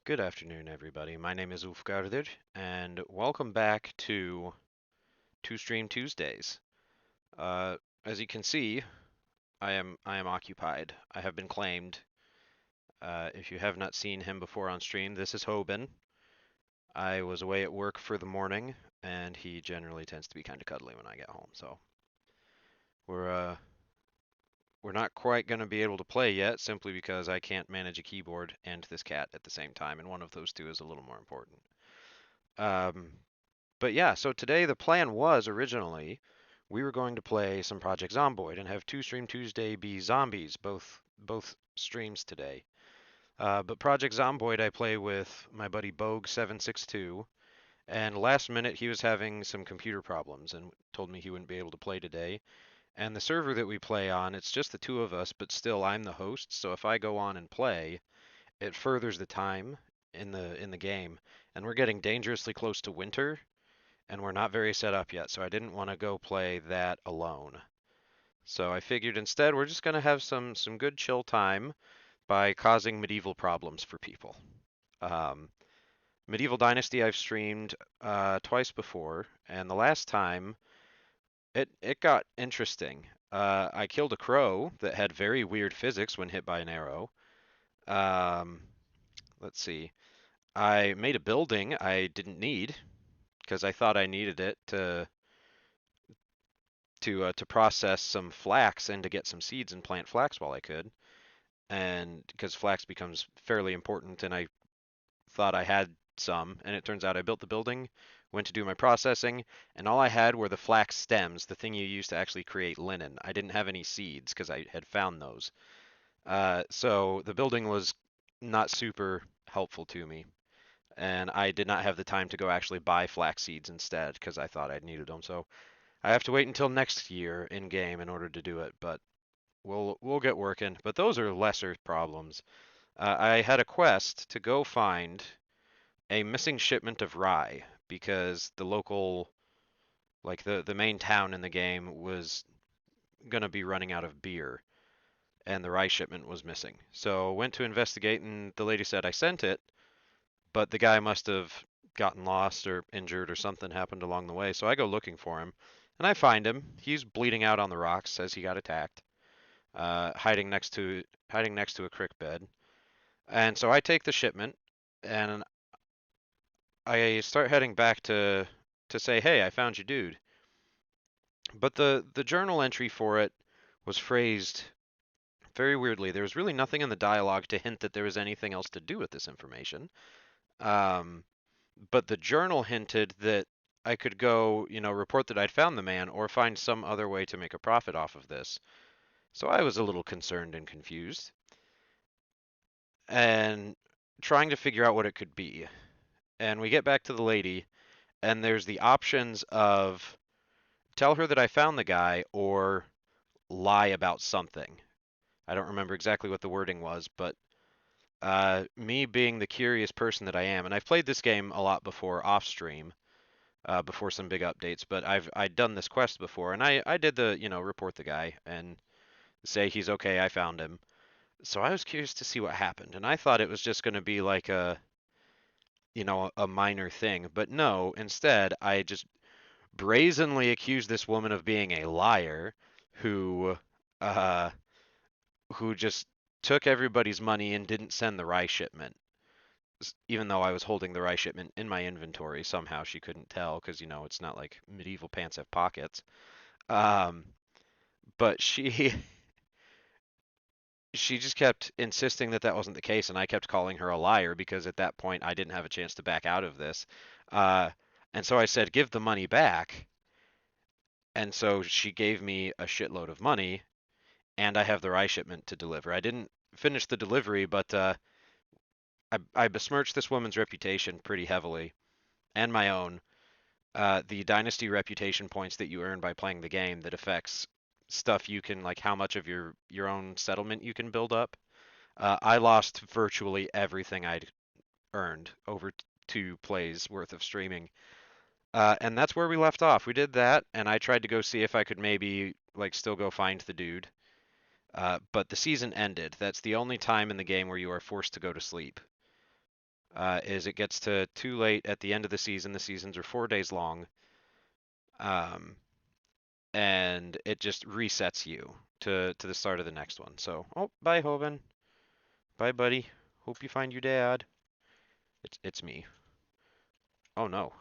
Good afternoon, everybody. My name is Ulfgarður, and welcome back to Two Stream Tuesdays. As you can see, I am occupied. I have been claimed. If you have not seen him before on stream, this is Hoban. I was away at work for the morning, and he generally tends to be kind of cuddly when I get home. So we're we're not quite going to be able to play yet, simply because I can't manage a keyboard and this cat at the same time, and one of those two is a little more important. Um, But yeah, so today the plan was originally we were going to play some Project Zomboid and have Two Stream Tuesday be zombies, both streams today. But Project Zomboid I play with my buddy Bogue762, and last minute he was having some computer problems and told me he wouldn't be able to play today. And the server that we play on, it's just the two of us, but still I'm the host, so if I go on and play, it furthers the time in the game. And we're getting dangerously close to winter, and we're not very set up yet, so I didn't want to go play that alone. So I figured instead we're just going to have some good chill time by causing medieval problems for people. Um, Medieval Dynasty I've streamed twice before, and the last time it got interesting. I killed a crow that had very weird physics when hit by an arrow. Um, let's see. I made a building I didn't need because I thought I needed it to process some flax and to get some seeds and plant flax while I could. And because flax becomes fairly important, and I thought I had some, and it turns out I built the building, went to do my processing, and all I had were the flax stems, the thing you use to actually create linen. I didn't have any seeds because I had found those. So the building was not super helpful to me, and I did not have the time to go actually buy flax seeds instead because I thought I'd needed them. So I have to wait until next year in game in order to do it, but we'll get working. But those are lesser problems. I had a quest to go find a missing shipment of rye because the local, like the main town in the game, was gonna be running out of beer, and the rye shipment was missing. So went to investigate, and the lady said I sent it, but the guy must have gotten lost or injured or something happened along the way. So I go looking for him, and I find him. He's bleeding out on the rocks, says he got attacked, hiding next to a creek bed. And so I take the shipment, and I start heading back to say, "Hey, I found you, dude." But the journal entry for it was phrased very weirdly. There was really nothing in the dialogue to hint that there was anything else to do with this information. Um, but the journal hinted that I could go, report that I'd found the man or find some other way to make a profit off of this. So I was a little concerned and confused and trying to figure out what it could be. And we get back to the lady, and there's the options of tell her that I found the guy or lie about something. I don't remember exactly what the wording was, but me being the curious person that I am, and I've played this game a lot before off stream, before some big updates, but I'd done this quest before, and I did the report the guy and say he's okay, I found him. So I was curious to see what happened, and I thought it was just going to be like a minor thing, but no, instead I just brazenly accused this woman of being a liar who uh, who just took everybody's money and didn't send the rye shipment. Even though I was holding the rye shipment in my inventory, somehow she couldn't tell because it's not like medieval pants have pockets. Um, but she just kept insisting that that wasn't the case, and I kept calling her a liar because at that point I didn't have a chance to back out of this. Uh, and so I said, "Give the money back." And so she gave me a shitload of money, and I have the rye shipment to deliver. I didn't finish the delivery, but I besmirched this woman's reputation pretty heavily, and my own. The Dynasty reputation points that you earn by playing the game that affects stuff you can, like how much of your own settlement you can build up. I lost virtually everything I'd earned over 2 plays worth of streaming. And that's where we left off. We did that, and I tried to go see if I could maybe like still go find the dude. But the season ended. That's the only time in the game where you are forced to go to sleep. Is it gets to too late at the end of the season. The seasons are 4 days long, um, and it just resets you to the start of the next one. So, oh, bye, Hoven. Bye, buddy. Hope you find your dad. It's me. Oh no.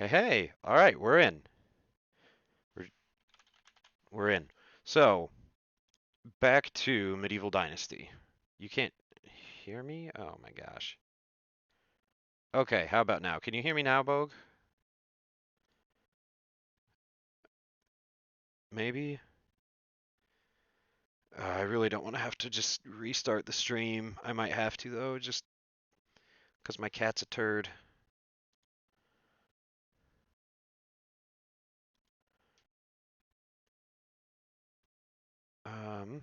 Hey, hey. All right, we're in. We're, we're in. So, back to Medieval Dynasty. You can't hear me? Oh my gosh. Okay, how about now? Can you hear me now, Bogue? Maybe? I really don't want to have to just restart the stream. I might have to, though, just because my cat's a turd. Um,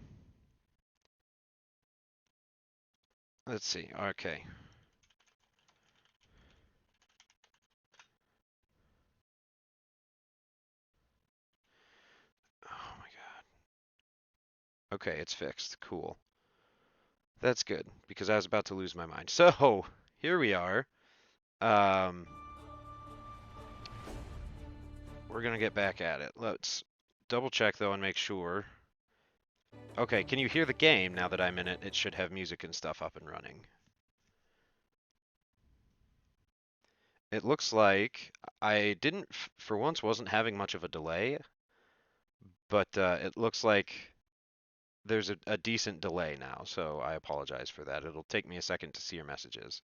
let's see. Okay. Oh my God. Okay, it's fixed. Cool. That's good, because I was about to lose my mind. So, here we are. Um, we're gonna get back at it. Let's double check, though, and make sure. Okay, can you hear the game now that I'm in it? It should have music and stuff up and running. It looks like I didn't, for once, wasn't having much of a delay, but it looks like there's a decent delay now, so I apologize for that. It'll take me a second to see your messages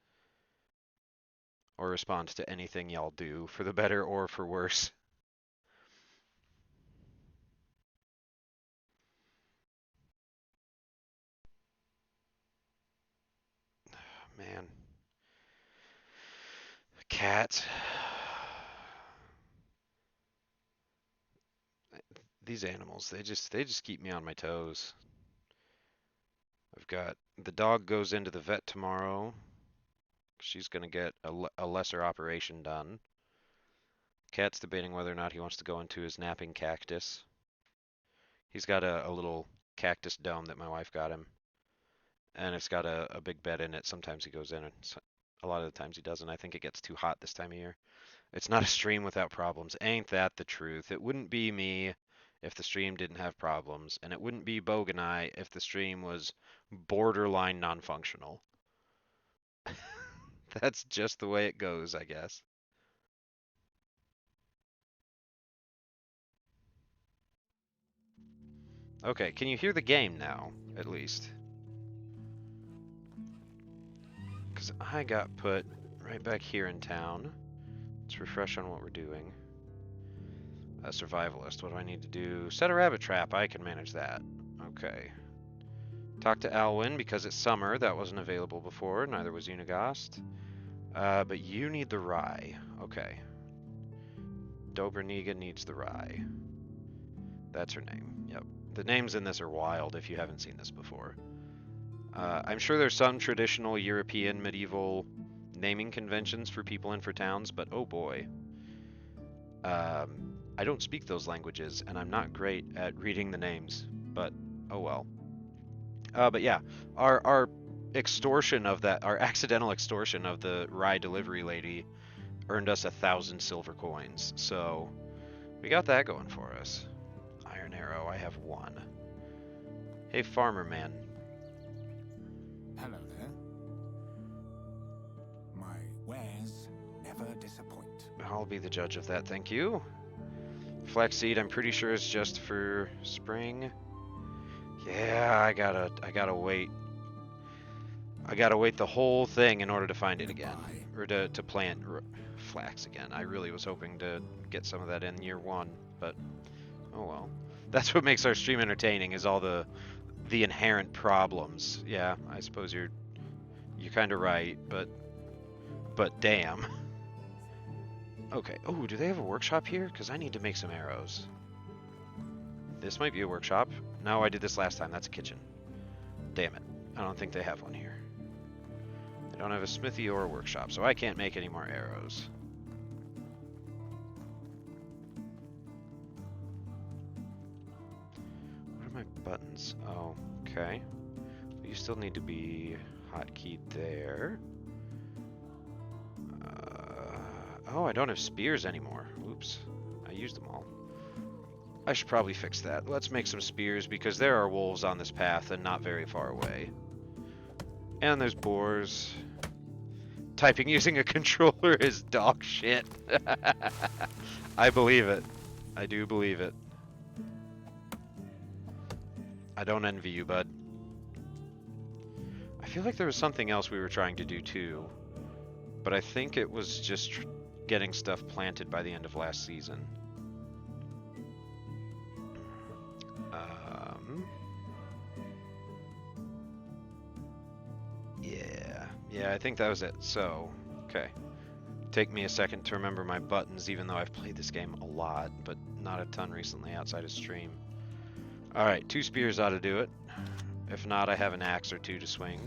or respond to anything y'all do, for the better or for worse. Man, cat. These animals, they just keep me on my toes. I've got the dog goes into the vet tomorrow. She's gonna get a lesser operation done. Cat's debating whether or not he wants to go into his napping cactus. He's got a little cactus dome that my wife got him, and it's got a big bed in it. Sometimes he goes in, and a lot of the times he doesn't. I think it gets too hot this time of year. It's not a stream without problems. Ain't that the truth? It wouldn't be me if the stream didn't have problems, and it wouldn't be Bogue and I if the stream was borderline non-functional. That's just the way it goes, I guess. Okay, can you hear the game now, at least? Because I got put right back here in town. Let's refresh on what we're doing. A survivalist, what do I need to do? Set a rabbit trap, I can manage that. Okay. Talk to Alwyn because it's summer, that wasn't available before, neither was Unigast. But you need the rye. Okay. Dobraniga needs the rye. That's her name, yep. The names in this are wild if you haven't seen this before. I'm sure there's some traditional European medieval naming conventions for people in for towns, but oh boy. I don't speak those languages, and I'm not great at reading the names, but oh well. But yeah, our extortion of that, our accidental extortion of the rye delivery lady earned us 1,000 silver coins, so we got that going for us. Iron arrow, I have one. Hey, farmer man. Hello there. My wares never disappoint. I'll be the judge of that, thank you. Flaxseed, I'm pretty sure is just for spring. Yeah, I gotta wait. I gotta wait the whole thing in order to find it again, or to plant flax again. I really was hoping to get some of that in year one, but oh well. That's what makes our stream entertaining, is all the inherent problems. Yeah, I suppose you're kind of right, but damn. Okay. Oh, do they have a workshop here? Because I need to make some arrows. This might be a workshop. No, I did this last time. That's a kitchen. Damn it. I don't think they have one here. They don't have a smithy or a workshop, so I can't make any more arrows. What are my buttons? Oh, okay. You still need to be hotkeyed there. Oh, I don't have spears anymore. Oops. I used them all. I should probably fix that. Let's make some spears because there are wolves on this path and not very far away. And there's boars. Typing using a controller is dog shit. I believe it. I do believe it. I don't envy you, bud. I feel like there was something else we were trying to do too, but I think it was just getting stuff planted by the end of last season. Yeah, I think that was it. So, okay. Take me a second to remember my buttons, even though I've played this game a lot, but not a ton recently outside of stream. Alright, 2 spears ought to do it. If not, I have an axe or 2 to swing.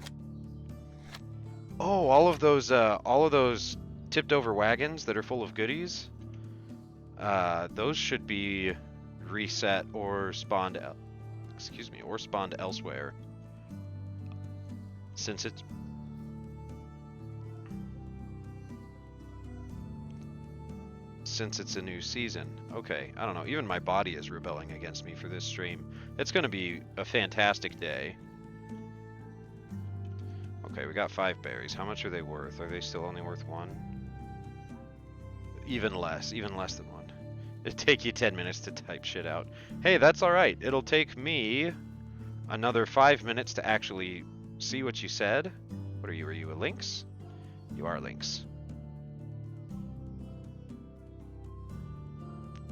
Oh, all of those tipped over wagons that are full of goodies, those should be reset or spawned, or spawned elsewhere. Since it's a new season. Okay, I don't know. Even my body is rebelling against me for this stream. It's going to be a fantastic day. Okay, we got 5 berries. How much are they worth? Are they still only worth 1? Even less than 1. It'd take you 10 minutes to type shit out. Hey, that's alright. It'll take me another 5 minutes to actually see what you said. What are you? Are you a lynx? You are a lynx.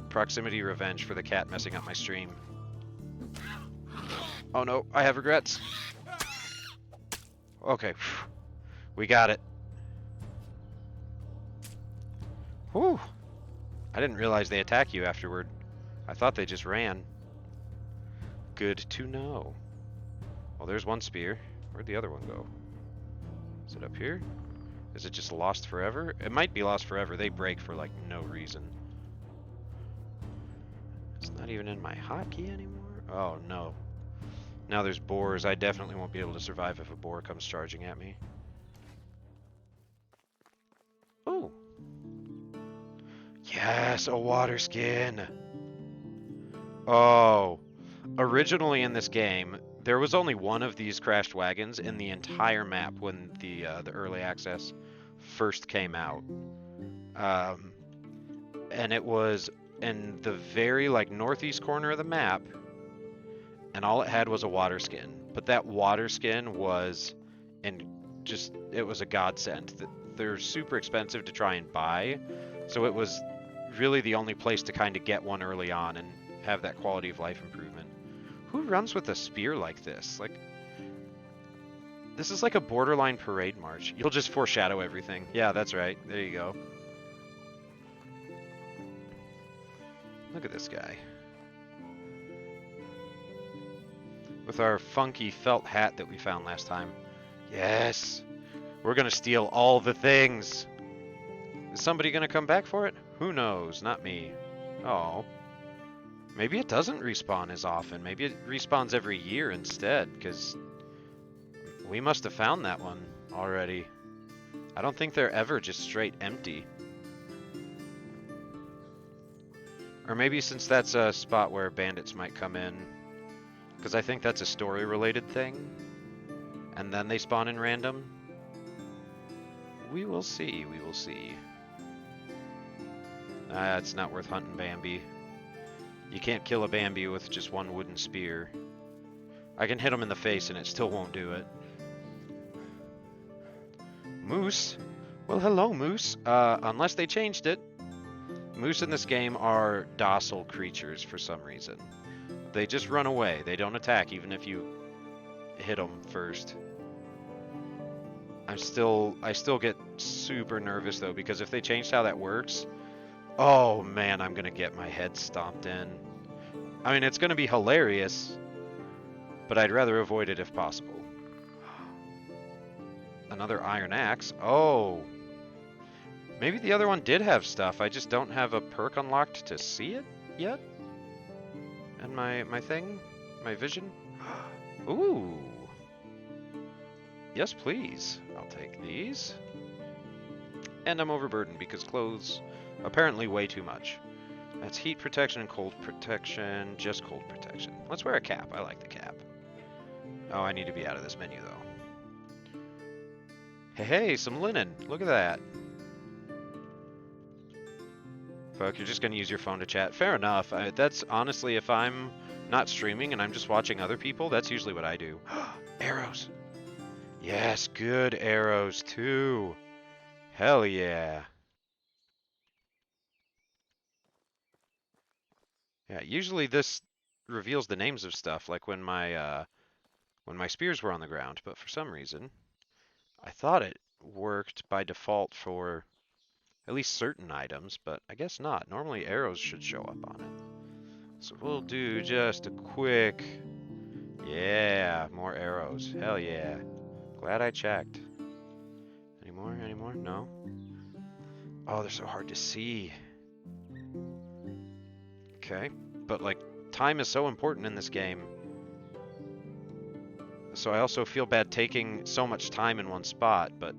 Proximity revenge for the cat messing up my stream. Oh no, I have regrets. Okay, we got it. Whew. I didn't realize they attack you afterward. I thought they just ran. Good to know. Well, there's 1 spear. Where'd the other one go? Is it up here? Is it just lost forever? It might be lost forever. They break for like no reason. It's not even in my hotkey anymore? Oh no. Now there's boars. I definitely won't be able to survive if a boar comes charging at me. Oh. Yes, a water skin. Oh. Originally in this game, there was only 1 of these crashed wagons in the entire map when the early access first came out. And it was in the very northeast corner of the map, and all it had was a water skin. But that water skin was it was a godsend. They're super expensive to try and buy, so it was really the only place to kind of get one early on and have that quality of life improvement. Who runs with a spear like this? This is like a borderline parade march. You'll just foreshadow everything. Yeah, that's right. There you go. Look at this guy. With our funky felt hat that we found last time. Yes! We're gonna steal all the things! Is somebody gonna come back for it? Who knows? Not me. Oh. Maybe it doesn't respawn as often. Maybe it respawns every year instead, because we must have found that one already. I don't think they're ever just straight empty. Or maybe since that's a spot where bandits might come in, because I think that's a story-related thing, and then they spawn in random. We will see, we will see. It's not worth hunting Bambi. You can't kill a Bambi with just 1 wooden spear. I can hit him in the face and it still won't do it. Moose? Well, hello, Moose. Unless they changed it. Moose in this game are docile creatures for some reason. They just run away. They don't attack even if you hit them first. I still get super nervous though, because if they changed how that works, oh man, I'm gonna get my head stomped in. I mean, it's gonna be hilarious, but I'd rather avoid it if possible. Another iron axe. Oh. Maybe the other one did have stuff. I just don't have a perk unlocked to see it yet. And my thing? My vision? Ooh. Yes, please. I'll take these. And I'm overburdened because clothes apparently way too much. That's heat protection and cold protection. Just cold protection. Let's wear a cap. I like the cap. Oh, I need to be out of this menu though. Hey, some linen. Look at that. Fuck, you're just gonna use your phone to chat. Fair enough. That's honestly, if I'm not streaming and I'm just watching other people, that's usually what I do. Arrows. Yes, good arrows too. Hell yeah. Yeah, usually this reveals the names of stuff, like when my spears were on the ground, but for some reason, I thought it worked by default for at least certain items, but I guess not. Normally arrows should show up on it. So we'll do just a quick, yeah, more arrows. Hell yeah. Glad I checked. Any more? Any more? No? Oh, they're so hard to see. Okay. But, like, time is so important in this game. So I also feel bad taking so much time in one spot, but...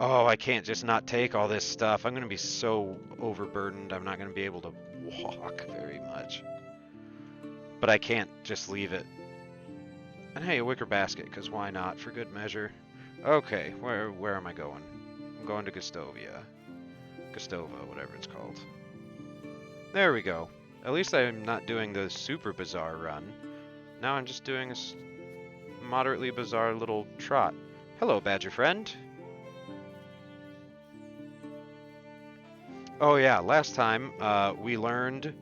Oh, I can't just not take all this stuff. I'm going to be so overburdened, I'm not going to be able to walk very much. But I can't just leave it. And hey, a wicker basket, because why not, for good measure. Okay, where am I going? I'm going to Gustovia. Gustova, whatever it's called. There we go. At least I'm not doing the super bizarre run. Now I'm just doing a moderately bizarre little trot. Hello, badger friend. Oh yeah, last time we learned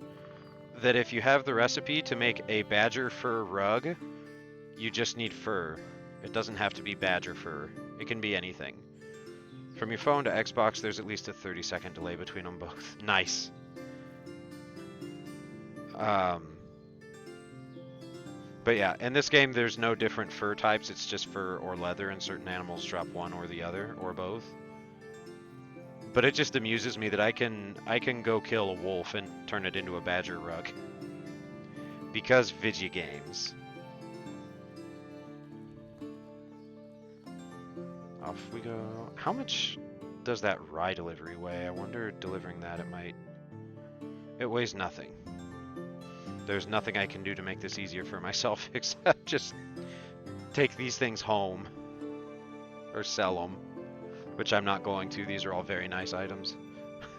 that if you have the recipe to make a badger fur rug, you just need fur. It doesn't have to be badger fur. It can be anything. From your phone to Xbox, there's at least a 30-second delay between them both. Nice. But yeah, in this game, there's no different fur types. It's just fur or leather, and certain animals drop one or the other, or both. But it just amuses me that I can go kill a wolf and turn it into a badger rug. Because video games. Off we go. How much does that rye delivery weigh? I wonder, delivering that, it weighs nothing. There's nothing I can do to make this easier for myself except just take these things home. Or sell them. Which I'm not going to. These are all very nice items.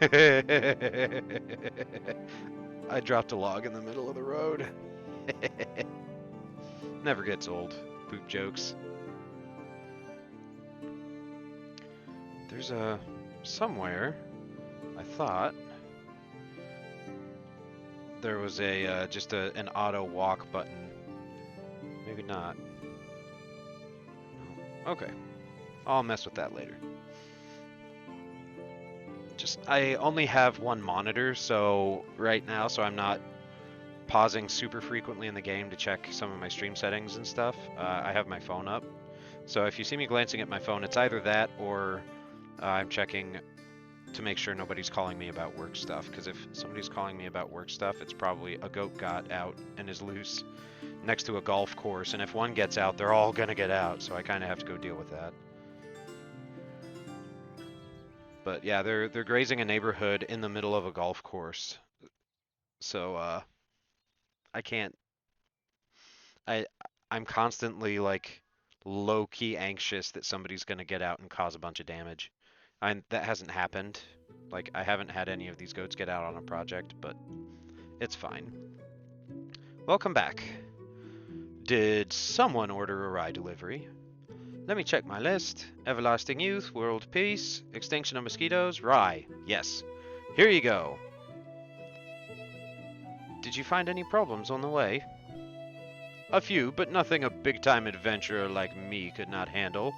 I dropped a log in the middle of the road. Never gets old. Poop jokes. There's somewhere, I thought, there was just an auto walk button. Maybe not. Okay. I'll mess with that later. I only have one monitor, so right now, so I'm not pausing super frequently in the game to check some of my stream settings and stuff. I have my phone up. So if you see me glancing at my phone, it's either that or I'm checking to make sure nobody's calling me about work stuff, because if somebody's calling me about work stuff, it's probably a goat got out and is loose next to a golf course, and if one gets out, they're all gonna get out, so I kind of have to go deal with that. But yeah, they're grazing a neighborhood in the middle of a golf course, so I can't. I'm constantly like low-key anxious that somebody's gonna get out and cause a bunch of damage. That hasn't happened. Like, I haven't had any of these goats get out on a project, but it's fine. Welcome back. Did someone order a rye delivery? Let me check my list. Everlasting Youth, World Peace, Extinction of Mosquitoes, Rye. Yes. Here you go. Did you find any problems on the way? A few, but nothing a big-time adventurer like me could not handle.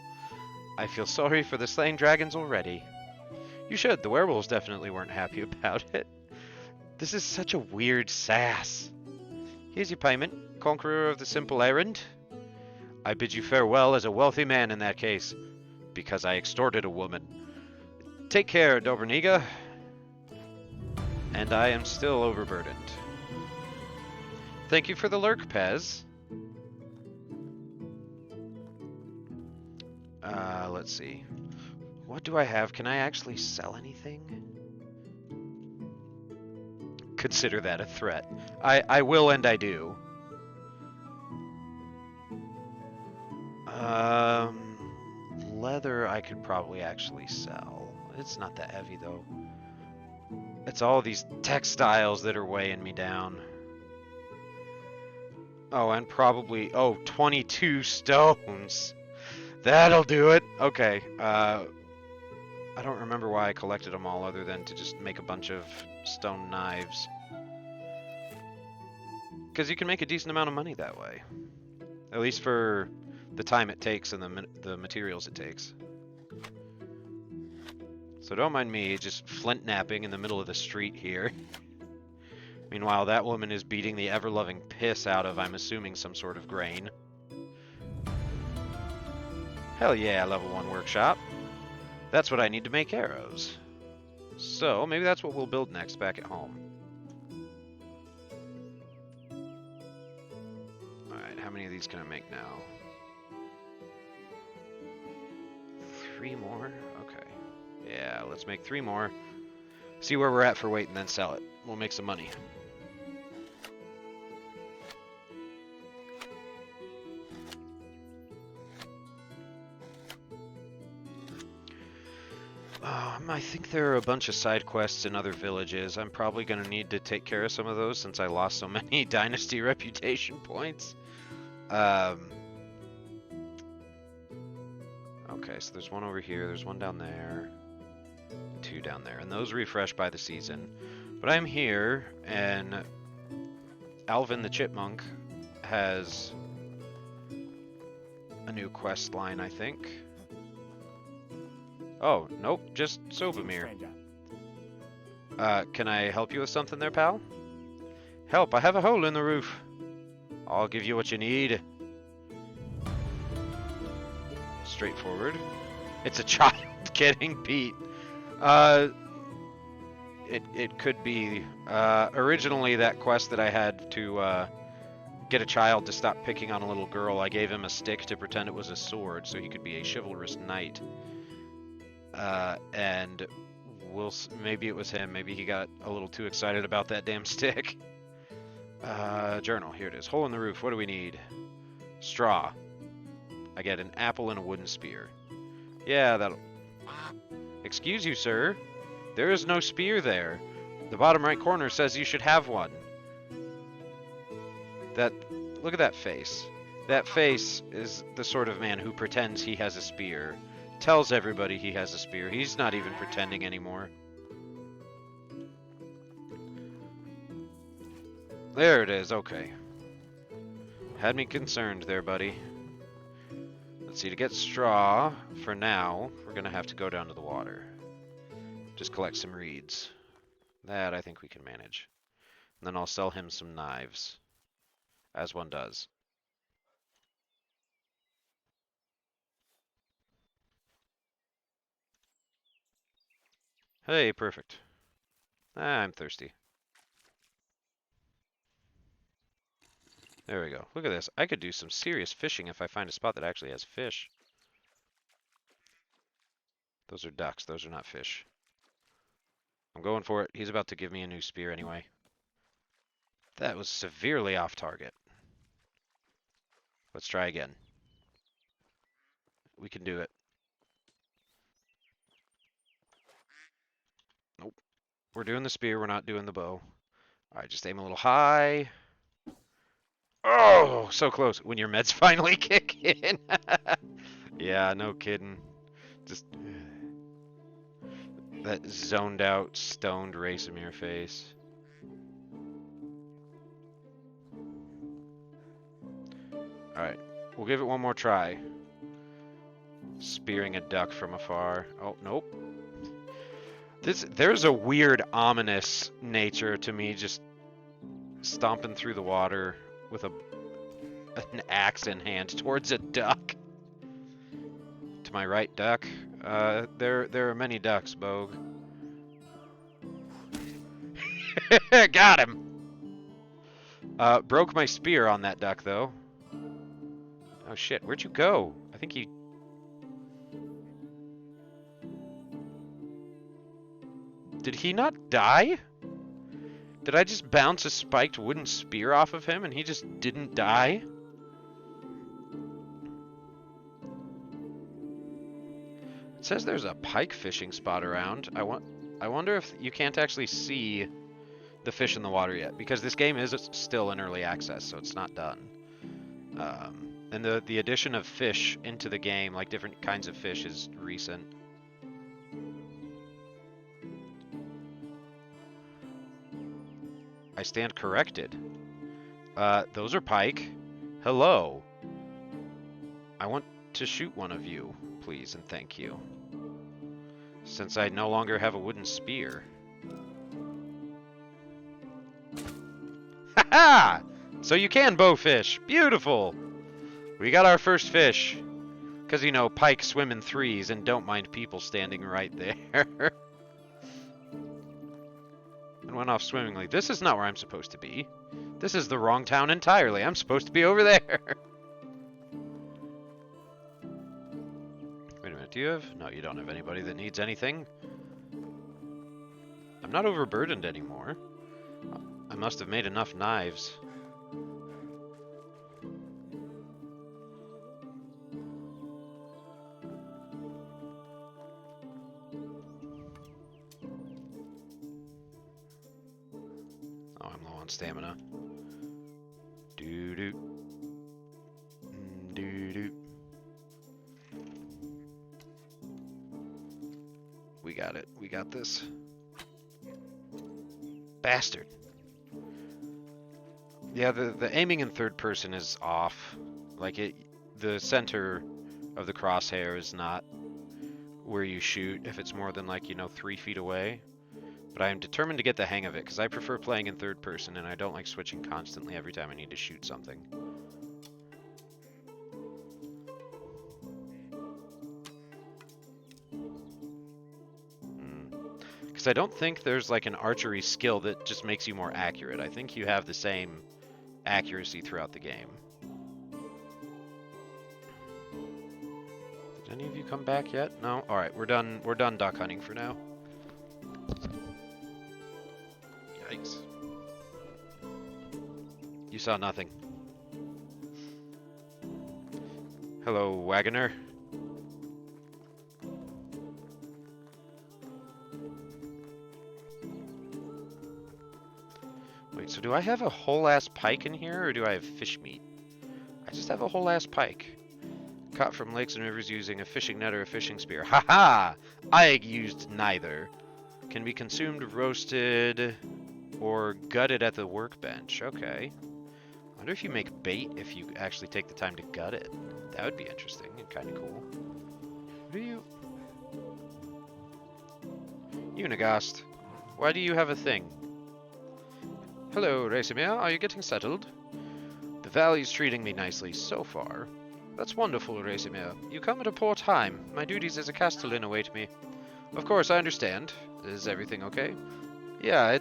I feel sorry for the slain dragons already. You should. The werewolves definitely weren't happy about it. This is such a weird sass. Here's your payment, conqueror of the simple errand. I bid you farewell as a wealthy man in that case, because I extorted a woman. Take care, Dobrniga. And I am still overburdened. Thank you for the lurk, Pez. Let's see. What do I have? Can I actually sell anything? Consider that a threat. I will and I do. leather I could probably actually sell. It's not that heavy, though. It's all these textiles that are weighing me down. Oh, and probably... Oh, 22 stones! That'll do it! Okay, I don't remember why I collected them all other than to just make a bunch of stone knives. Because you can make a decent amount of money that way. At least for the time it takes and the materials it takes. So don't mind me just flint napping in the middle of the street here. Meanwhile, that woman is beating the ever-loving piss out of, I'm assuming, some sort of grain. Hell yeah, level 1 workshop. That's what I need to make arrows. So, maybe that's what we'll build next back at home. Alright, how many of these can I make now? 3 more? Okay. Yeah, let's make 3 more. See where we're at for weight and then sell it. We'll make some money. I think there are a bunch of side quests in other villages. I'm probably going to need to take care of some of those since I lost so many Dynasty reputation points. Okay, so there's one over here, there's one down there, 2 down there, and those refresh by the season. But I'm here, and Alvin the Chipmunk has a new quest line, I think. Oh, nope, just Sobamir. Can I help you with something there, pal? Help, I have a hole in the roof. I'll give you what you need. Straightforward. It's a child getting beat. It could be, originally that quest that I had to, get a child to stop picking on a little girl, I gave him a stick to pretend it was a sword so he could be a chivalrous knight. And maybe it was him. Maybe he got a little too excited about that damn stick. Journal. Here it is. Hole in the roof. What do we need? Straw. I get an apple and a wooden spear. Yeah, that'll... Excuse you, sir. There is no spear there. The bottom right corner says you should have one. Look at that face. That face is the sort of man who pretends he has a spear. Tells everybody he has a spear. He's not even pretending anymore. There it is, okay. Had me concerned there, buddy. Let's see, to get straw, for now, we're gonna have to go down to the water. Just collect some reeds. That I think we can manage. And then I'll sell him some knives. As one does. Hey, perfect. I'm thirsty. There we go. Look at this. I could do some serious fishing if I find a spot that actually has fish. Those are ducks. Those are not fish. I'm going for it. He's about to give me a new spear anyway. That was severely off target. Let's try again. We can do it. Nope. We're doing the spear. We're not doing the bow. Alright, just aim a little high. Oh, so close. When your meds finally kick in. Yeah, no kidding. Just that zoned out, stoned Racemir face. Alright, we'll give it one more try. Spearing a duck from afar. Oh, nope. There's a weird, ominous nature to me just stomping through the water with an axe in hand towards a duck. To my right, duck. There are many ducks, Bogue. Got him! Broke my spear on that duck, though. Oh shit, where'd you go? I think he... Did he not die? Did I just bounce a spiked wooden spear off of him and he just didn't die? It says there's a pike fishing spot around. I wonder if you can't actually see the fish in the water yet, because this game is still in early access, so it's not done. And the addition of fish into the game, like different kinds of fish, is recent. I stand corrected. Those are pike. Hello. I want to shoot one of you, please and thank you. Since I no longer have a wooden spear. Ha-ha! So you can bowfish. Beautiful. We got our first fish. Because, you know, pike swim in threes and don't mind people standing right there. And went off swimmingly. This is not where I'm supposed to be. This is the wrong town entirely. I'm supposed to be over there. Wait a minute, do you have... No, you don't have anybody that needs anything. I'm not overburdened anymore. I must have made enough knives. Oh, I'm low on stamina. Doo-doo. Doo-doo. We got it. We got this. Bastard. Yeah, the aiming in third person is off. Like, the center of the crosshair is not where you shoot if it's more than, like, you know, 3 feet away. But I am determined to get the hang of it, because I prefer playing in third person, and I don't like switching constantly every time I need to shoot something. Because I don't think there's, like, an archery skill that just makes you more accurate. I think you have the same accuracy throughout the game. Did any of you come back yet? No? Alright, we're done duck hunting for now. Yikes. You saw nothing. Hello, Wagoner. Wait, so do I have a whole-ass pike in here, or do I have fish meat? I just have a whole-ass pike. Caught from lakes and rivers using a fishing net or a fishing spear. Ha-ha! I used neither. Can be consumed, roasted, or gutted at the workbench. Okay. I wonder if you make bait if you actually take the time to gut it. That would be interesting and kind of cool. What are you... Unigast, why do you have a thing? Hello, Racemir. Are you getting settled? The valley's treating me nicely so far. That's wonderful, Racemir. You come at a poor time. My duties as a castellan await me. Of course, I understand. Is everything okay? Yeah,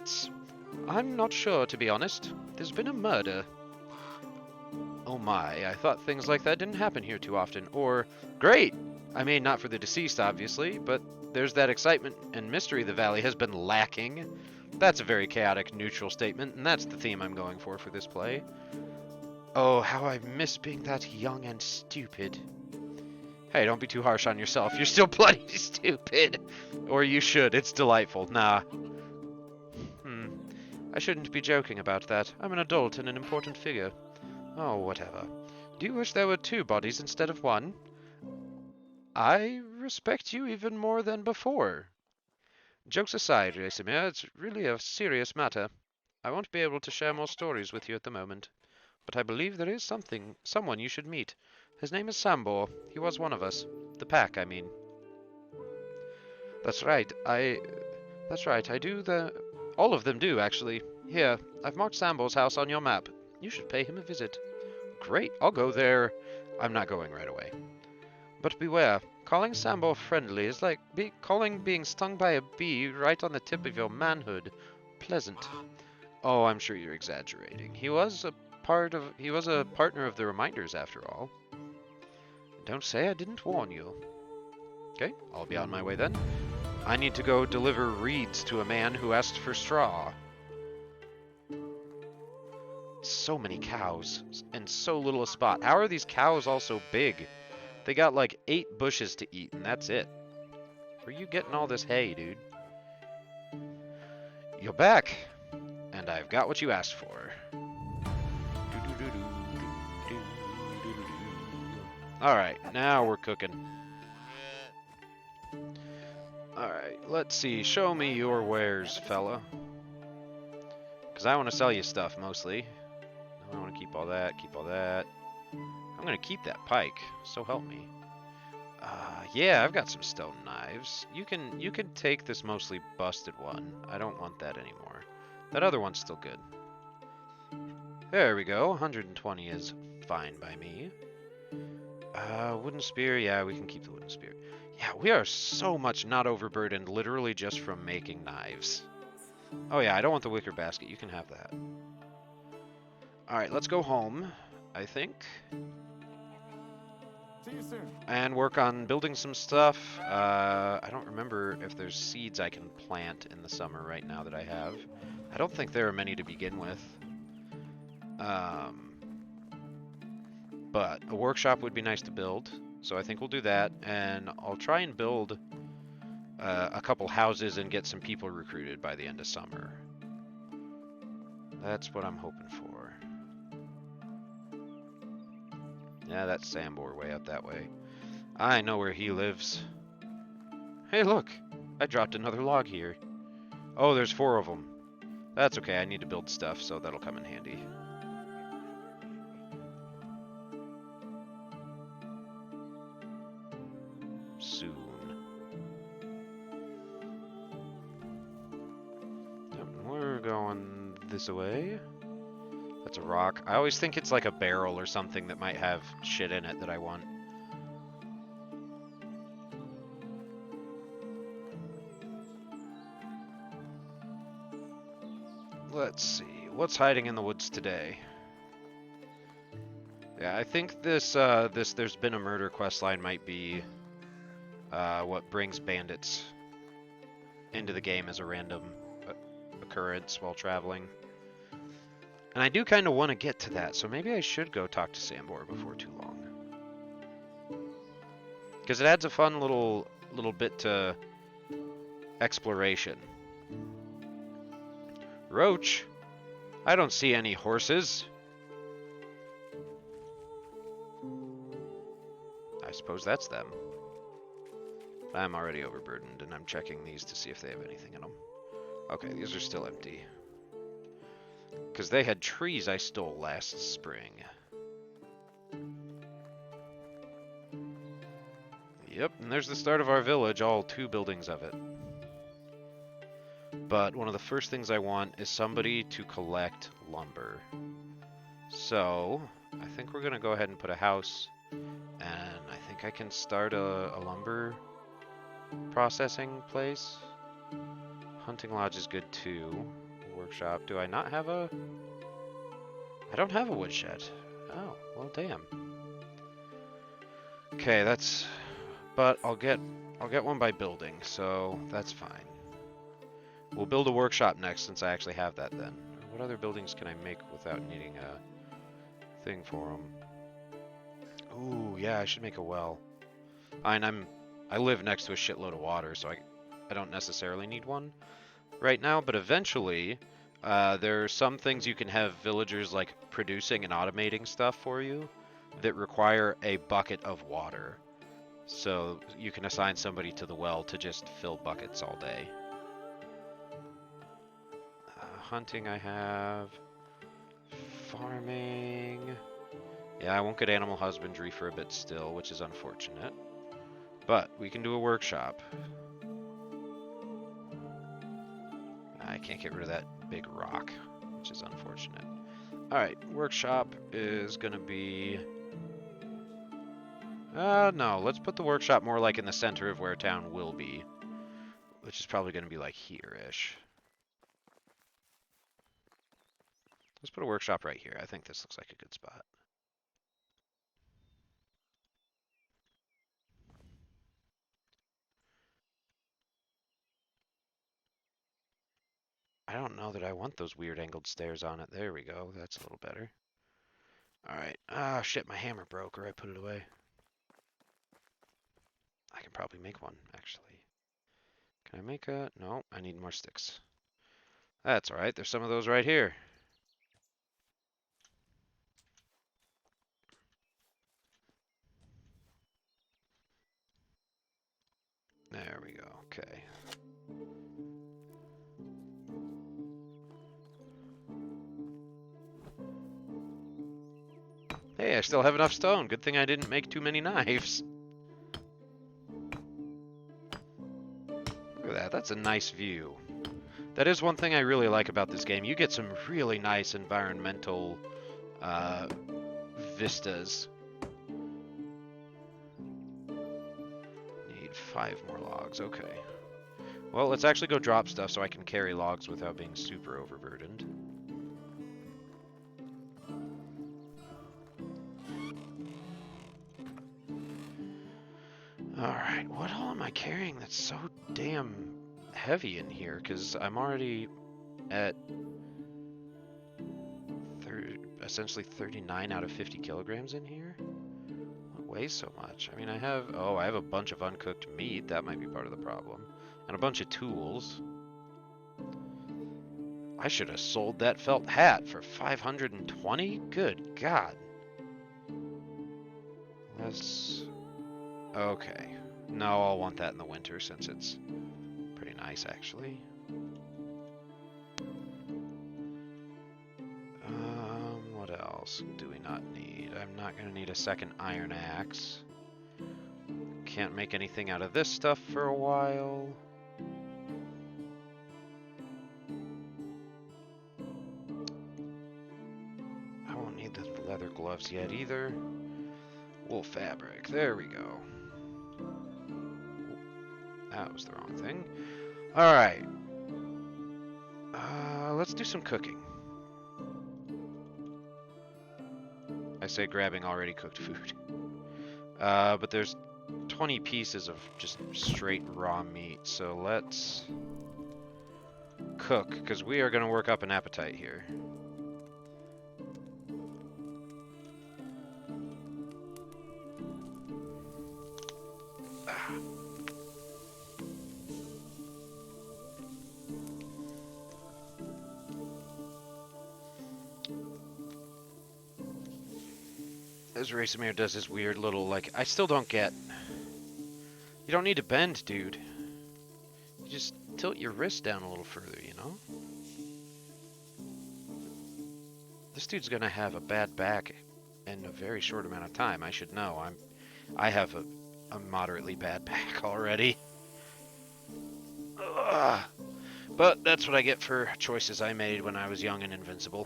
I'm not sure, to be honest. There's been a murder. Oh my, I thought things like that didn't happen here too often. Or, great! I mean, not for the deceased, obviously, but there's that excitement and mystery the valley has been lacking. That's a very chaotic, neutral statement, and that's the theme I'm going for this play. Oh, how I miss being that young and stupid. Hey, don't be too harsh on yourself. You're still bloody stupid. Or you should. It's delightful. Nah. I shouldn't be joking about that. I'm an adult and an important figure. Oh, whatever. Do you wish there were 2 bodies instead of 1? I respect you even more than before. Jokes aside, Racemir, it's really a serious matter. I won't be able to share more stories with you at the moment. But I believe there is someone you should meet. His name is Sambor. He was one of us. The pack, I mean. That's right, I do all of them do, actually. Here, I've marked Sambor's house on your map. You should pay him a visit. Great, I'll go there. I'm not going right away. But beware, calling Sambor friendly is like calling being stung by a bee right on the tip of your manhood. Pleasant. Oh, I'm sure you're exaggerating. He was a partner of the Reminders, after all. Don't say I didn't warn you. Okay, I'll be on my way then. I need to go deliver reeds to a man who asked for straw. So many cows, and so little a spot. How are these cows all so big? They got like 8 bushes to eat, and that's it. Where you getting all this hay, dude? You're back, and I've got what you asked for. Alright, now we're cooking. Alright, let's see. Show me your wares, fella. Because I want to sell you stuff, mostly. I want to keep all that, keep all that. I'm going to keep that pike, so help me. Yeah, I've got some stone knives. You can take this mostly busted one. I don't want that anymore. That other one's still good. There we go. 120 is fine by me. Wooden spear. Yeah, we can keep the wooden spear. Yeah, we are so much not overburdened, literally just from making knives. Oh yeah, I don't want the wicker basket. You can have that. Alright, let's go home, I think. See you soon. And work on building some stuff. I don't remember if there's seeds I can plant in the summer right now that I have. I don't think there are many to begin with. But a workshop would be nice to build, so I think we'll do that. And I'll try and build a couple houses and get some people recruited by the end of summer. That's what I'm hoping for. Yeah, that's Sambor way up that way. I know where he lives. Hey, look! I dropped another log here. Oh, there's 4 of them. That's okay, I need to build stuff, so that'll come in handy. Soon. Yep, we're going this way. That's a rock. I always think it's like a barrel or something that might have shit in it that I want. Let's see. What's hiding in the woods today? Yeah, I think this there's been a murder quest line might be what brings bandits into the game as a random occurrence while traveling. And I do kind of want to get to that, so maybe I should go talk to Sambor before too long. Because it adds a fun little bit to exploration. Roach? I don't see any horses. I suppose that's them. I'm already overburdened, and I'm checking these to see if they have anything in them. Okay, these are still empty. Because they had trees I stole last spring. Yep, and there's the start of our village, all 2 buildings of it. But one of the first things I want is somebody to collect lumber. So, I think we're going to go ahead and put a house, and I think I can start a lumber processing place. Hunting lodge is good too. Workshop. Do I not have a... I don't have a woodshed. Oh, well damn. Okay, that's... But I'll get one by building, so that's fine. We'll build a workshop next since I actually have that then. What other buildings can I make without needing a thing for them? Ooh, yeah, I should make a well. I live next to a shitload of water, so I don't necessarily need one right now, but eventually there are some things you can have villagers like producing and automating stuff for you that require a bucket of water. So you can assign somebody to the well to just fill buckets all day. Hunting I have. Farming. Yeah, I won't get animal husbandry for a bit still, which is unfortunate. But we can do a workshop. I can't get rid of that big rock, which is unfortunate. Alright, workshop is going to be... no, let's put the workshop more like in the center of where town will be, which is probably going to be like here-ish. Let's put a workshop right here. I think this looks like a good spot. I don't know that I want those weird angled stairs on it. There we go. That's a little better. Alright. Ah, shit, my hammer broke, or I put it away. I can probably make one, actually. Can I make a... No, I need more sticks. That's alright, there's some of those right here. There we go, okay. Hey, I still have enough stone. Good thing I didn't make too many knives. Look at that, that's a nice view. That is one thing I really like about this game. You get some really nice environmental vistas. Need 5 more logs, okay. Well, let's actually go drop stuff so I can carry logs without being super overburdened. Alright, what all am I carrying that's so damn heavy in here? Because I'm already at essentially 39 out of 50 kilograms in here? What weighs so much? I mean, I have a bunch of uncooked meat. That might be part of the problem. And a bunch of tools. I should have sold that felt hat for 520? Good God. Let's... Okay. No, I'll want that in the winter since it's pretty nice, actually. What else do we not need? I'm not going to need a second iron axe. Can't make anything out of this stuff for a while. I won't need the leather gloves yet either. Wool fabric. There we go. That was the wrong thing. Alright. Let's do some cooking. I say grabbing already cooked food. But there's 20 pieces of just straight raw meat, so let's cook, because we are going to work up an appetite here. As Racemir does his weird little, like, I still don't get. You don't need to bend, dude. You just tilt your wrist down a little further, you know? This dude's gonna have a bad back in a very short amount of time. I should know. I have a moderately bad back already. Ugh. But that's what I get for choices I made when I was young and invincible.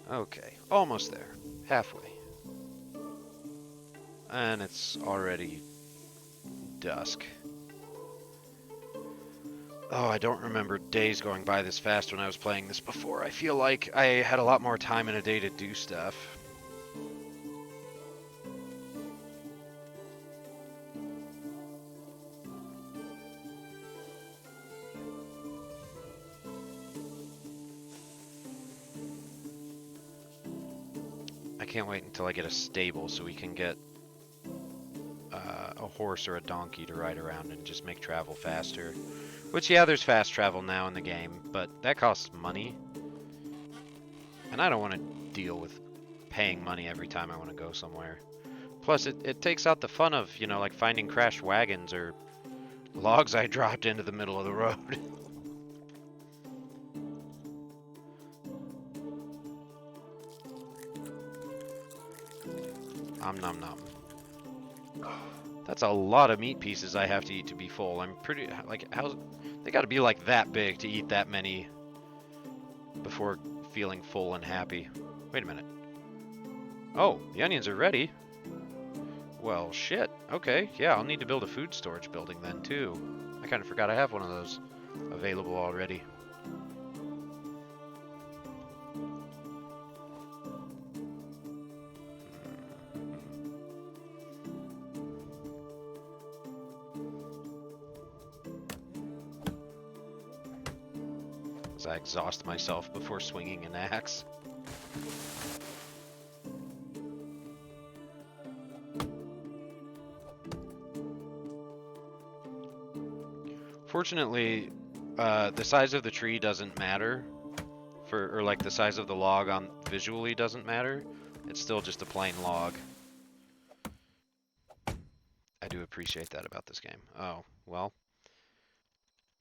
Okay, almost there. Halfway. And it's already dusk. Oh, I don't remember days going by this fast when I was playing this before. I feel like I had a lot more time in a day to do stuff. I can't wait until I get a stable so we can get a horse or a donkey to ride around and just make travel faster. Which, yeah, there's fast travel now in the game, but that costs money. And I don't want to deal with paying money every time I want to go somewhere. Plus, it takes out the fun of, you know, like finding crashed wagons or logs I dropped into the middle of the road. Om nom nom. That's a lot of meat pieces I have to eat to be full. I'm pretty, like, they gotta be like that big to eat that many before feeling full and happy. Wait a minute. Oh, the onions are ready. Well, shit. Okay, yeah, I'll need to build a food storage building then, too. I kind of forgot I have one of those available already. As I exhaust myself before swinging an axe. Fortunately, the size of the tree doesn't matter or like the size of the log on visually doesn't matter. It's still just a plain log. I do appreciate that about this game. Oh, well,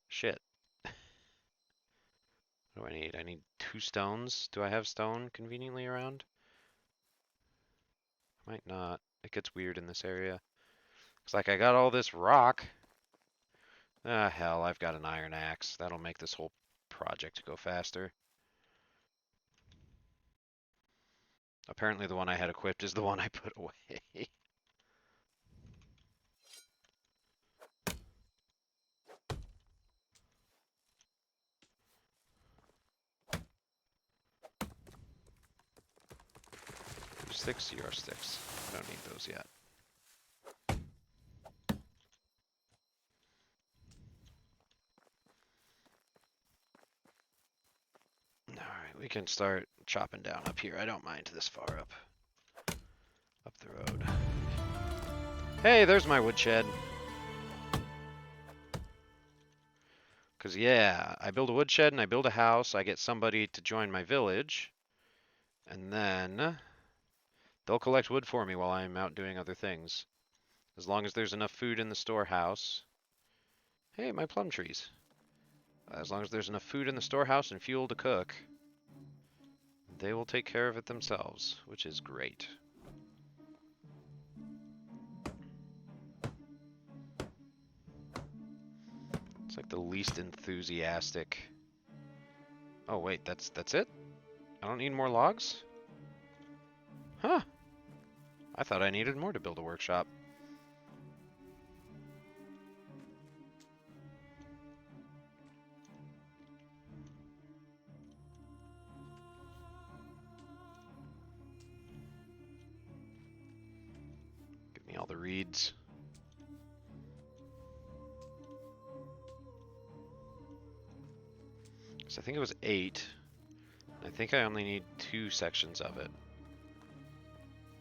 shit. What do I need? I need 2 stones. Do I have stone conveniently around? I might not. It gets weird in this area. It's like I got all this rock. Ah, hell, I've got an iron axe. That'll make this whole project go faster. Apparently the one I had equipped is the one I put away. 6 CR sticks. I don't need those yet. Alright, we can start chopping down up here. I don't mind this far up. Up the road. Hey, there's my woodshed. Because, yeah, I build a woodshed and I build a house. I get somebody to join my village. And then they'll collect wood for me while I'm out doing other things. As long as there's enough food in the storehouse. Hey, my plum trees. As long as there's enough food in the storehouse and fuel to cook, they will take care of it themselves, which is great. It's like the least enthusiastic. Oh wait, that's it? I don't need more logs? Huh. I thought I needed more to build a workshop. Give me all the reeds. So I think it was 8. I think I only need 2 sections of it.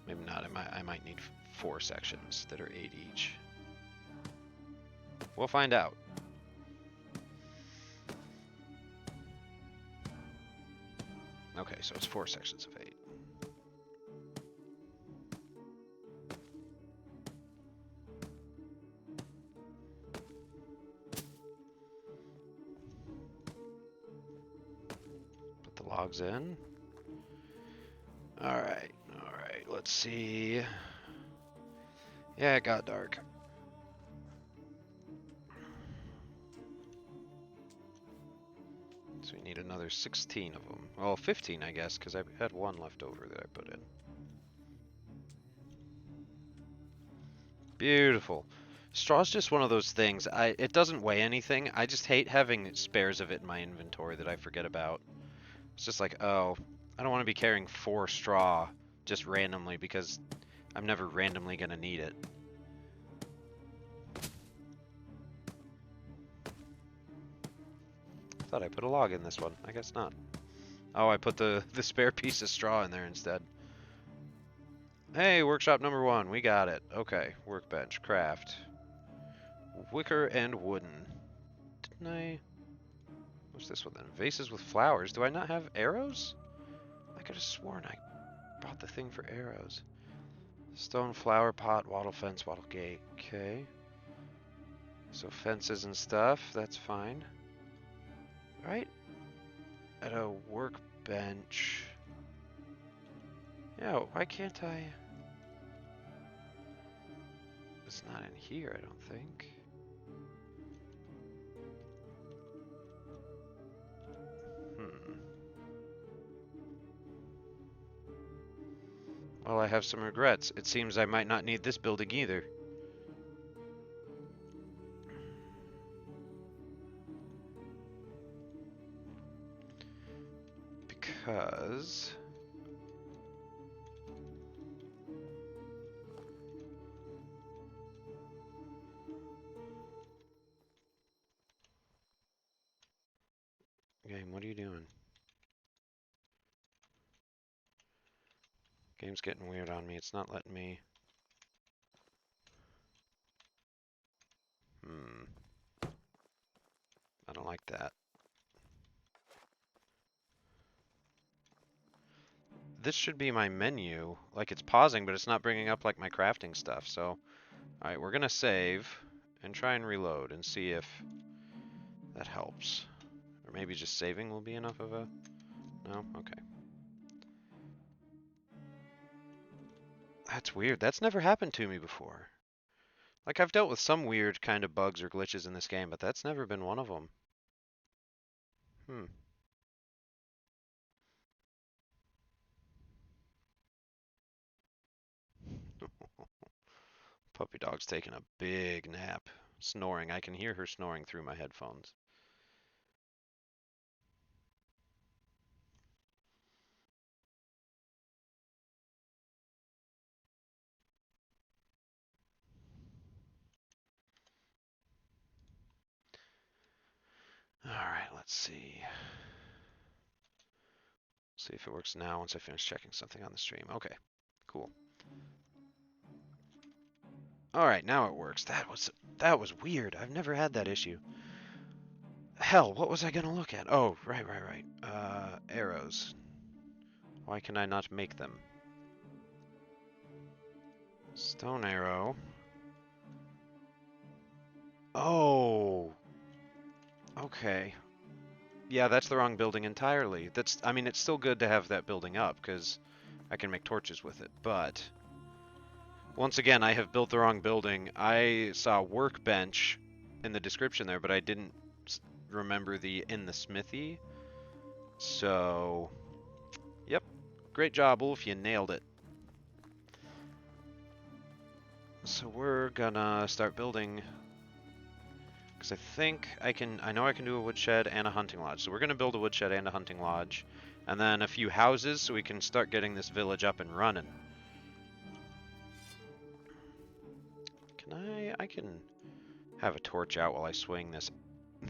Maybe not. I might need 4 sections that are 8 each. We'll find out. Okay, so it's 4 sections of 8. Put the logs in. Alright, let's see. Yeah, it got dark. So we need another 16 of them. Well, 15, I guess, because I had 1 left over that I put in. Beautiful. Straw's just one of those things. It doesn't weigh anything. I just hate having spares of it in my inventory that I forget about. It's just like, oh, I don't want to be carrying 4 straw just randomly because I'm never randomly going to need it. Thought I put a log in this one. I guess not. Oh, I put the spare piece of straw in there instead. Hey, workshop number 1. We got it. Okay, workbench, craft. Wicker and wooden. Didn't I... What's this one then? Vases with flowers. Do I not have arrows? I could have sworn I brought the thing for arrows. Stone flower pot, wattle fence, wattle gate. Okay. So fences and stuff, that's fine. Right? At a workbench. Yeah, why can't I? It's not in here, I don't think. Well, I have some regrets. It seems I might not need this building either. Because... Game, what are you doing? Game's getting weird on me. It's not letting me... like that. This should be my menu. Like it's pausing, but it's not bringing up like my crafting stuff. So, alright, we're gonna save and try and reload and see if that helps. Or maybe just saving will be enough of a... No? Okay. That's weird. That's never happened to me before. Like, I've dealt with some weird kind of bugs or glitches in this game, but that's never been one of them. Hmm. Puppy dog's taking a big nap. Snoring. I can hear her snoring through my headphones. Alright, let's see. See if it works now once I finish checking something on the stream. Okay, cool. Alright, now it works. That was weird. I've never had that issue. Hell, what was I gonna look at? Oh, right. Arrows. Why can I not make them? Stone arrow. Oh, okay. Yeah, that's the wrong building entirely. I mean, it's still good to have that building up, because I can make torches with it, but... Once again, I have built the wrong building. I saw workbench in the description there, but I didn't remember the in the smithy. So, yep. Great job, Wolf. You nailed it. So we're gonna start building, because I know I can do a woodshed and a hunting lodge. So we're gonna build a woodshed and a hunting lodge, and then a few houses so we can start getting this village up and running. I can have a torch out while I swing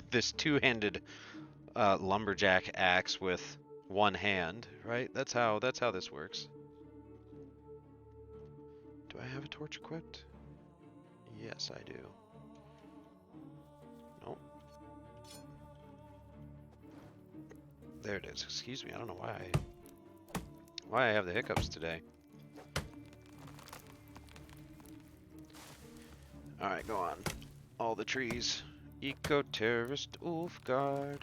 this two-handed lumberjack axe with one hand, right? That's how this works. Do I have a torch equipped? Yes, I do. Nope. There it is. Excuse me, I don't know why I have the hiccups today. Alright, go on. All the trees. Eco-terrorist Ulfgard.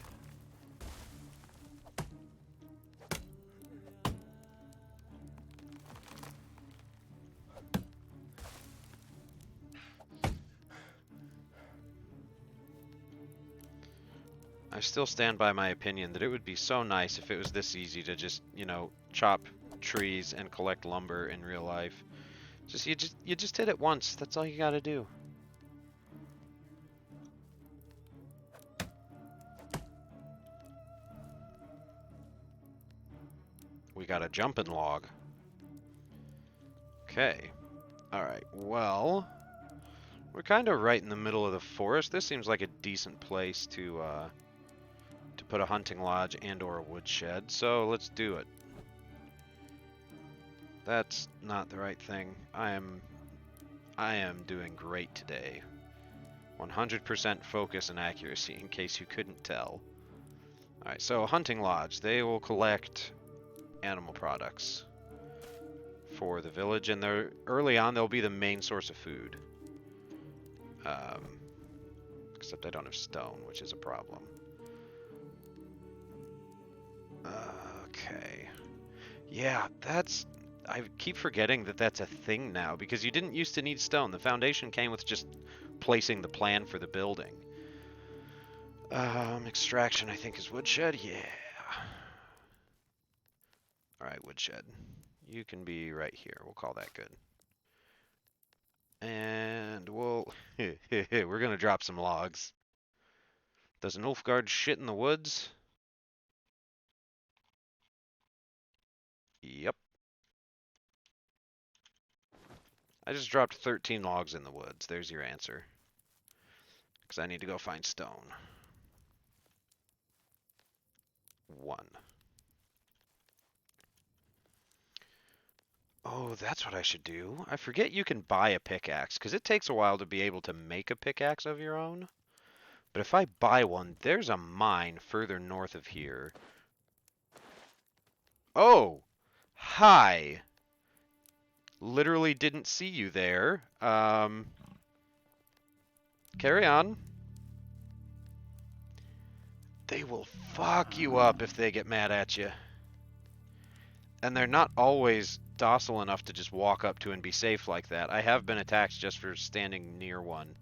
I still stand by my opinion that it would be so nice if it was this easy to just, chop trees and collect lumber in real life. You just hit it once. That's all you gotta do. We got a jumping log. Okay. Alright, well... We're kind of right in the middle of the forest. This seems like a decent place to put a hunting lodge and or a woodshed, so let's do it. That's not the right thing. I am doing great today. 100% focus and accuracy, in case you couldn't tell. Alright, so a hunting lodge. They will collect animal products for the village, and early on they'll be the main source of food. Except I don't have stone, which is a problem. Okay. Yeah, I keep forgetting that that's a thing now, because you didn't used to need stone. The foundation came with just placing the plan for the building. Extraction, I think, is woodshed. Yeah. Alright, woodshed. You can be right here. We'll call that good. And we're gonna drop some logs. Does an Ulfgard shit in the woods? Yep. I just dropped 13 logs in the woods. There's your answer. Because I need to go find stone. 1. Oh, that's what I should do. I forget you can buy a pickaxe, because it takes a while to be able to make a pickaxe of your own. But if I buy one, there's a mine further north of here. Oh! Hi! Literally didn't see you there. Carry on. They will fuck you up if they get mad at you. And they're not always docile enough to just walk up to and be safe like that. I have been attacked just for standing near one.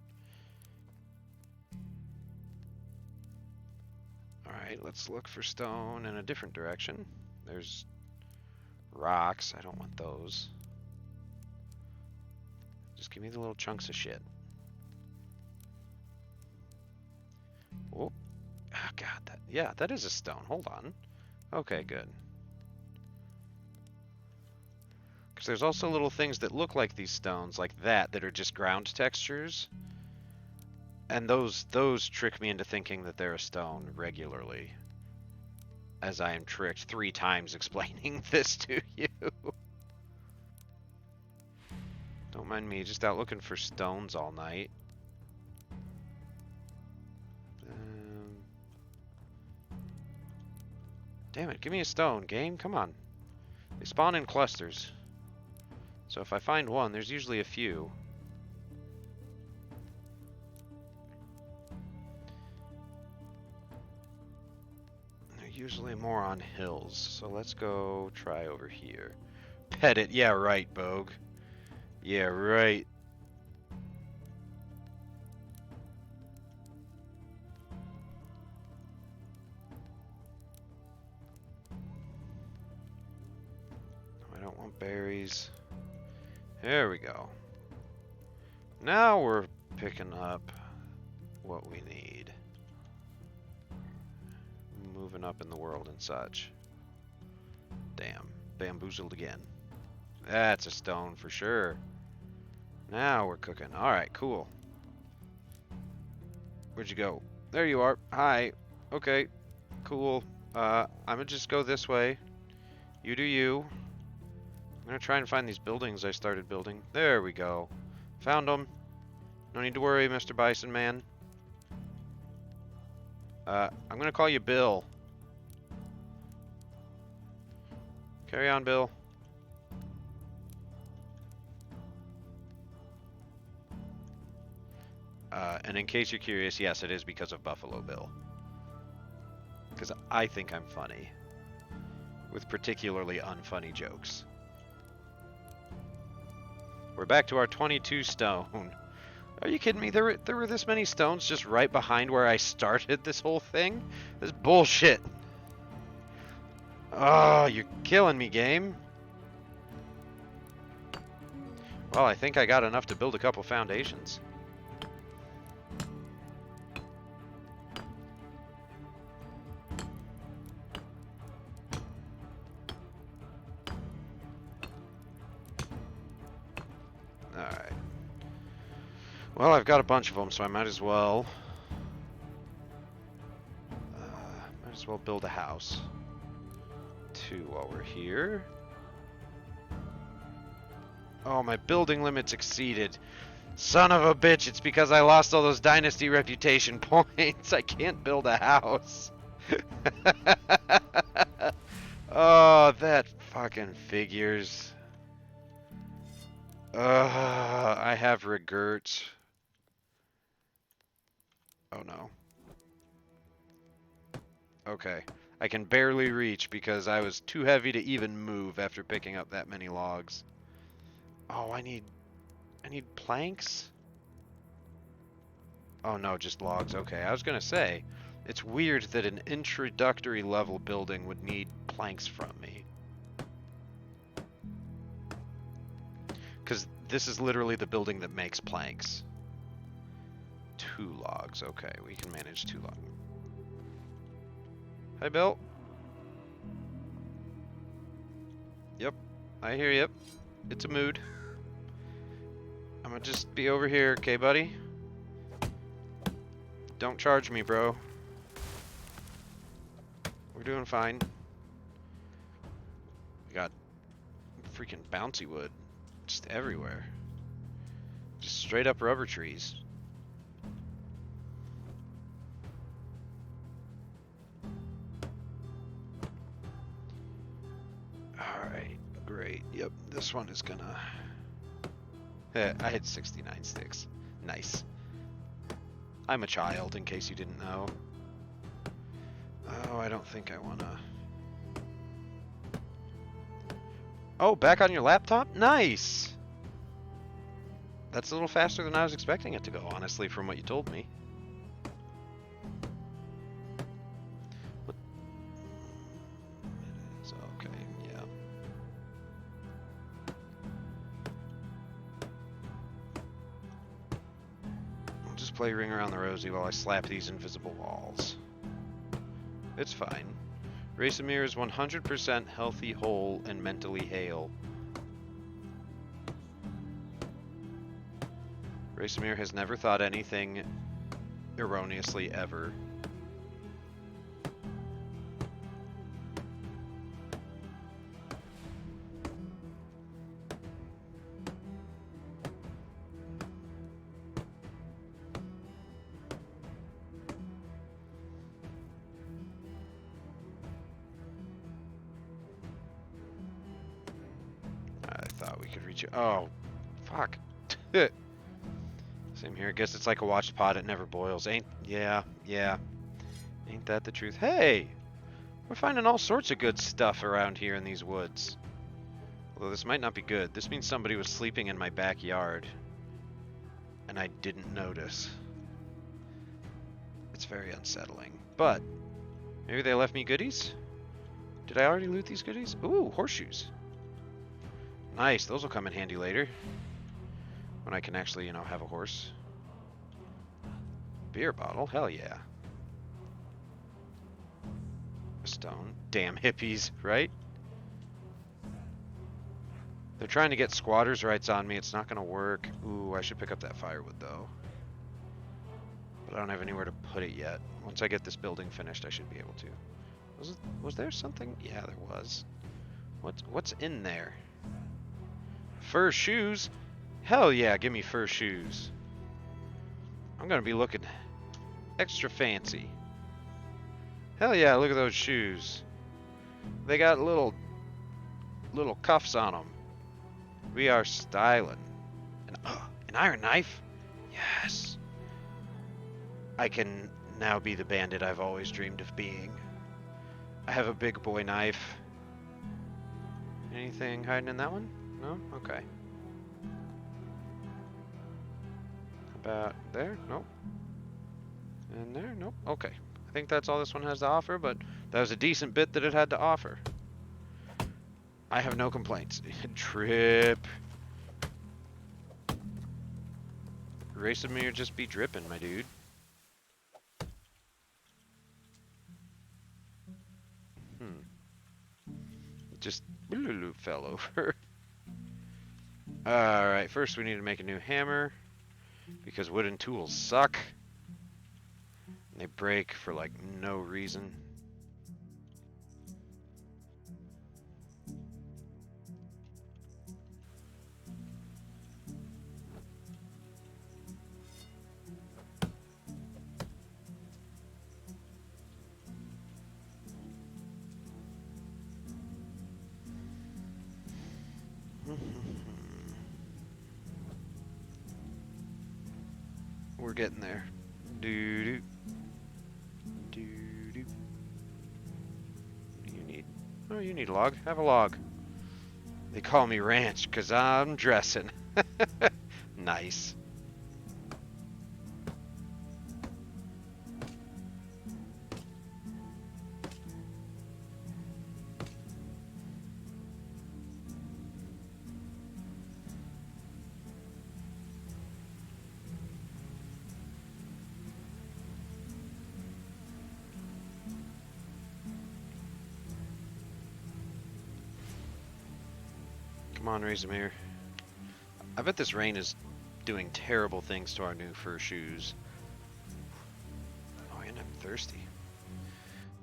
Alright, let's look for stone in a different direction. There's rocks. I don't want those. Just give me the little chunks of shit. Oh, God, that is a stone. Hold on. Okay, good. Because there's also little things that look like these stones, like that are just ground textures. And those trick me into thinking that they're a stone regularly. As I am tricked 3 times explaining this to you. Don't mind me, just out looking for stones all night. Damn it, give me a stone, game, come on. They spawn in clusters. So if I find one, there's usually a few. They're usually more on hills, so let's go try over here. Pet it, yeah right, Bogue. Yeah, right. I don't want berries. There we go. Now we're picking up what we need. Moving up in the world and such. Damn, bamboozled again. That's a stone for sure. Now we're cooking. Alright, cool. Where'd you go? There you are. Hi. Okay, cool. I'm gonna just go this way. You do you. I'm gonna try and find these buildings I started building. There we go. Found them. No need to worry, Mr. Bison Man. I'm gonna call you Bill. Carry on, Bill. And in case you're curious, yes, it is because of Buffalo Bill. Because I think I'm funny. With particularly unfunny jokes. We're back to our 22 stone. Are you kidding me? There were this many stones just right behind where I started this whole thing? This is bullshit. Oh, you're killing me, game. Well, I think I got enough to build a couple foundations. Alright. Well, I've got a bunch of them, so I might as well... build a house. 2 while we're here. Oh, my building limit's exceeded. Son of a bitch, it's because I lost all those Dynasty reputation points. I can't build a house. Oh, that fucking figures. I have regrets. Oh no. Okay. I can barely reach because I was too heavy to even move after picking up that many logs. Oh, I need planks? Oh no, just logs. Okay, I was gonna say, it's weird that an introductory level building would need planks from me. Because this is literally the building that makes planks. 2 logs. Okay, we can manage 2 logs. Hi, Bill. Yep, I hear you. It's a mood. I'm gonna just be over here, okay, buddy? Don't charge me, bro. We're doing fine. We got freaking bouncy wood just everywhere. Just straight up rubber trees. Alright, great. Yep, this one is gonna... I had 69 sticks. Nice. I'm a child, in case you didn't know. Oh, I don't think I wanna... Oh, back on your laptop? Nice! That's a little faster than I was expecting it to go, honestly, from what you told me. What? It is, okay, yeah. I'll just play Ring Around the Rosie while I slap these invisible walls. It's fine. Racemir is 100% healthy, whole, and mentally hale. Racemir has never thought anything erroneously ever. I thought we could reach it. Oh, fuck. Same here. I guess it's like a watched pot, it never boils. Yeah. Ain't that the truth? Hey! We're finding all sorts of good stuff around here in these woods. Although this might not be good. This means somebody was sleeping in my backyard. And I didn't notice. It's very unsettling. But, maybe they left me goodies? Did I already loot these goodies? Ooh, horseshoes. Nice, those will come in handy later. When I can actually, you know, have a horse. Beer bottle? Hell yeah. A stone. Damn hippies, right? They're trying to get squatters' rights on me. It's not gonna work. Ooh, I should pick up that firewood, though. But I don't have anywhere to put it yet. Once I get this building finished, I should be able to. Was there something? Yeah, there was. What's in there? Fur shoes? Hell yeah, give me fur shoes. I'm gonna be looking extra fancy. Hell yeah, look at those shoes. They got little cuffs on them. We are styling. An iron knife? Yes. I can now be the bandit I've always dreamed of being. I have a big boy knife. Anything hiding in that one? No? Okay. About there? Nope. And there? Nope. Okay. I think that's all this one has to offer, but that was a decent bit that it had to offer. I have no complaints. Drip. Racemir just be dripping, my dude. Just fell over. Alright, first we need to make a new hammer. Because wooden tools suck. They break for like no reason. We're getting there. Doo-doo. Doo-doo. What do you need? Oh, you need a log. Have a log. They call me Ranch because I'm dressing. Nice. Come on, Racemir. I bet this rain is doing terrible things to our new fur shoes. Oh, and I'm thirsty.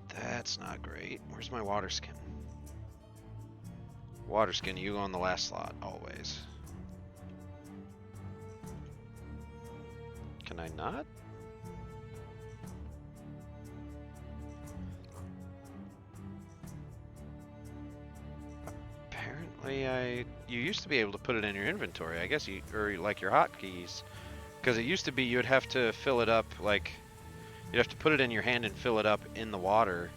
That's not great. Where's my water skin? Water skin, you go on the last slot, always. Can I not? You used to be able to put it in your inventory, I guess, or like your hotkeys, because it used to be you'd have to fill it up, like you'd have to put it in your hand and fill it up in the water.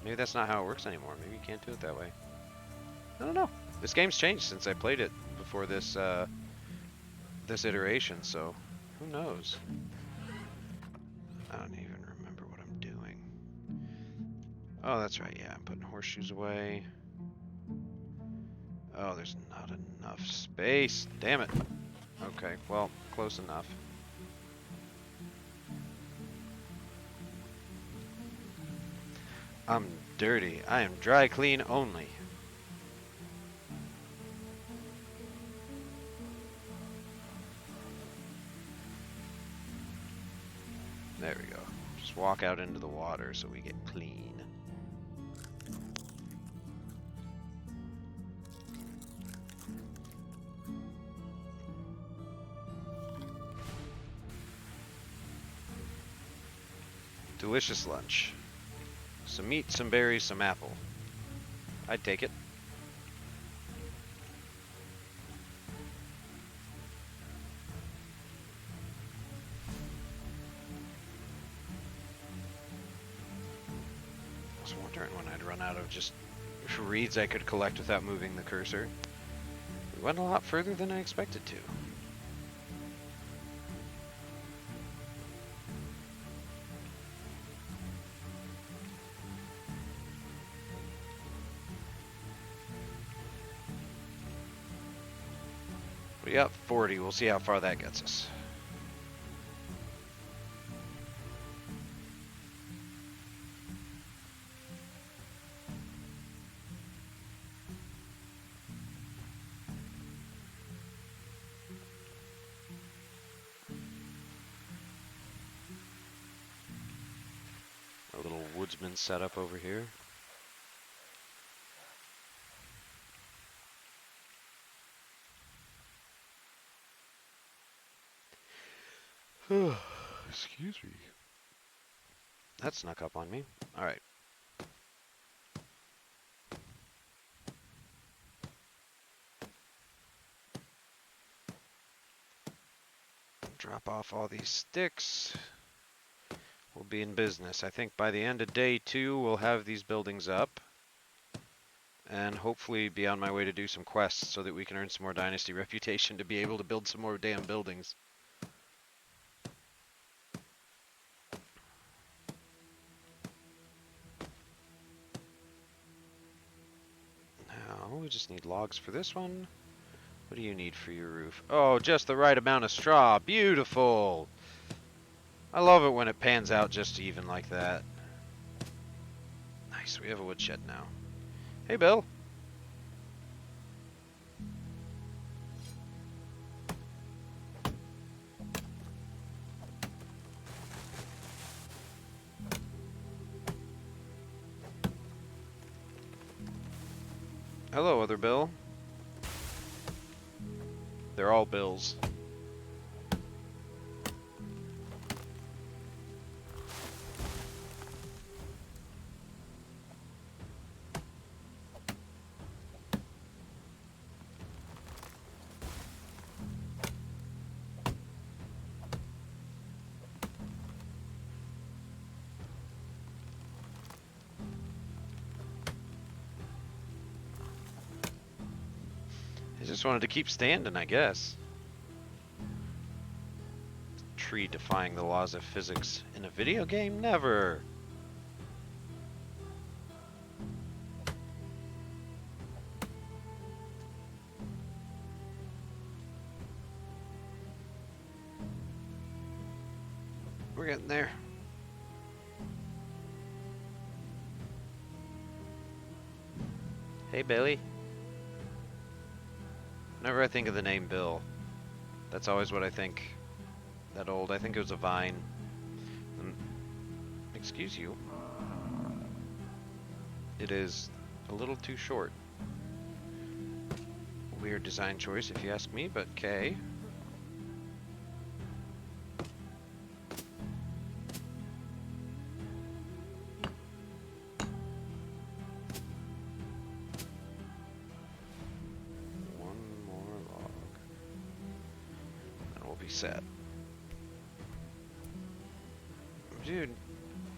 Maybe that's not how it works anymore. Maybe you can't do it that way. I don't know. This game's changed since I played it before this iteration, so who knows? I don't even remember what I'm doing. Oh, that's right. Yeah, I'm putting horseshoes away. Oh, there's not enough space. Damn it. Okay, well, close enough. I'm dirty. I am dry clean only. There we go. Just walk out into the water so we get clean. Delicious lunch. Some meat, some berries, some apple. I'd take it. I was wondering when I'd run out of just reeds I could collect without moving the cursor. We went a lot further than I expected to. We got 40. We'll see how far that gets us. A little woodsman setup over here. Excuse me. That snuck up on me. Alright. Drop off all these sticks. We'll be in business. I think by the end of day 2, we'll have these buildings up. And hopefully be on my way to do some quests so that we can earn some more Dynasty reputation to be able to build some more damn buildings. Now, we just need logs for this one. What do you need for your roof? Oh, just the right amount of straw. Beautiful! I love it when it pans out just even like that. Nice, we have a woodshed now. Hey, Bill. Hello, other Bill. They're all Bills. I just wanted to keep standing, I guess. Tree defying the laws of physics in a video game? Never! We're getting there. Hey, Billy. Whenever I think of the name Bill, that's always what I think. That old, I think it was a vine. Excuse you. It is a little too short. Weird design choice if you ask me, but okay. Reset. Dude,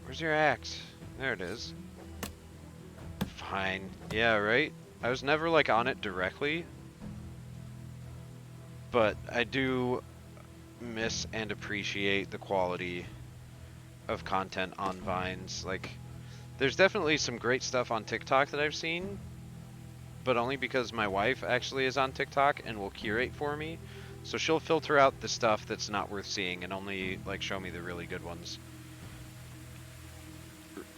where's your axe? There it is. Fine. Yeah, right? I was never like on it directly, but I do miss and appreciate the quality of content on Vines. Like, there's definitely some great stuff on TikTok that I've seen, but only because my wife actually is on TikTok and will curate for me. So she'll filter out the stuff that's not worth seeing and only like show me the really good ones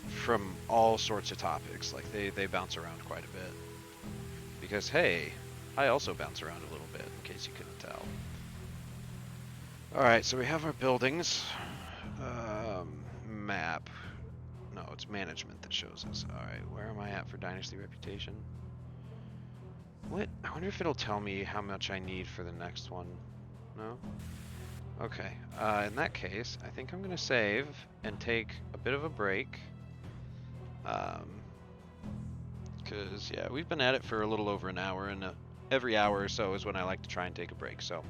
from all sorts of topics. Like they bounce around quite a bit. Because hey, I also bounce around a little bit in case you couldn't tell. All right, so we have our buildings. Map. No, it's management that shows us. All right, where am I at for Dynasty reputation? What? I wonder if it'll tell me how much I need for the next one. No? Okay. In that case, I think I'm gonna save and take a bit of a break. Cause yeah, we've been at it for a little over an hour, and every hour or so is when I like to try and take a break. So,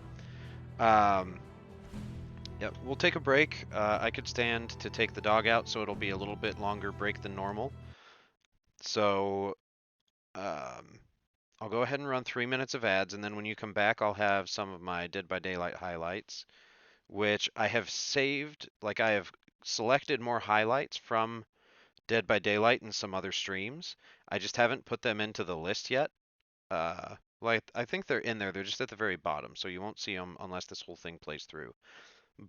um, yeah, we'll take a break. I could stand to take the dog out, so it'll be a little bit longer break than normal. So, um, I'll go ahead and run 3 minutes of ads, and then when you come back, I'll have some of my Dead by Daylight highlights, which I have saved. Like I have selected more highlights from Dead by Daylight and some other streams. I just haven't put them into the list yet. Like I think they're in there. They're just at the very bottom, so you won't see them unless this whole thing plays through.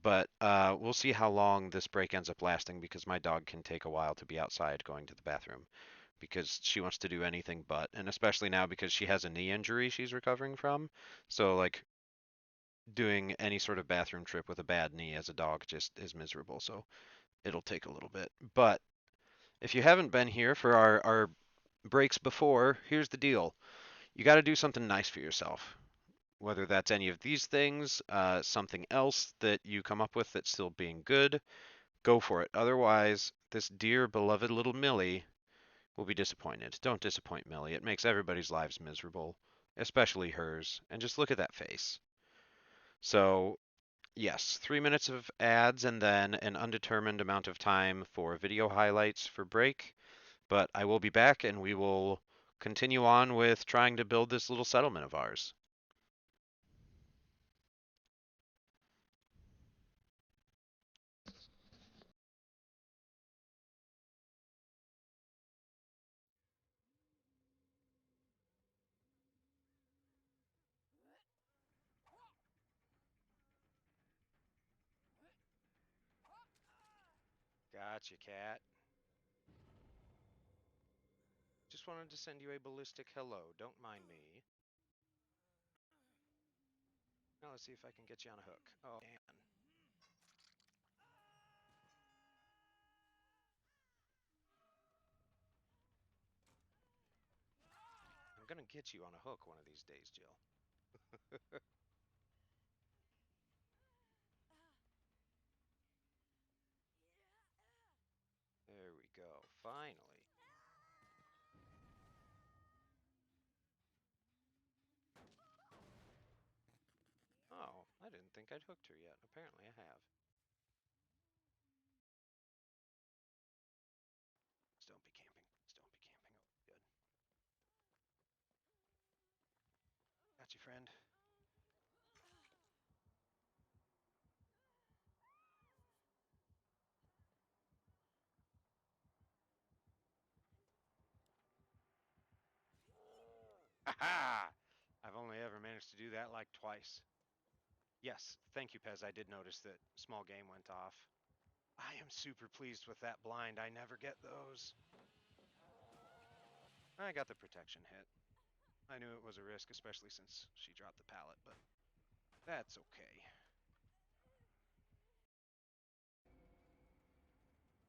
But we'll see how long this break ends up lasting because my dog can take a while to be outside going to the bathroom because she wants to do anything but, and especially now because she has a knee injury she's recovering from. So like doing any sort of bathroom trip with a bad knee as a dog just is miserable. So it'll take a little bit. But if you haven't been here for our breaks before, here's the deal. You got to do something nice for yourself. Whether that's any of these things, something else that you come up with that's still being good, go for it. Otherwise, this dear beloved little Millie will be disappointed. Don't disappoint Millie. It makes everybody's lives miserable, especially hers. And just look at that face. So, yes, 3 minutes of ads and then an undetermined amount of time for video highlights for break. But I will be back and we will continue on with trying to build this little settlement of ours. Gotcha, cat. Just wanted to send you a ballistic hello. Don't mind me. Now let's see if I can get you on a hook. Oh, man. I'm gonna get you on a hook one of these days, Jill. There we go. Finally. Oh, I didn't think I'd hooked her yet. Apparently I have. Just don't be camping. Just don't be camping. Oh, good. Got you, friend. Ha! I've only ever managed to do that like twice. Yes, thank you, Pez. I did notice that small game went off. I am super pleased with that blind. I never get those. I got the protection hit. I knew it was a risk, especially since she dropped the pallet, but that's okay.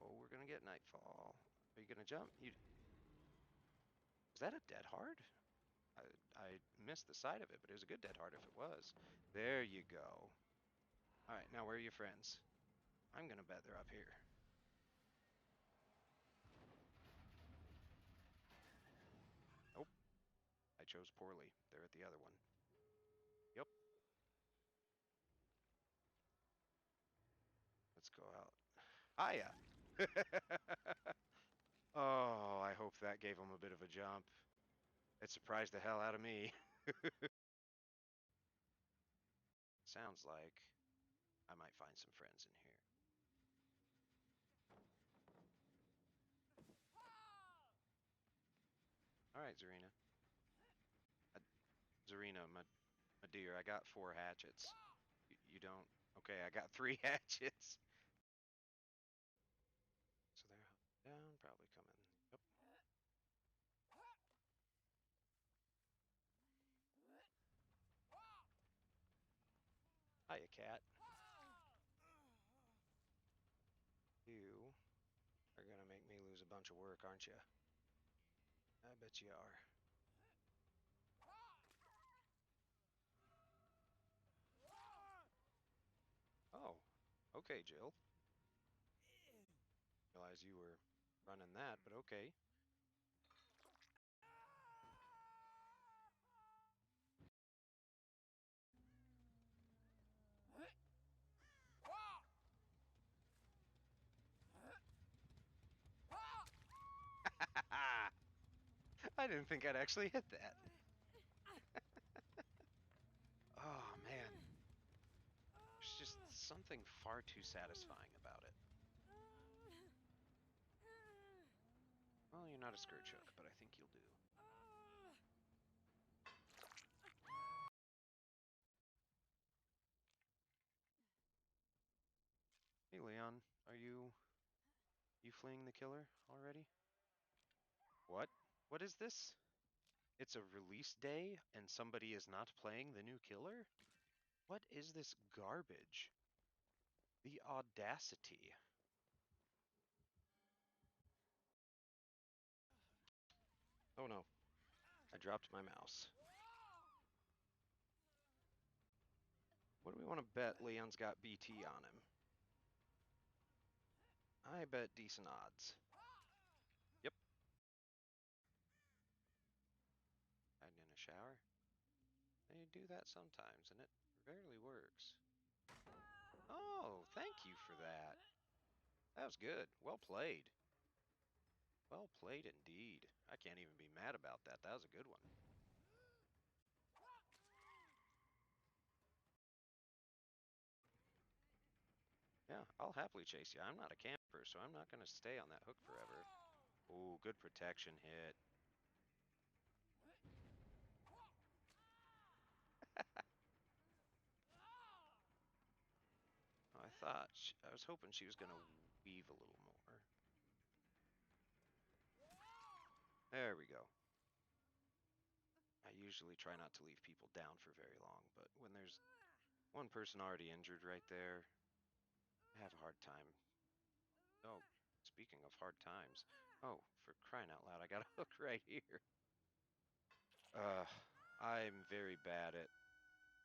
Oh, we're gonna get nightfall. Are you gonna jump? Is that a dead hard? I, I missed the side of it, but it was a good dead hard if it was. There you go. All right, now where are your friends? I'm gonna bet they're up here. Nope, I chose poorly. They're at the other one. Yep. Hiya. Oh, I hope that gave him a bit of a jump. It surprised the hell out of me. Sounds like I might find some friends in here. All right, Zarina. Uh, Zarina, my dear, I got 4 hatchets. You don't? Okay, I got 3 hatchets. So they're down, probably coming. Yep. Hiya, cat. You are gonna make me lose a bunch of work, aren't you? I bet you are. Oh, okay, Jill. Realize you were running that, but okay. I didn't think I'd actually hit that. Oh, man. There's just something far too satisfying about it. Well, you're not a scourge hook, but I think you'll do. Hey, Leon, are you fleeing the killer already? What? What is this? It's a release day and somebody is not playing the new killer? What is this garbage? The audacity. Oh no, I dropped my mouse. What do we want to bet Leon's got BT on him? I bet decent odds. Yep. Hiding in a shower? They do that sometimes, and it rarely works. Oh, thank you for that. That was good. Well played. Well played indeed. I can't even be mad about that. That was a good one. Yeah, I'll happily chase you. I'm not a camper, so I'm not going to stay on that hook forever. Oh, good protection hit. I was hoping she was going to weave a little more. There we go. I usually try not to leave people down for very long, but when there's one person already injured right there, I have a hard time. Oh, speaking of hard times. Oh, for crying out loud, I got a hook right here. Uh, I'm very bad at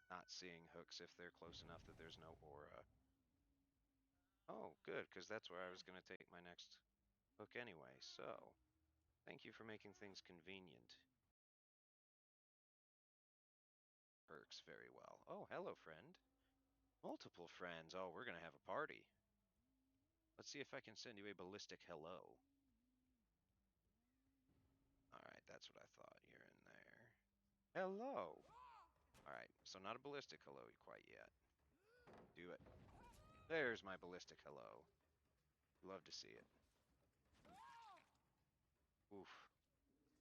not seeing hooks if they're close enough that there's no aura. Oh, good, because that's where I was going to take my next hook anyway, so thank you for making things convenient. Works very well. Oh, hello, friend. Multiple friends. Oh, we're going to have a party. Let's see if I can send you a ballistic hello. Alright, that's what I thought. You're in there. Hello! Alright, so not a ballistic hello quite yet. Do it. There's my ballistic hello. Love to see it. Oof.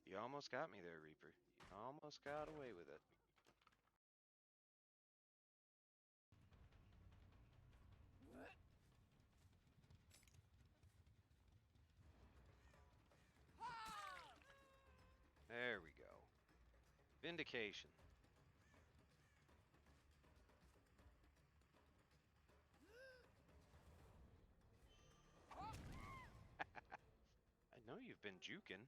You almost got me there, Reaper. You almost got away with it. There we go. Vindication. I know you've been juking.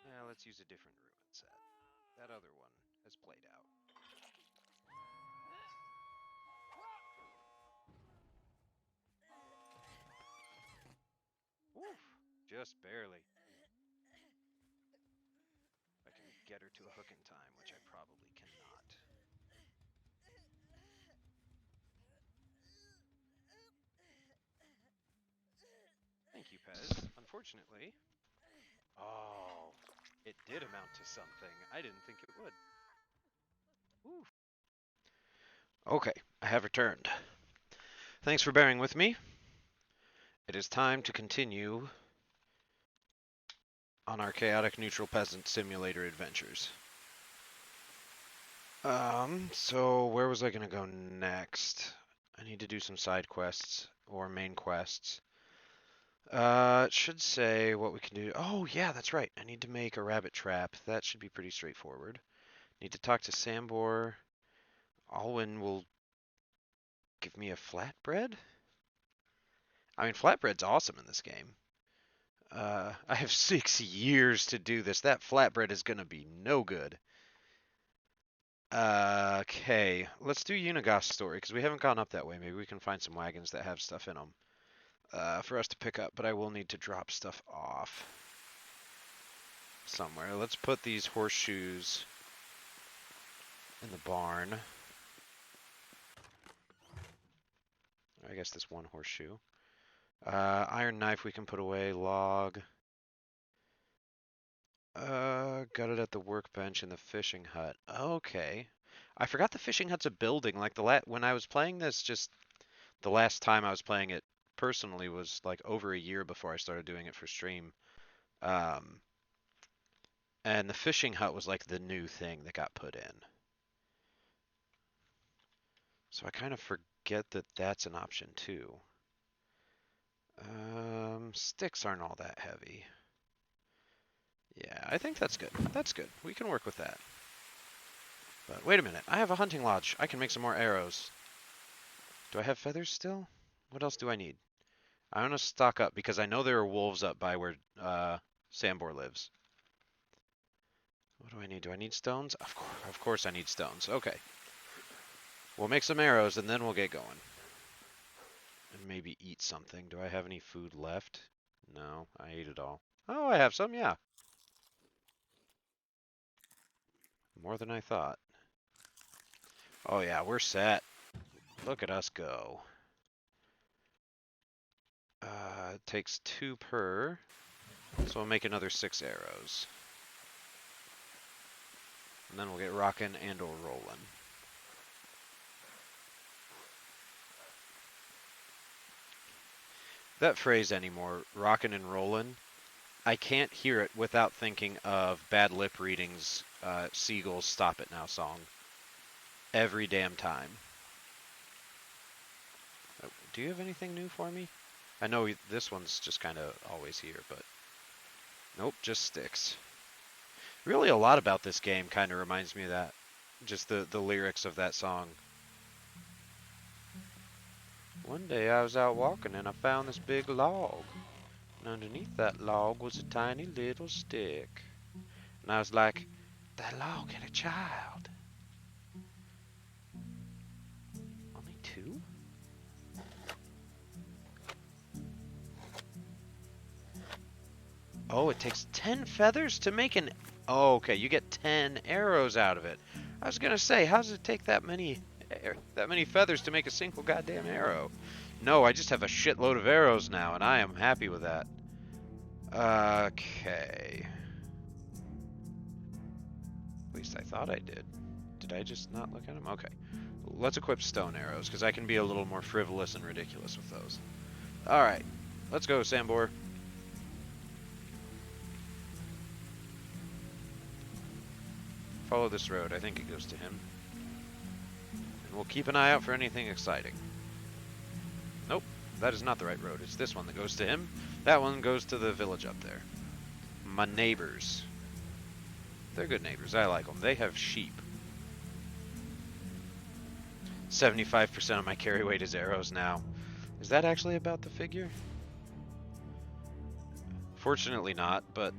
Yeah, let's use a different ruin set. That other one has played out. Oof. Just barely. I can get her to a hook in time, which I probably cannot. Thank you, Pez. Unfortunately... Oh, it did amount to something. I didn't think it would. Oof. Okay, I have returned. Thanks for bearing with me. It is time to continue on our chaotic neutral peasant simulator adventures. So where was I gonna go next? I need to do some side quests or main quests. It should say what we can do. Oh, yeah, that's right. I need to make a rabbit trap. That should be pretty straightforward. Need to talk to Sambor. Alwyn will give me a flatbread? I mean, flatbread's awesome in this game. I have 6 years to do this. That flatbread is gonna be no good. Okay, let's do Unigost's story, because we haven't gone up that way. Maybe we can find some wagons that have stuff in them for us to pick up, but I will need to drop stuff off somewhere. Let's put these horseshoes in the barn. I guess this one horseshoe. Iron knife we can put away. Log. Got it at the workbench in the fishing hut. Okay. I forgot the fishing hut's a building. Like when I was playing this, just the last time I was playing it personally was like over a year before I started doing it for stream. Um, and the fishing hut was like the new thing that got put in. So I kind of forget that that's an option too. Sticks aren't all that heavy. Yeah, I think that's good. That's good. We can work with that. But wait a minute. I have a hunting lodge. I can make some more arrows. Do I have feathers still? What else do I need? I'm gonna stock up because I know there are wolves up by where Sambor lives. What do I need? Do I need stones? Of course I need stones. Okay. We'll make some arrows and then we'll get going. And maybe eat something. Do I have any food left? No, I ate it all. Oh, I have some, yeah. More than I thought. Oh yeah, we're set. Look at us go. It takes 2 per, so we'll make another 6 arrows. And then we'll get rockin' and or rollin'. That phrase anymore, rockin' and rollin', I can't hear it without thinking of Bad Lip Reading's Seagull's Stop It Now song. Every damn time. Oh, do you have anything new for me? I know this one's just kind of always here, but... Nope, just sticks. Really a lot about this game kind of reminds me of that. Just the lyrics of that song. One day I was out walking and I found this big log. And underneath that log was a tiny little stick. And I was like, that log had a child. Only 2? Oh, it takes 10 feathers to make an... Oh, okay, you get 10 arrows out of it. I was gonna say, how does it take that many feathers to make a single goddamn arrow? No, I just have a shitload of arrows now, and I am happy with that. Okay. At least I thought I did. Did I just not look at them? Okay. Let's equip stone arrows, because I can be a little more frivolous and ridiculous with those. Alright. Let's go, Sambor. Follow this road. I think it goes to him. And we'll keep an eye out for anything exciting. Nope. That is not the right road. It's this one that goes to him. That one goes to the village up there. My neighbors. They're good neighbors. I like them. They have sheep. 75% of my carry weight is arrows now. Is that actually about the figure? Fortunately not, but...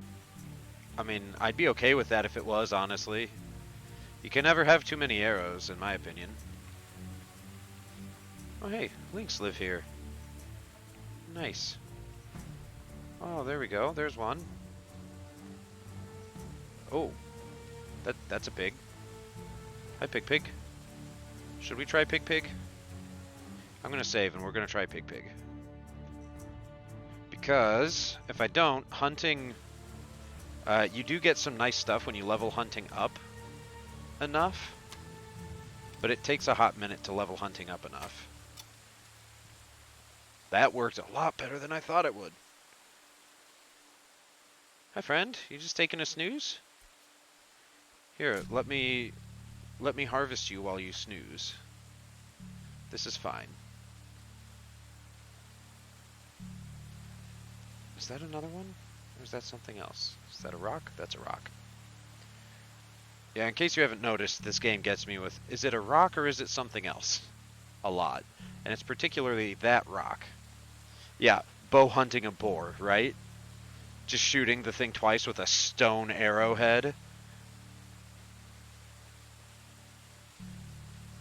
I mean, I'd be okay with that if it was, honestly. You can never have too many arrows, in my opinion. Oh hey, lynx live here. Nice. Oh, there we go. There's one. Oh. That's a pig. Hi, Pig Pig. Should we try Pig Pig? I'm gonna save, and we're gonna try Pig Pig. Because if I don't, hunting, you do get some nice stuff when you level hunting up enough, but it takes a hot minute to level hunting up enough. That worked a lot better than I thought it would. Hi, friend. You just taking a snooze? Here, let me harvest you while you snooze. This is fine. Is that another one? Or is that something else? Is that a rock? That's a rock. Yeah, in case you haven't noticed, this game gets me with, is it a rock or is it something else? A lot. And it's particularly that rock. Yeah, bow hunting a boar, right? Just shooting the thing twice with a stone arrowhead.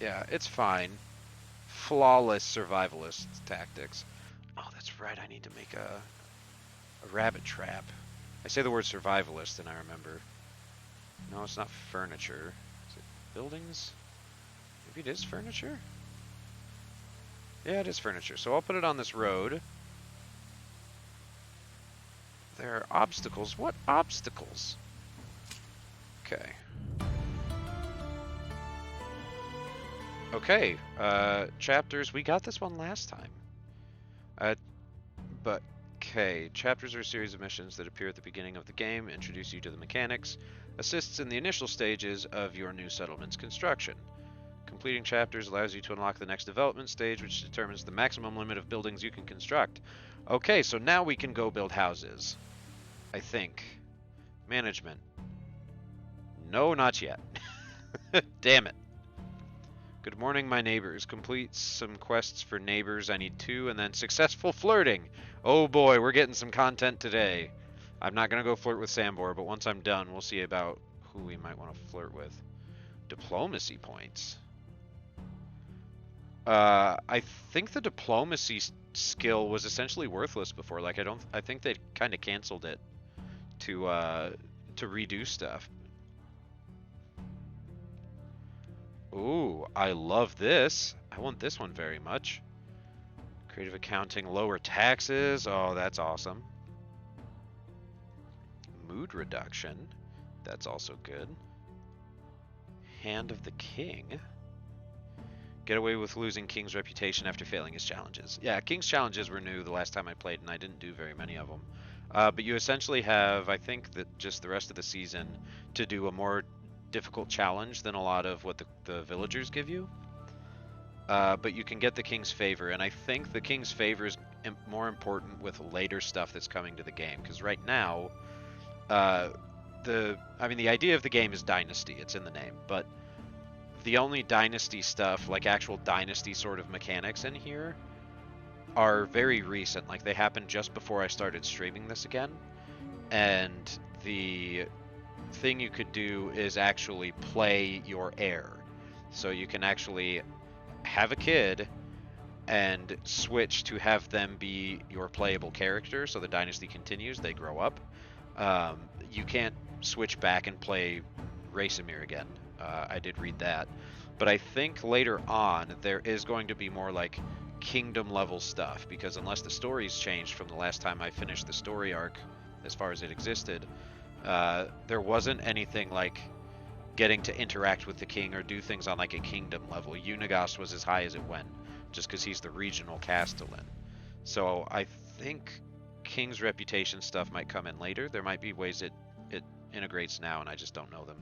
Yeah, it's fine. Flawless survivalist tactics. Oh, that's right, I need to make a rabbit trap. I say the word survivalist and I remember. No, it's not furniture. Is it buildings? Maybe it is furniture? Yeah, it is furniture. So I'll put it on this road. There are obstacles. What obstacles? Okay. Okay, chapters. We got this one last time. But, okay. Chapters are a series of missions that appear at the beginning of the game, introduce you to the mechanics, assists in the initial stages of your new settlement's construction. Completing chapters allows you to unlock the next development stage, which determines the maximum limit of buildings you can construct. Okay, so now we can go build houses. I think. Management. No, not yet. Damn it. Good morning, my neighbors. Complete some quests for neighbors. I need 2, and then successful flirting. Oh boy, we're getting some content today. I'm not going to go flirt with Sambor, but once I'm done, we'll see about who we might want to flirt with. Diplomacy points. I think the diplomacy skill was essentially worthless before. Like, I think they kind of canceled it to redo stuff. Ooh, I love this. I want this one very much. Creative accounting, lower taxes. Oh, that's awesome. Mood reduction. That's also good. Hand of the King. Get away with losing King's reputation after failing his challenges. Yeah, King's challenges were new the last time I played, and I didn't do very many of them. But you essentially have, I think, that just the rest of the season to do a more difficult challenge than a lot of what the villagers give you. But you can get the King's favor, and I think the King's favor is more important with later stuff that's coming to the game, because right now, the idea of the game is Dynasty, it's in the name, but the only Dynasty stuff, like actual Dynasty sort of mechanics in here, are very recent. Like, they happened just before I started streaming this again, and the thing you could do is actually play your heir. So you can actually have a kid and switch to have them be your playable character, so the dynasty continues, they grow up. You can't switch back and play Racemir again. I did read that. But I think later on there is going to be more like kingdom level stuff, because unless the story's changed from the last time I finished the story arc as far as it existed, there wasn't anything like getting to interact with the king or do things on like a kingdom level. Unigast was as high as it went, just because he's the regional castellan. So I think King's reputation stuff might come in later. There might be ways it integrates now, and I just don't know them.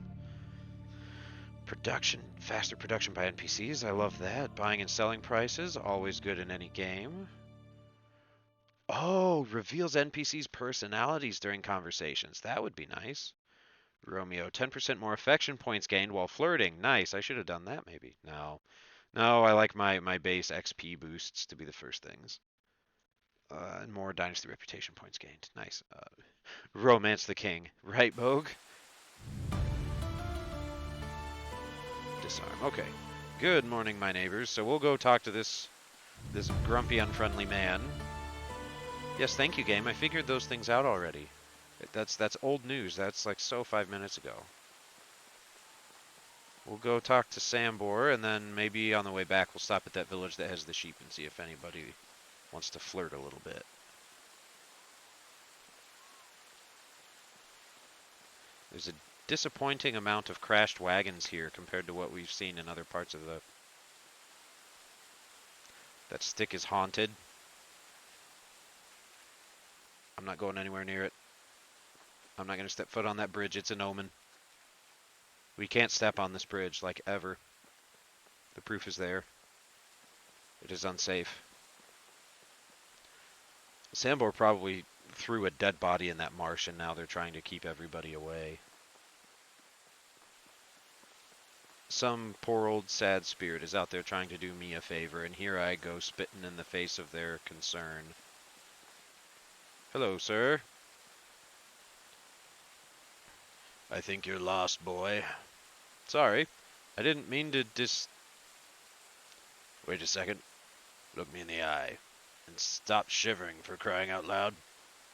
Production, faster production by NPCs. I love that. Buying and selling prices, always good in any game. Oh, reveals NPCs' personalities during conversations. That would be nice. Romeo, 10% more affection points gained while flirting. Nice. I should have done that maybe. No. No, I like my base XP boosts to be the first things. And more Dynasty reputation points gained. Nice. Romance the King. Right, Bogue? Disarm. Okay. Good morning, my neighbors. So we'll go talk to this grumpy, unfriendly man. Yes, thank you, game. I figured those things out already. That's old news. That's like 5 minutes ago. We'll go talk to Sambor, and then maybe on the way back we'll stop at that village that has the sheep and see if anybody wants to flirt a little bit. There's a disappointing amount of crashed wagons here compared to what we've seen in other parts of the... That stick is haunted. I'm not going anywhere near it. I'm not going to step foot on that bridge. It's an omen. We can't step on this bridge, like, ever. The proof is there. It is unsafe. Sambor probably threw a dead body in that marsh, and now they're trying to keep everybody away. Some poor old sad spirit is out there trying to do me a favor, and here I go spitting in the face of their concern. Hello, sir. I think you're lost, boy. Sorry. I didn't mean to Wait a second. Look me in the eye. And stop shivering, for crying out loud.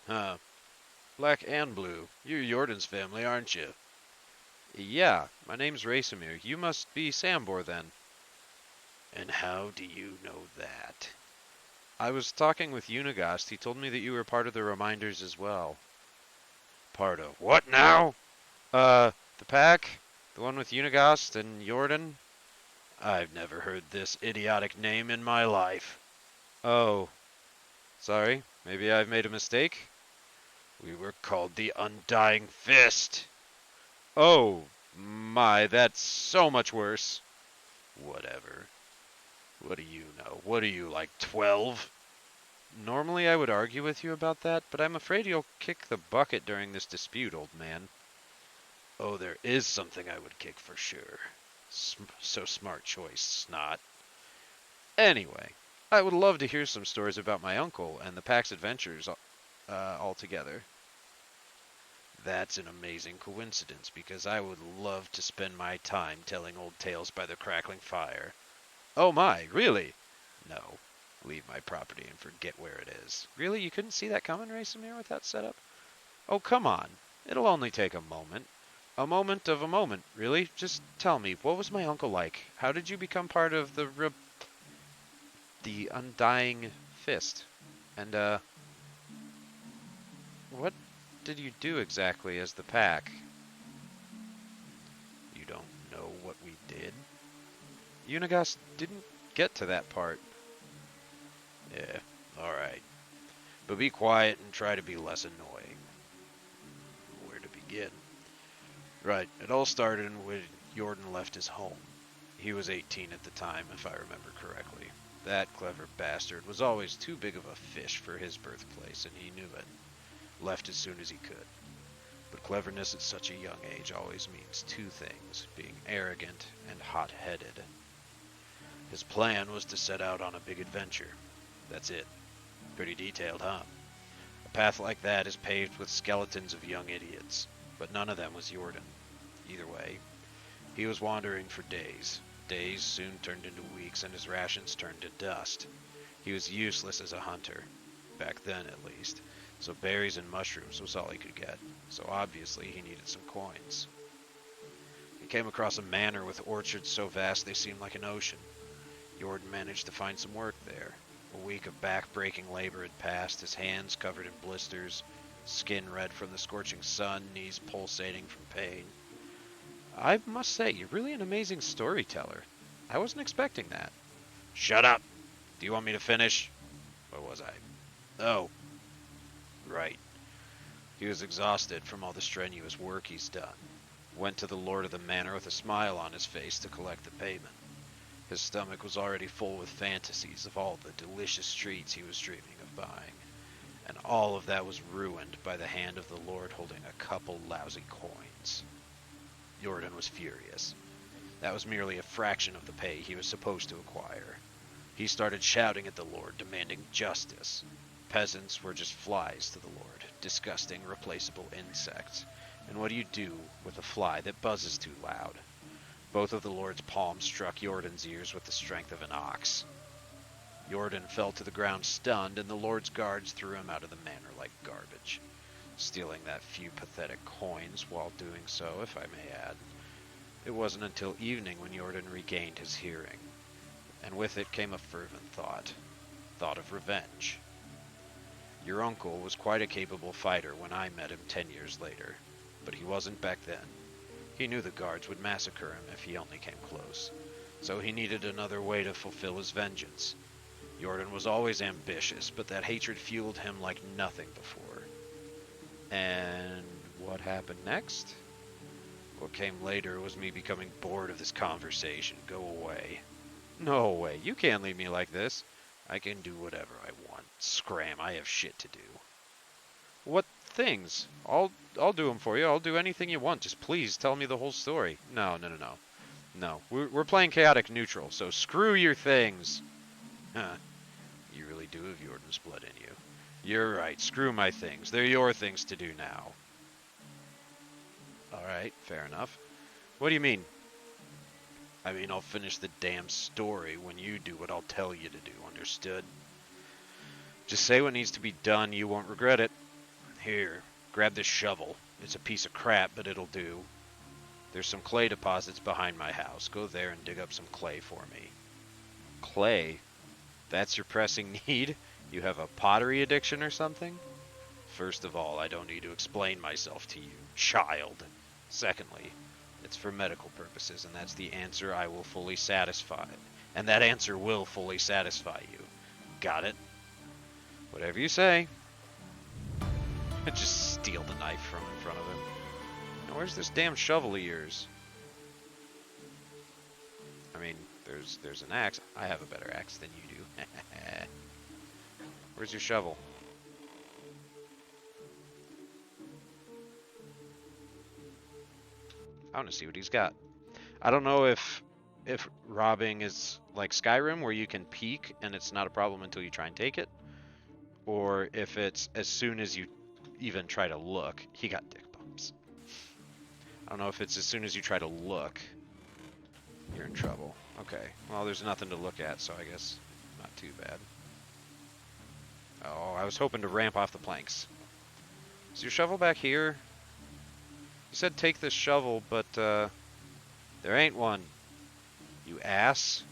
Huh. Black and blue. You're Jordan's family, aren't you? Yeah, my name's Racemir. You must be Sambor, then. And how do you know that? I was talking with Unigast. He told me that you were part of the Reminders as well. Part of what now? The pack? The one with Unigast and Jordan? I've never heard this idiotic name in my life. Oh. Sorry, maybe I've made a mistake? We were called the Undying Fist. Oh, my, that's so much worse. Whatever. What do you know? What are you, like 12? Normally I would argue with you about that, but I'm afraid you'll kick the bucket during this dispute, old man. Oh, there is something I would kick for sure. So smart choice, snot. Anyway, I would love to hear some stories about my uncle and the pack's adventures altogether. That's an amazing coincidence, because I would love to spend my time telling old tales by the crackling fire. Oh my, really? No. Leave my property and forget where it is. Really? You couldn't see that coming, Racemir, with that setup? Oh, come on. It'll only take a moment. A moment of a moment, really? Just tell me, what was my uncle like? How did you become part of the Undying Fist? And, what did you do exactly as the pack? You don't know what we did? Unigast didn't get to that part. Yeah, alright. But be quiet and try to be less annoying. Where to begin? Right, it all started when Jordan left his home. He was 18 at the time, if I remember correctly. That clever bastard was always too big of a fish for his birthplace, and he knew it. Left as soon as he could. But cleverness at such a young age always means two things, being arrogant and hot-headed. His plan was to set out on a big adventure. That's it. Pretty detailed, huh? A path like that is paved with skeletons of young idiots, but none of them was Jordan. Either way, he was wandering for days. Days soon turned into weeks, and his rations turned to dust. He was useless as a hunter, back then at least, so berries and mushrooms was all he could get, so obviously he needed some coins. He came across a manor with orchards so vast they seemed like an ocean. Jordan managed to find some work there. A week of back-breaking labor had passed, his hands covered in blisters, skin red from the scorching sun, knees pulsating from pain. I must say, you're really an amazing storyteller. I wasn't expecting that. Shut up! Do you want me to finish? Where was I? Oh, right. He was exhausted from all the strenuous work he's done. Went to the lord of the manor with a smile on his face to collect the payment. His stomach was already full with fantasies of all the delicious treats he was dreaming of buying. And all of that was ruined by the hand of the lord holding a couple lousy coins. Jordan was furious. That was merely a fraction of the pay he was supposed to acquire. He started shouting at the lord, demanding justice. Peasants were just flies to the lord, disgusting, replaceable insects. And what do you do with a fly that buzzes too loud? Both of the lord's palms struck Jordan's ears with the strength of an ox. Jordan fell to the ground stunned, and the lord's guards threw him out of the manor like garbage, stealing that few pathetic coins while doing so, if I may add. It wasn't until evening when Jordan regained his hearing, and with it came a fervent thought of revenge. Your uncle was quite a capable fighter when I met him 10 years later, but he wasn't back then. He knew the guards would massacre him if he only came close, so he needed another way to fulfill his vengeance. Jordan was always ambitious, but that hatred fueled him like nothing before. And what happened next? What came later was me becoming bored of this conversation. Go away. No way, you can't leave me like this. I can do whatever I want. Scram, I have shit to do. What things? I'll do them for you. I'll do anything you want. Just please tell me the whole story. No, no, no, no. No, we're playing chaotic neutral, so screw your things. Huh. You really do have Jordan's blood in you. You're right. Screw my things. They're your things to do now. Alright, fair enough. What do you mean? I mean, I'll finish the damn story when you do what I'll tell you to do, understood? Just say what needs to be done, you won't regret it. Here, grab this shovel. It's a piece of crap, but it'll do. There's some clay deposits behind my house. Go there and dig up some clay for me. Clay? That's your pressing need? You have a pottery addiction or something? First of all, I don't need to explain myself to you, child. Secondly, it's for medical purposes, and that's the answer I will fully satisfy. And that answer will fully satisfy you. Got it? Whatever you say. Just steal the knife from in front of him. Now, where's this damn shovel of yours? I mean, there's an axe. I have a better axe than you do. Where's your shovel? I want to see what he's got. I don't know if robbing is like Skyrim, where you can peek and it's not a problem until you try and take it, or if it's as soon as you even try to look. He got dick bumps. I don't know if it's as soon as you try to look, you're in trouble. Okay, well, there's nothing to look at, so I guess not too bad. Oh, I was hoping to ramp off the planks. Is your shovel back here? You said take this shovel, but there ain't one. You ass.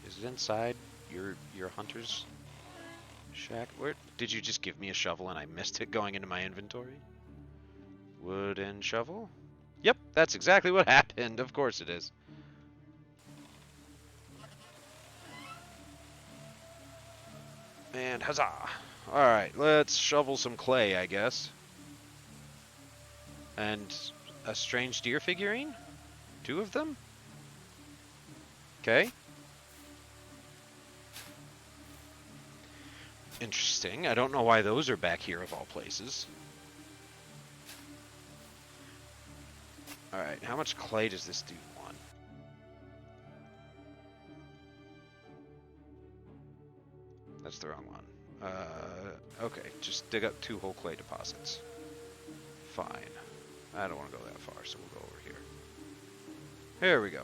Is it inside your hunter's shack? Where did you just give me a shovel and I missed it going into my inventory? Wooden shovel? Yep, that's exactly what happened. Of course it is. And huzzah! Alright, let's shovel some clay, I guess. And a strange deer figurine? 2 of them? Okay. Interesting. I don't know why those are back here of all places. Alright, how much clay does this dude want? That's the wrong one. Okay, just dig up 2 whole clay deposits. Fine. I don't want to go that far, so we'll go over here. Here we go.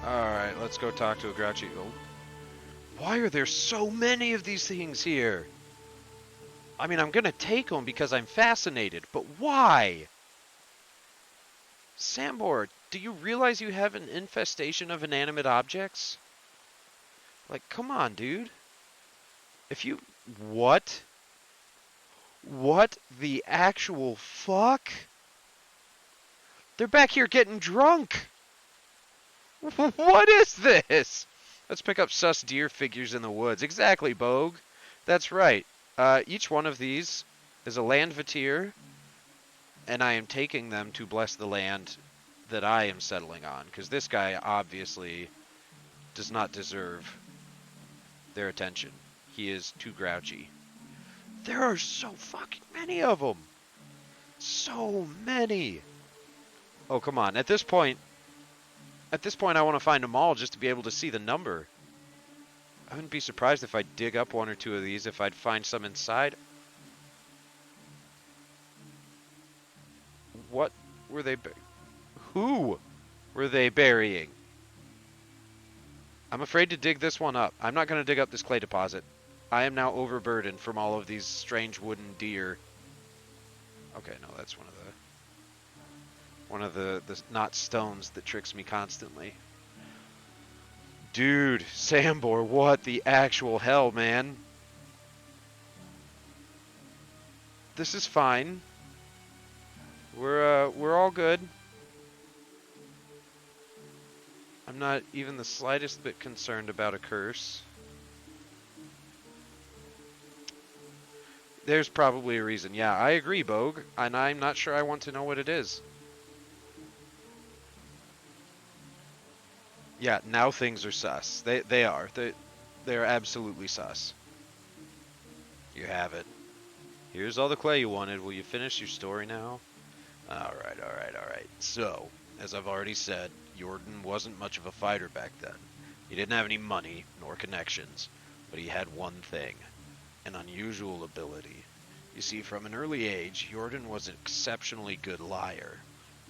Alright, let's go talk to a grouchy... Oh. Why are there so many of these things here? I mean, I'm gonna take them because I'm fascinated, but why? Sambor, do you realize you have an infestation of inanimate objects? Like, come on, dude. If you... What? What the actual fuck? They're back here getting drunk! What is this? Let's pick up sus deer figures in the woods. Exactly, Bogue. That's right. Each one of these is a land vatir, and I am taking them to bless the land that I am settling on, because this guy obviously does not deserve their attention. He is too grouchy. There are so fucking many of them. So many. Oh, come on. At this point, I want to find them all just to be able to see the number. I wouldn't be surprised if I dig up 1 or 2 of these if I'd find some inside. What were they... Who were they burying? I'm afraid to dig this one up. I'm not going to dig up this clay deposit. I am now overburdened from all of these strange wooden deer. Okay, no, that's one of the not stones that tricks me constantly. Dude, Sambor, what the actual hell, man? This is fine. We're all good. I'm not even the slightest bit concerned about a curse. There's probably a reason. Yeah, I agree, Bogue, and I'm not sure I want to know what it is. Yeah, now things are sus. They are. They're absolutely sus. You have it. Here's all the clay you wanted. Will you finish your story now? Alright, alright, alright. So, as I've already said, Jordan wasn't much of a fighter back then. He didn't have any money, nor connections, but he had one thing, an unusual ability. You see, from an early age, Jordan was an exceptionally good liar.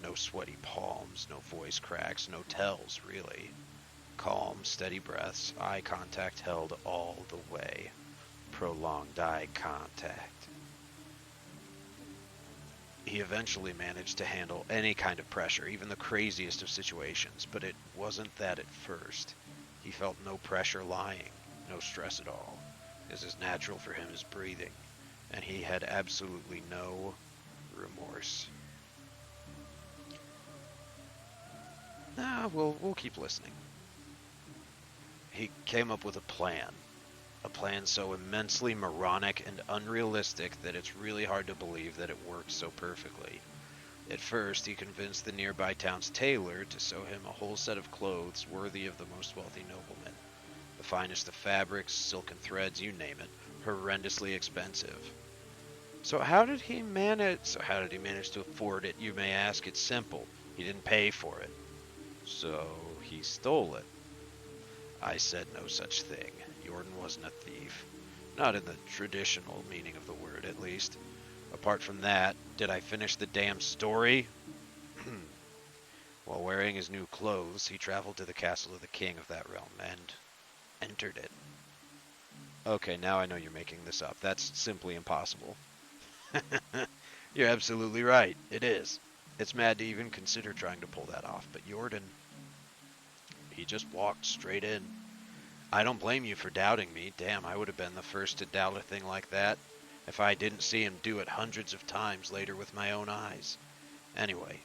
No sweaty palms, no voice cracks, no tells, really. Calm, steady breaths, eye contact held all the way. Prolonged eye contact. He eventually managed to handle any kind of pressure, even the craziest of situations, but it wasn't that at first. He felt no pressure lying, no stress at all. As natural for him as breathing, and he had absolutely no remorse. Nah, we'll keep listening. He came up with a plan so immensely moronic and unrealistic that it's really hard to believe that it worked so perfectly. At first, he convinced the nearby town's tailor to sew him a whole set of clothes worthy of the most wealthy nobleman. The finest of fabrics, silken threads, you name it, horrendously expensive. So how did he manage to afford it, you may ask? It's simple. He didn't pay for it. So he stole it. I said no such thing. Jordan wasn't a thief. Not in the traditional meaning of the word, at least. Apart from that, did I finish the damn story? While wearing his new clothes, he traveled to the castle of the king of that realm and entered it. Okay, now I know you're making this up. That's simply impossible. You're absolutely right. It is. It's mad to even consider trying to pull that off, but Jordan, he just walked straight in. I don't blame you for doubting me. Damn, I would have been the first to doubt a thing like that if I didn't see him do it hundreds of times later with my own eyes. Anyway,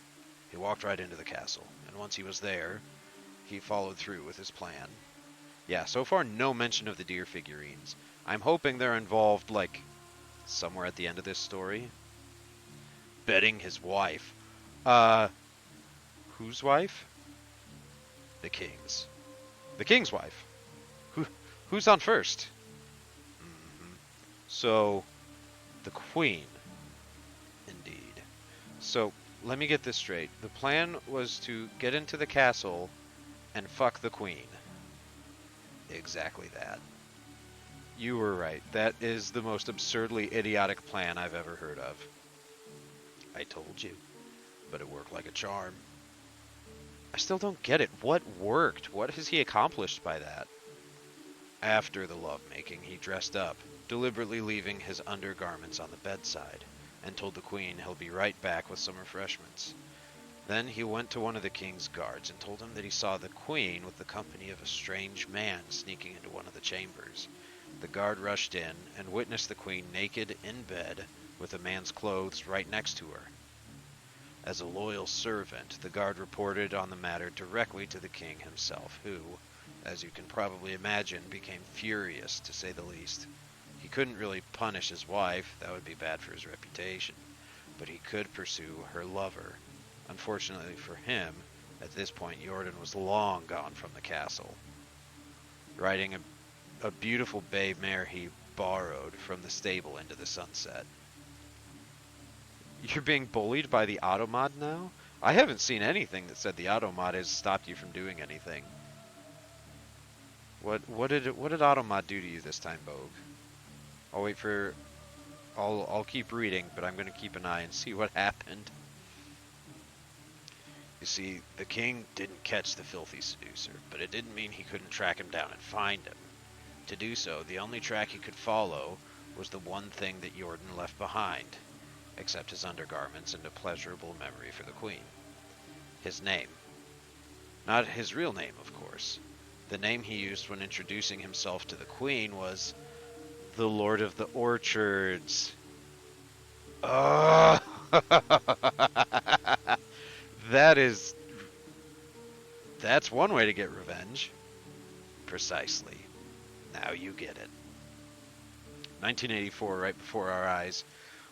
he walked right into the castle, and once he was there, he followed through with his plan. Yeah, so far no mention of the deer figurines. I'm hoping they're involved, like, somewhere at the end of this story. Betting his wife. Uh, whose wife? The king's. The king's wife. Who's on first? Mm-hmm. So, the queen. Indeed. So, let me get this straight. The plan was to get into the castle and fuck the queen. Exactly that. You were right. That is the most absurdly idiotic plan I've ever heard of. I told you. But it worked like a charm. I still don't get it. What worked? What has he accomplished by that? After the lovemaking, he dressed up, deliberately leaving his undergarments on the bedside, and told the queen he'll be right back with some refreshments. Then he went to one of the king's guards and told him that he saw the queen with the company of a strange man sneaking into one of the chambers. The guard rushed in and witnessed the queen naked in bed with a man's clothes right next to her. As a loyal servant, the guard reported on the matter directly to the king himself, who, as you can probably imagine, became furious, to say the least. He couldn't really punish his wife, that would be bad for his reputation, but he could pursue her lover. Unfortunately for him, at this point Jordan was long gone from the castle, riding a beautiful bay mare he borrowed from the stable into the sunset. You're being bullied by the Automod now? I haven't seen anything that said the Automod has stopped you from doing anything. What did Automod do to you this time, Bogue? I'll wait for I'll keep reading, but I'm gonna keep an eye and see what happened. You see, the king didn't catch the filthy seducer, but it didn't mean he couldn't track him down and find him. To do so, the only track he could follow was the one thing that Jordan left behind, except his undergarments and a pleasurable memory for the queen. His name. Not his real name, of course. The name he used when introducing himself to the queen was the Lord of the Orchards. Oh! that is that's one way to get revenge. Precisely. Now you get it. 1984, right before our eyes.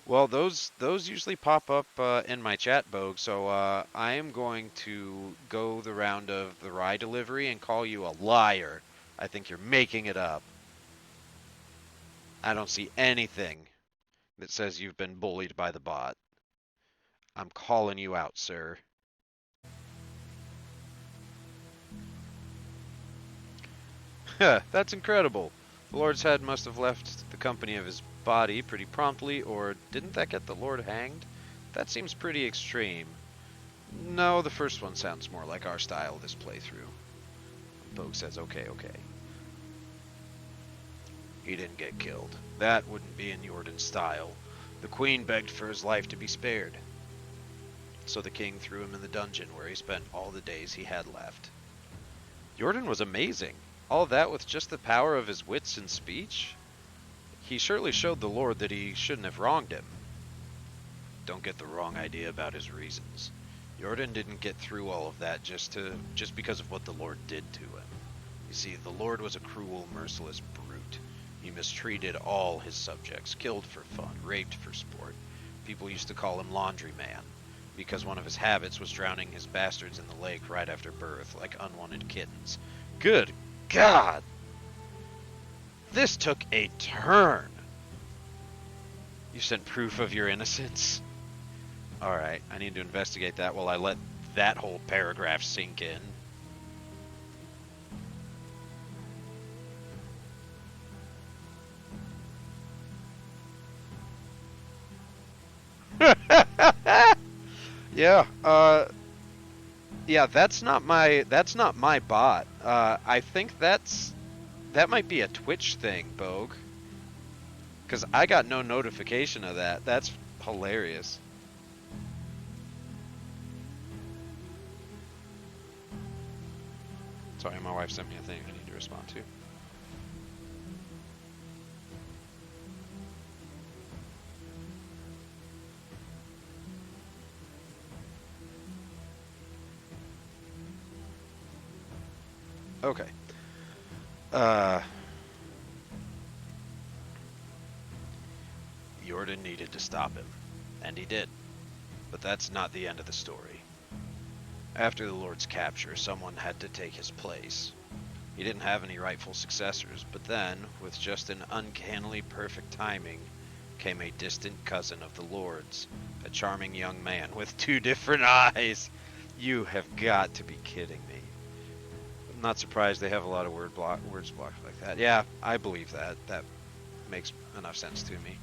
Well, those usually pop up in my chat, Bogue. So I am going to go the round of the rye delivery and call you a liar. I think you're making it up. I don't see anything that says you've been bullied by the bot. I'm calling you out, sir. That's incredible. The Lord's head must have left the company of his body pretty promptly, or didn't that get the Lord hanged? That seems pretty extreme. No, the first one sounds more like our style this playthrough. Bogue says, okay, okay. He didn't get killed. That wouldn't be in Jordan's style. The queen begged for his life to be spared. So the king threw him in the dungeon where he spent all the days he had left. Jordan was amazing. All that with just the power of his wits and speech? He surely showed the Lord that he shouldn't have wronged him. Don't get the wrong idea about his reasons. Jordan didn't get through all of that just because of what the Lord did to him. You see, the Lord was a cruel, merciless brute. He mistreated all his subjects, killed for fun, raped for sport. People used to call him Laundry Man, because one of his habits was drowning his bastards in the lake right after birth, like unwanted kittens. Good God! This took a turn! You sent proof of your innocence? Alright, I need to investigate that while I let that whole paragraph sink in. Yeah, yeah, that's not my bot. I think that might be a Twitch thing, Bogue. Cause I got no notification of that. That's hilarious. Sorry, my wife sent me a thing I need to respond to. Okay. Jordan needed to stop him, and he did. But that's not the end of the story. After the Lord's capture, someone had to take his place. He didn't have any rightful successors, but then, with just an uncannily perfect timing, came a distant cousin of the Lord's, a charming young man with two different eyes. You have got to be kidding me. I'm not surprised they have a lot of words blocked like that. Yeah, I believe that. That makes enough sense to me.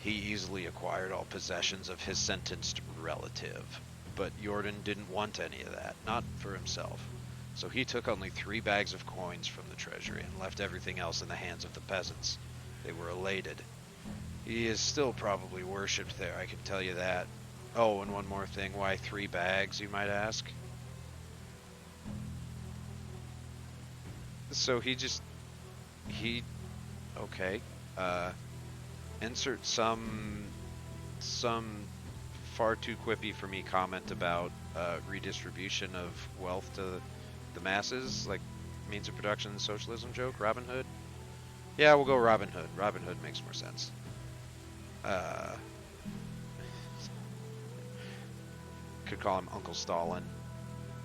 He easily acquired all possessions of his sentenced relative, but Jordan didn't want any of that, not for himself. So he took only 3 bags of coins from the treasury and left everything else in the hands of the peasants. They were elated. He is still probably worshipped there, I can tell you that. Oh, and one more thing. Why 3 bags, you might ask? So okay. Insert some far too quippy for me comment about redistribution of wealth to the masses, like means of production socialism joke, Robin Hood. Yeah, we'll go Robin Hood. Robin Hood makes more sense. Could call him Uncle Stalin.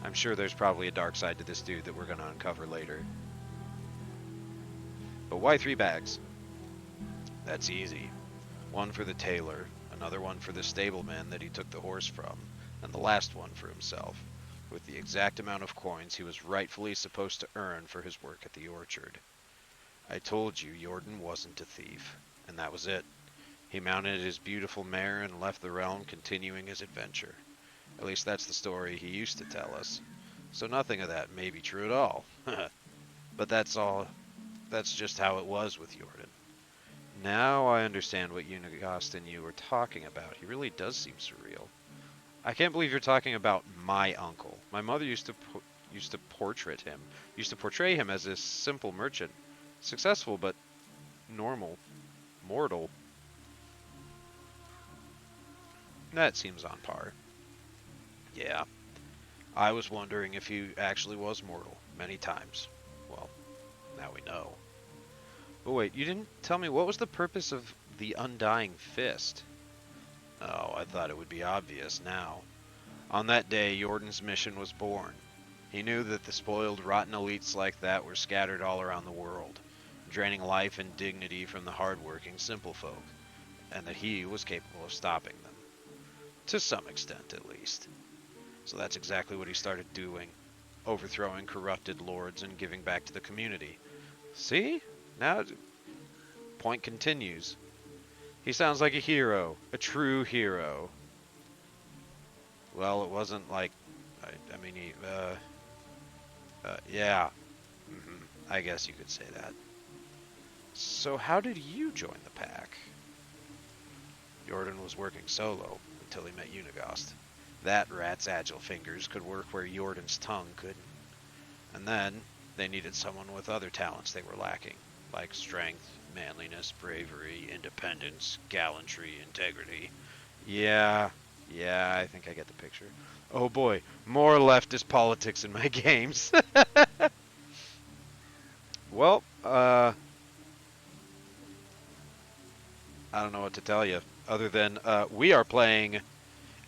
I'm sure there's probably a dark side to this dude that we're gonna uncover later. But why 3 bags? That's easy. One for the tailor, another one for the stableman that he took the horse from, and the last one for himself, with the exact amount of coins he was rightfully supposed to earn for his work at the orchard. I told you Jordan wasn't a thief, and that was it. He mounted his beautiful mare and left the realm, continuing his adventure. At least that's the story he used to tell us. So nothing of that may be true at all. But that's just how it was with Jordan. Now I understand what Unigast and you were talking about. He really does seem surreal. I can't believe you're talking about my uncle. My mother used to portray him as a simple merchant, successful but normal, mortal. That seems on par. Yeah, I was wondering if he actually was mortal many times. Well, now we know. But wait, you didn't tell me what was the purpose of the Undying Fist? Oh, I thought it would be obvious now. On that day, Jordan's mission was born. He knew that the spoiled, rotten elites like that were scattered all around the world, draining life and dignity from the hard-working simple folk, and that he was capable of stopping them. To some extent, at least. So that's exactly what he started doing, overthrowing corrupted lords and giving back to the community. See? Now, point continues. He sounds like a hero, a true hero. Well, it wasn't like, I mean, yeah, I guess you could say that. So how did you join the pack? Jordan was working solo until he met Unigast. That rat's agile fingers could work where Jordan's tongue couldn't. And then, they needed someone with other talents they were lacking, like strength, manliness, bravery, independence, gallantry, integrity. Yeah, I think I get the picture. Oh boy, more leftist politics in my games. Well, I don't know what to tell you, other than we are playing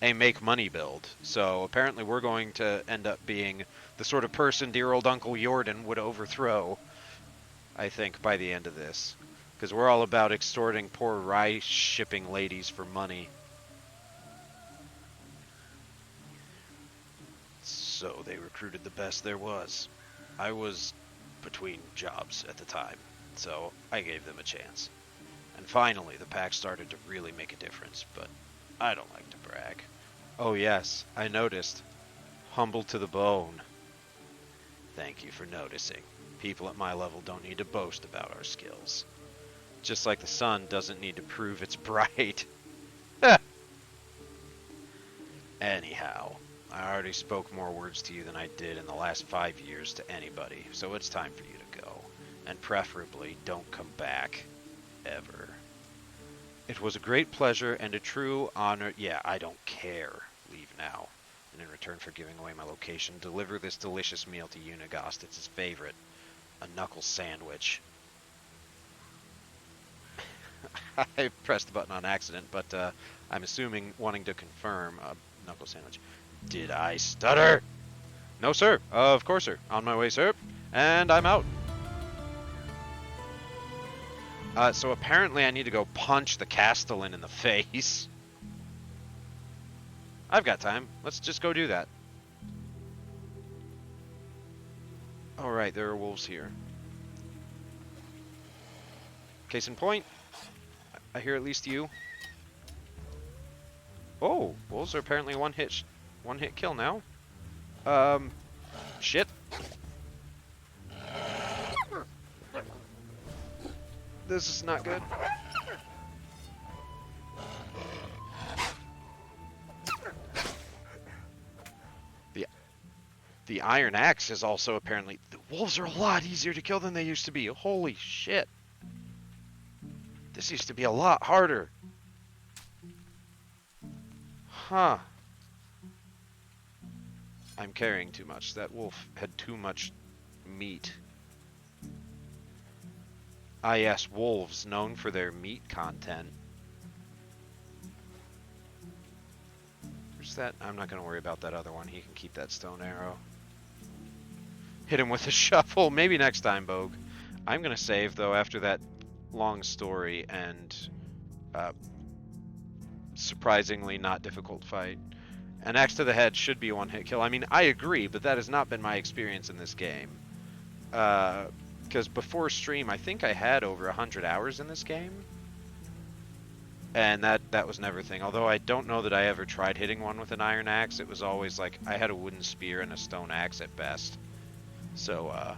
a make money build. So apparently we're going to end up being the sort of person dear old Uncle Jordan would overthrow, I think, by the end of this. Because we're all about extorting poor rice shipping ladies for money. So they recruited the best there was. I was between jobs at the time, so I gave them a chance. And finally, the pack started to really make a difference, but I don't like to brag. Oh yes, I noticed. Humble to the bone. Thank you for noticing. People at my level don't need to boast about our skills. Just like the sun doesn't need to prove it's bright. Anyhow, I already spoke more words to you than I did in the last 5 years to anybody, so it's time for you to go. And preferably, don't come back. Ever. It was a great pleasure and a true honor. Yeah, I don't care. Leave now. And in return for giving away my location, deliver this delicious meal to Unigast. It's his favorite. A knuckle sandwich. I pressed the button on accident, but I'm assuming wanting to confirm a knuckle sandwich. Did I stutter? No, sir. Of course, sir. On my way, sir. And I'm out. So apparently I need to go punch the Castellan in the face. I've got time. Let's just go do that. Alright, there are wolves here. Case in point, I hear at least you. Oh, wolves are apparently one hit kill now. Shit. This is not good. The iron axe is also apparently... The wolves are a lot easier to kill than they used to be. Holy shit. This used to be a lot harder. Huh. I'm carrying too much. That wolf had too much meat. Ah yes, wolves, known for their meat content. Where's that? I'm not going to worry about that other one. He can keep that stone arrow. Hit him with a shovel. Maybe next time, Bogue. I'm going to save, though, after that long story and surprisingly not difficult fight. An axe to the head should be a one-hit kill. I mean, I agree, but that has not been my experience in this game. Because before stream, I think I had over 100 hours in this game. And that was never a thing. Although I don't know that I ever tried hitting one with an iron axe. It was always like I had a wooden spear and a stone axe at best. So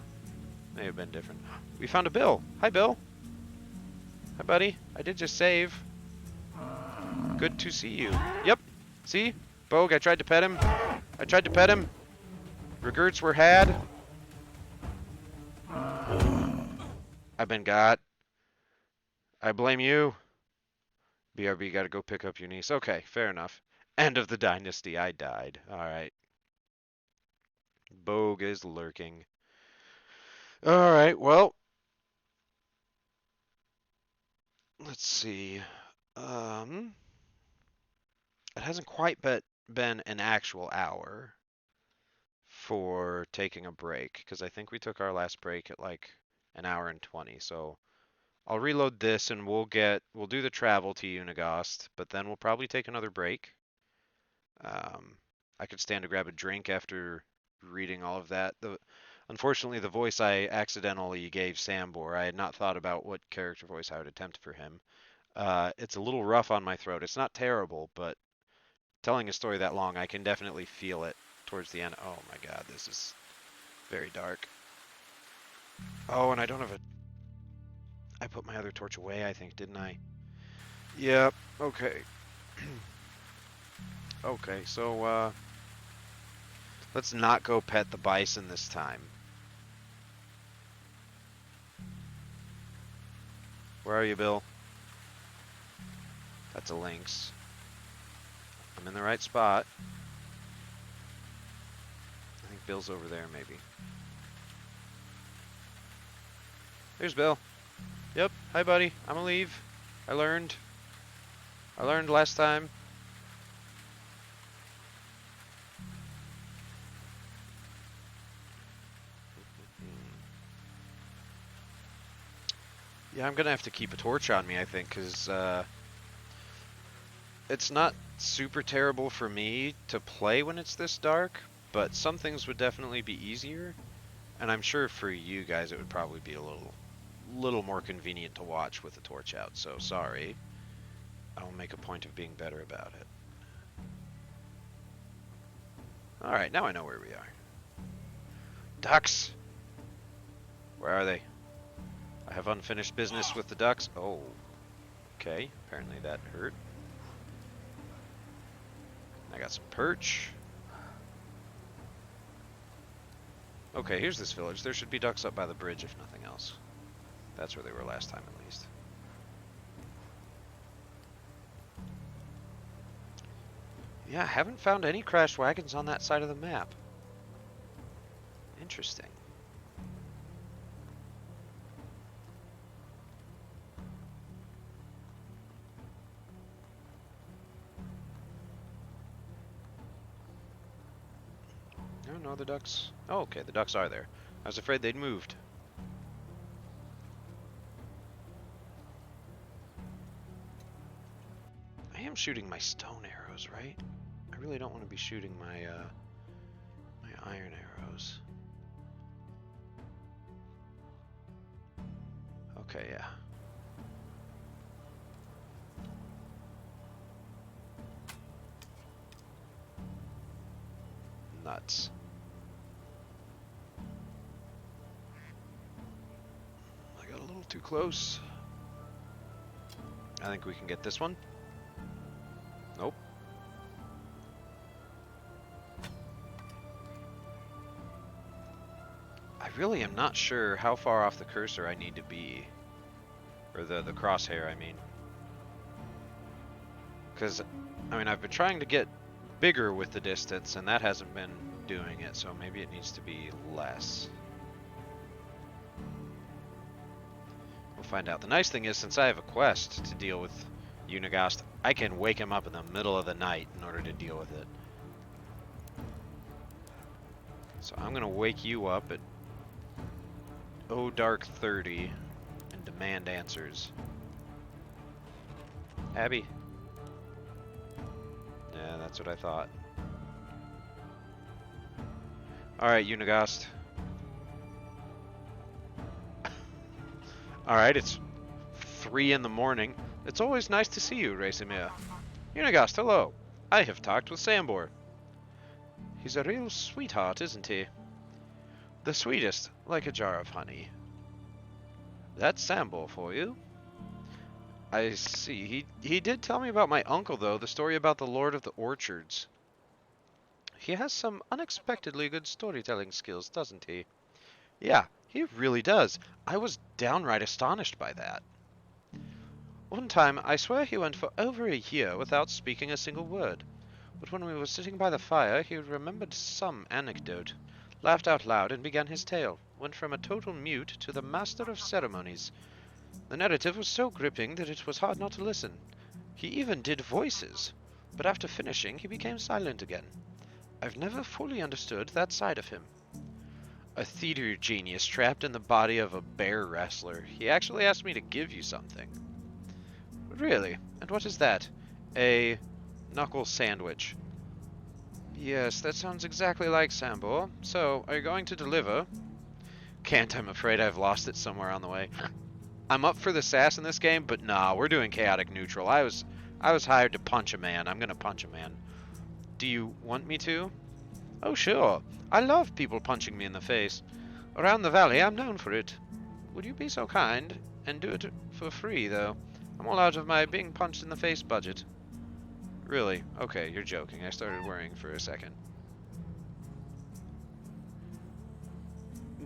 may have been different. We found a Bill. Hi, Bill. Hi, buddy. I did just save. Good to see you. Yep. See? Bogue, I tried to pet him. I tried to pet him. Regrets were had. I've been got. I blame you. BRB, gotta go pick up your niece. Okay, fair enough. End of the dynasty. I died. Alright. Bogue is lurking. Alright, well. Let's see. It hasn't quite been an actual hour for taking a break, because I think we took our last break at like an hour and 20, so I'll reload this and we'll do the travel to Unigast, but then we'll probably take another break. I could stand to grab a drink after reading all of that. Unfortunately, the voice I accidentally gave Sambor, I had not thought about what character voice I would attempt for him. It's a little rough on my throat. It's not terrible, but telling a story that long, I can definitely feel it towards the end. Oh my god, this is very dark. Oh, and I don't have a... I put my other torch away, I think, didn't I? Yep, okay. Okay, so, let's not go pet the bison this time. Where are you, Bill? That's a lynx. I'm in the right spot. I think Bill's over there, maybe. There's Bill. Yep, hi buddy, I'm gonna leave. I learned last time. Yeah, I'm gonna have to keep a torch on me, I think, because it's not super terrible for me to play when it's this dark, but some things would definitely be easier, and I'm sure for you guys it would probably be a little more convenient to watch with the torch out, so sorry. I'll make a point of being better about it. Alright, now I know where we are. Ducks! Where are they? I have unfinished business with the ducks. Oh, okay. Apparently that hurt. I got some perch. Okay, here's this village. There should be ducks up by the bridge, if nothing else. That's where they were last time, at least. Yeah, I haven't found any crashed wagons on that side of the map. Interesting. No, the ducks. Oh, okay, the ducks are there. I was afraid they'd moved. I am shooting my stone arrows, right? I really don't want to be shooting my my iron arrows. Okay, yeah. Nuts. I got a little too close. I think we can get this one. Nope. I really am not sure how far off the cursor I need to be. Or the crosshair, I mean. Because, I mean, I've been trying to get bigger with the distance, and that hasn't been doing it, so maybe it needs to be less. We'll find out. The nice thing is, since I have a quest to deal with Unigast, I can wake him up in the middle of the night in order to deal with it. So I'm going to wake you up at dark 30 and demand answers. Abby. Yeah, that's what I thought. Alright, Unigast. Alright, it's 3 in the morning. It's always nice to see you, Racemir. Unigast, hello. I have talked with Sambor. He's a real sweetheart, isn't he? The sweetest, like a jar of honey. That's Sambor for you. I see. He did tell me about my uncle, though, the story about the Lord of the Orchards. He has some unexpectedly good storytelling skills, doesn't he? Yeah, he really does. I was downright astonished by that. One time, I swear he went for over a year without speaking a single word. But when we were sitting by the fire, he remembered some anecdote, laughed out loud, and began his tale. Went from a total mute to the master of ceremonies. The narrative was so gripping that it was hard not to listen. He even did voices, but after finishing, he became silent again. I've never fully understood that side of him. A theater genius trapped in the body of a bear wrestler. He actually asked me to give you something. Really? And what is that? A knuckle sandwich. Yes, that sounds exactly like Sambor. So, are you going to deliver? Can't, I'm afraid I've lost it somewhere on the way. I'm up for the sass in this game, but nah, we're doing chaotic neutral. I was hired to punch a man. I'm gonna punch a man. Do you want me to? Oh, sure. I love people punching me in the face. Around the valley, I'm known for it. Would you be so kind and do it for free, though? I'm all out of my being punched in the face budget. Really? Okay, you're joking. I started worrying for a second.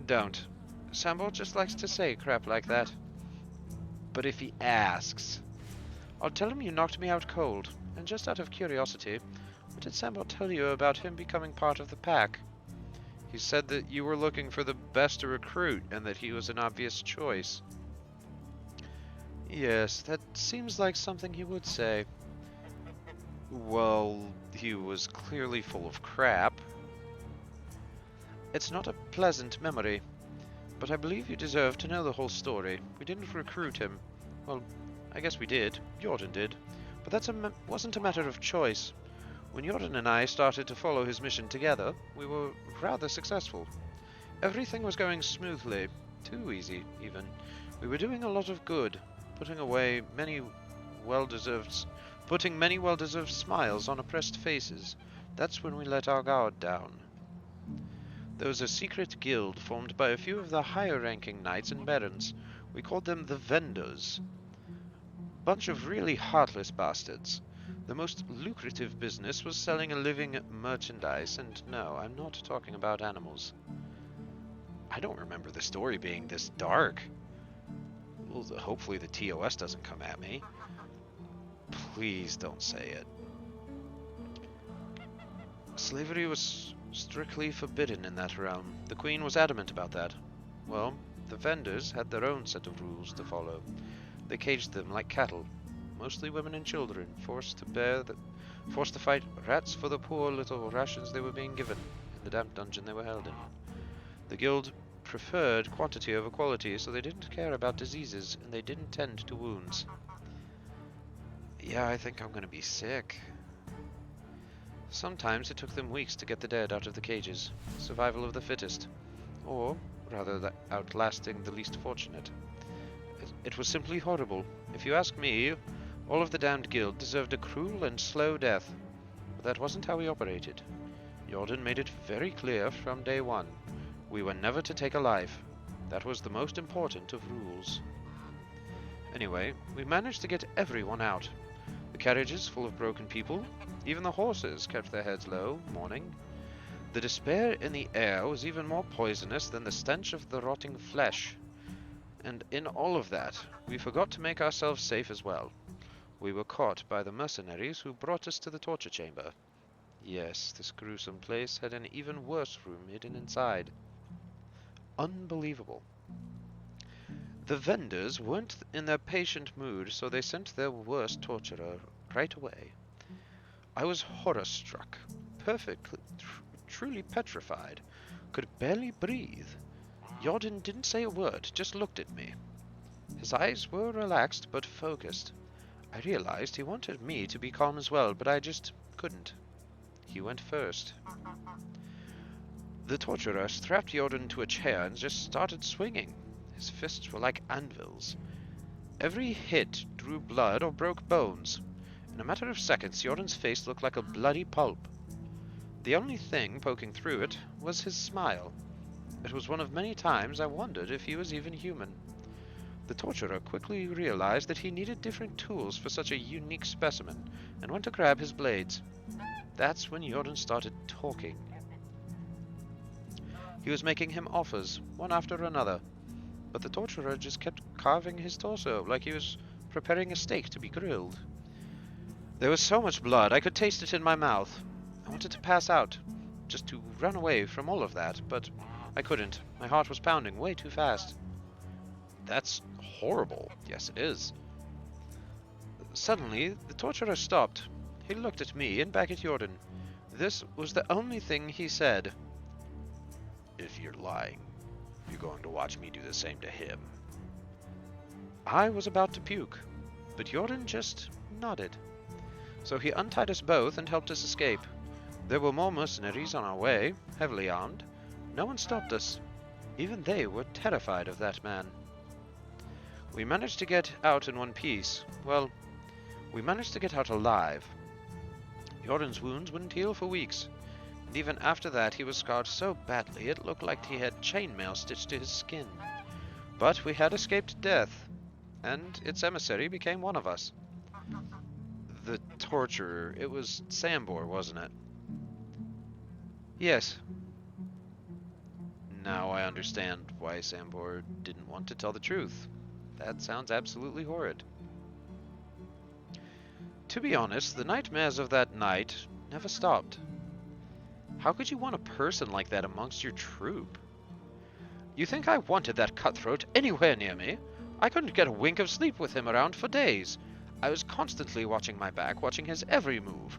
Don't. Sambo just likes to say crap like that. But if he asks, I'll tell him you knocked me out cold. And just out of curiosity, what did Sambo tell you about him becoming part of the pack? He said that you were looking for the best to recruit and that he was an obvious choice. Yes, that seems like something he would say. Well, he was clearly full of crap. It's not a pleasant memory, but I believe you deserve to know the whole story. We didn't recruit him. Well, I guess we did. Jordan did. But that wasn't a matter of choice. When Jordan and I started to follow his mission together, we were rather successful. Everything was going smoothly. Too easy, even. We were doing a lot of good, putting many well-deserved smiles on oppressed faces. That's when we let our guard down. There was a secret guild formed by a few of the higher-ranking knights and barons. We called them the Vendors. Bunch of really heartless bastards. The most lucrative business was selling a living merchandise, and no, I'm not talking about animals. I don't remember the story being this dark. Well, hopefully the TOS doesn't come at me. Please don't say it. Slavery was strictly forbidden in that realm. The Queen was adamant about that. Well, the vendors had their own set of rules to follow. They caged them like cattle, mostly women and children, forced to fight rats for the poor little rations they were being given in the damp dungeon they were held in. The guild preferred quantity over quality, so they didn't care about diseases, and they didn't tend to wounds. Yeah, I think I'm gonna be sick. Sometimes it took them weeks to get the dead out of the cages. Survival of the fittest. Or, rather, outlasting the least fortunate. It was simply horrible. If you ask me, all of the damned guild deserved a cruel and slow death. But that wasn't how we operated. Jordan made it very clear from day one. We were never to take a life. That was the most important of rules. Anyway, we managed to get everyone out. The carriages full of broken people. Even the horses kept their heads low, mourning. The despair in the air was even more poisonous than the stench of the rotting flesh. And in all of that, we forgot to make ourselves safe as well. We were caught by the mercenaries who brought us to the torture chamber. Yes, this gruesome place had an even worse room hidden inside. Unbelievable. The vendors weren't in their patient mood, so they sent their worst torturer right away. I was horror-struck, truly petrified, could barely breathe. Jordan didn't say a word, just looked at me. His eyes were relaxed but focused. I realized he wanted me to be calm as well, but I just couldn't. He went first. The torturer strapped Jordan to a chair and just started swinging. His fists were like anvils. Every hit drew blood or broke bones. In a matter of seconds, Jordan's face looked like a bloody pulp. The only thing poking through it was his smile. It was one of many times I wondered if he was even human. The torturer quickly realized that he needed different tools for such a unique specimen, and went to grab his blades. That's when Jordan started talking. He was making him offers, one after another, but the torturer just kept carving his torso like he was preparing a steak to be grilled. There was so much blood, I could taste it in my mouth. I wanted to pass out, just to run away from all of that, but I couldn't. My heart was pounding way too fast. That's horrible. Yes, it is. Suddenly, the torturer stopped. He looked at me and back at Jordan. This was the only thing he said. If you're lying, you're going to watch me do the same to him. I was about to puke, but Jordan just nodded. So he untied us both and helped us escape. There were more mercenaries on our way, heavily armed. No one stopped us. Even they were terrified of that man. We managed to get out in one piece. Well, we managed to get out alive. Jordan's wounds wouldn't heal for weeks, and even after that he was scarred so badly it looked like he had chainmail stitched to his skin. But we had escaped death, and its emissary became one of us. The torturer, it was Sambor, wasn't it? Yes. Now I understand why Sambor didn't want to tell the truth. That sounds absolutely horrid. To be honest, the nightmares of that night never stopped. How could you want a person like that amongst your troop? You think I wanted that cutthroat anywhere near me? I couldn't get a wink of sleep with him around for days. I was constantly watching my back, watching his every move.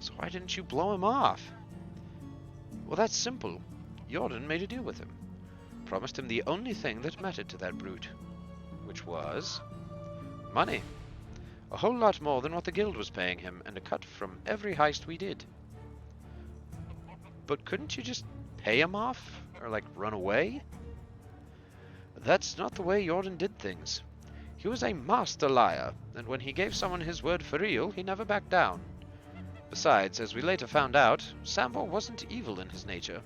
So why didn't you blow him off? Well, that's simple. Jordan made a deal with him. Promised him the only thing that mattered to that brute. Which was money. A whole lot more than what the guild was paying him, and a cut from every heist we did. But couldn't you just pay him off? Or, like, run away? That's not the way Jordan did things. He was a master liar, and when he gave someone his word for real, he never backed down. Besides, as we later found out, Sambor wasn't evil in his nature.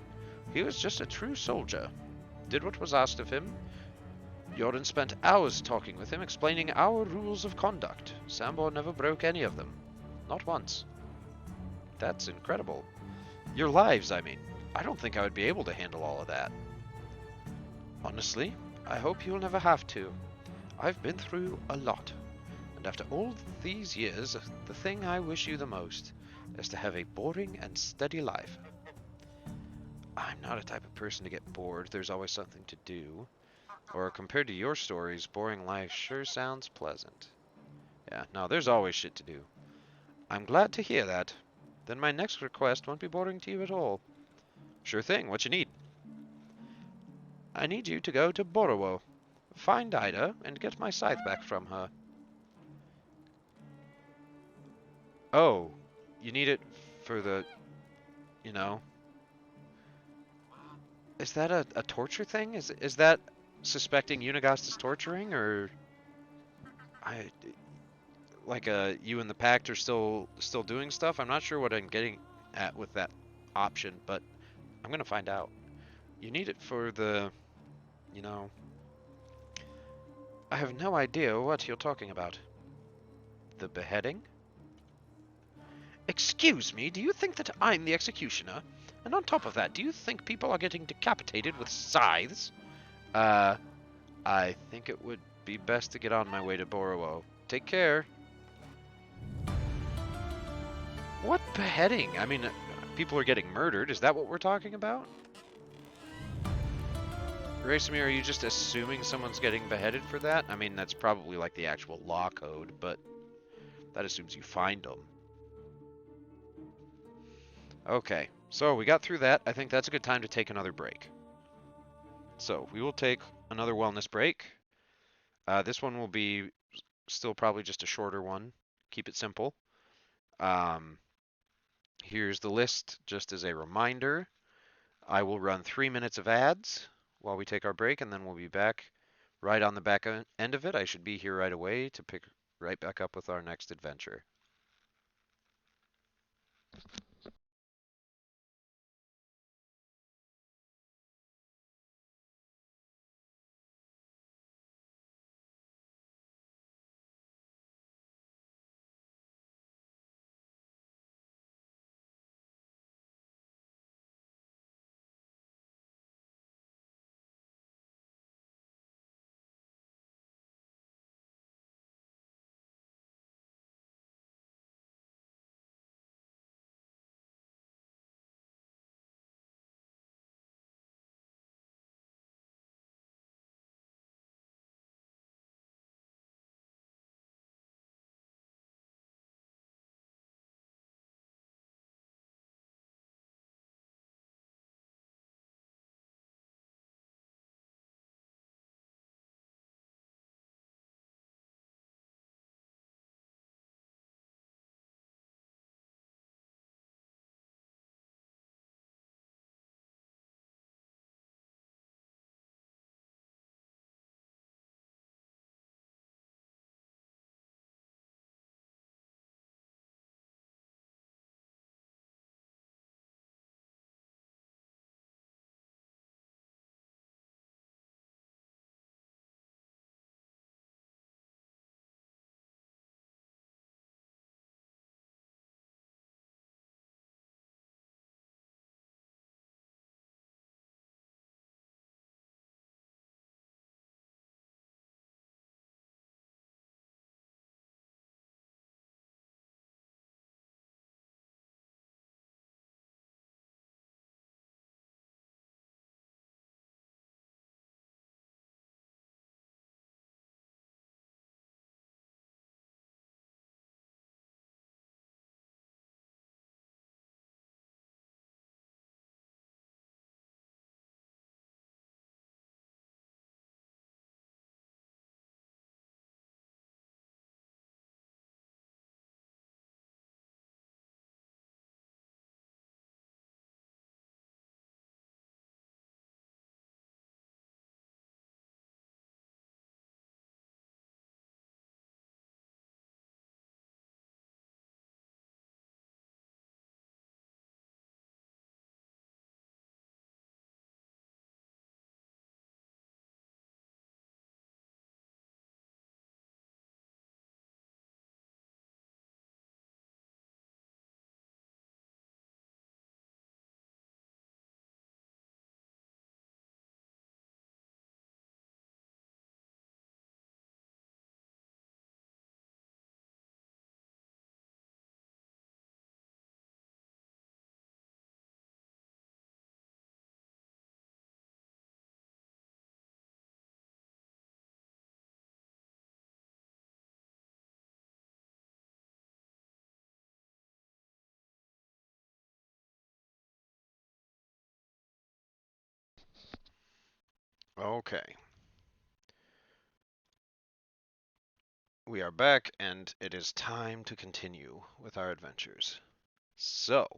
He was just a true soldier. Did what was asked of him. Jordan spent hours talking with him, explaining our rules of conduct. Sambor never broke any of them. Not once. That's incredible. Your lives, I mean. I don't think I would be able to handle all of that. Honestly, I hope you'll never have to. I've been through a lot. And after all these years, the thing I wish you the most is to have a boring and steady life. I'm not a type of person to get bored. There's always something to do. Or compared to your stories, boring life sure sounds pleasant. Yeah, no, there's always shit to do. I'm glad to hear that. Then my next request won't be boring to you at all. Sure thing, what you need? I need you to go to Borowo, find Ida, and get my scythe back from her. Oh, you need it for the, you know... Is that a torture thing? Is that suspecting Unigast is torturing, or... you and the Pact are still doing stuff? I'm not sure what I'm getting at with that option, but I'm gonna find out. You need it for the... You know... I have no idea what you're talking about. The beheading? Excuse me, do you think that I'm the executioner? And on top of that, do you think people are getting decapitated with scythes? I think it would be best to get on my way to Borowo. Take care. What beheading? I mean, people are getting murdered. Is that what we're talking about? Racemir, are you just assuming someone's getting beheaded for that? I mean, that's probably like the actual law code, but that assumes you find them. Okay, so we got through that. I think that's a good time to take another break. So we will take another wellness break. This one will be still probably just a shorter one. Keep it simple. Here's the list just as a reminder. I will run 3 minutes of ads while we take our break, and then we'll be back right on the back end of it. I should be here right away to pick right back up with our next adventure. Okay, we are back, and it is time to continue with our adventures. So,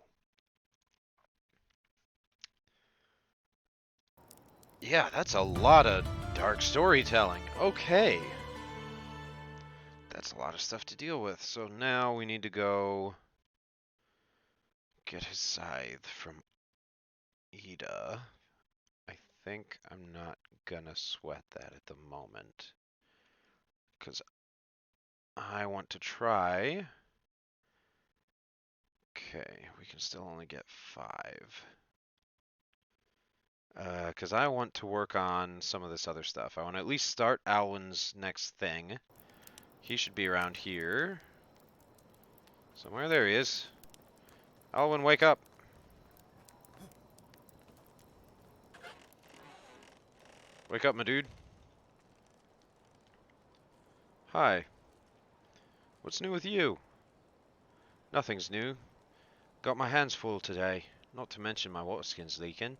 yeah, that's a lot of dark storytelling. Okay, that's a lot of stuff to deal with. So now we need to go get his scythe from Ida. I think I'm not gonna sweat that at the moment, because I want to try. Okay, we can still only get 5. Because I want to work on some of this other stuff. I want to at least start Alwyn's next thing. He should be around here. Somewhere. There he is. Alwyn, wake up. Wake up, my dude. Hi. What's new with you? Nothing's new. Got my hands full today. Not to mention my water skin's leaking.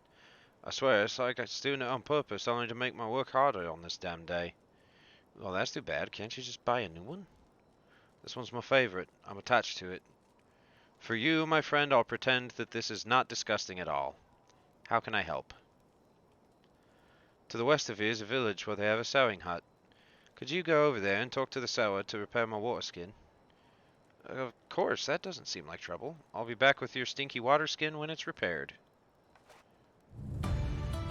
I swear, it's like I was doing it on purpose only to make my work harder on this damn day. Well, that's too bad. Can't you just buy a new one? This one's my favorite. I'm attached to it. For you, my friend, I'll pretend that this is not disgusting at all. How can I help? To the west of here is a village where they have a sewing hut. Could you go over there and talk to the sewer to repair my water skin? Of course, that doesn't seem like trouble. I'll be back with your stinky water skin when it's repaired.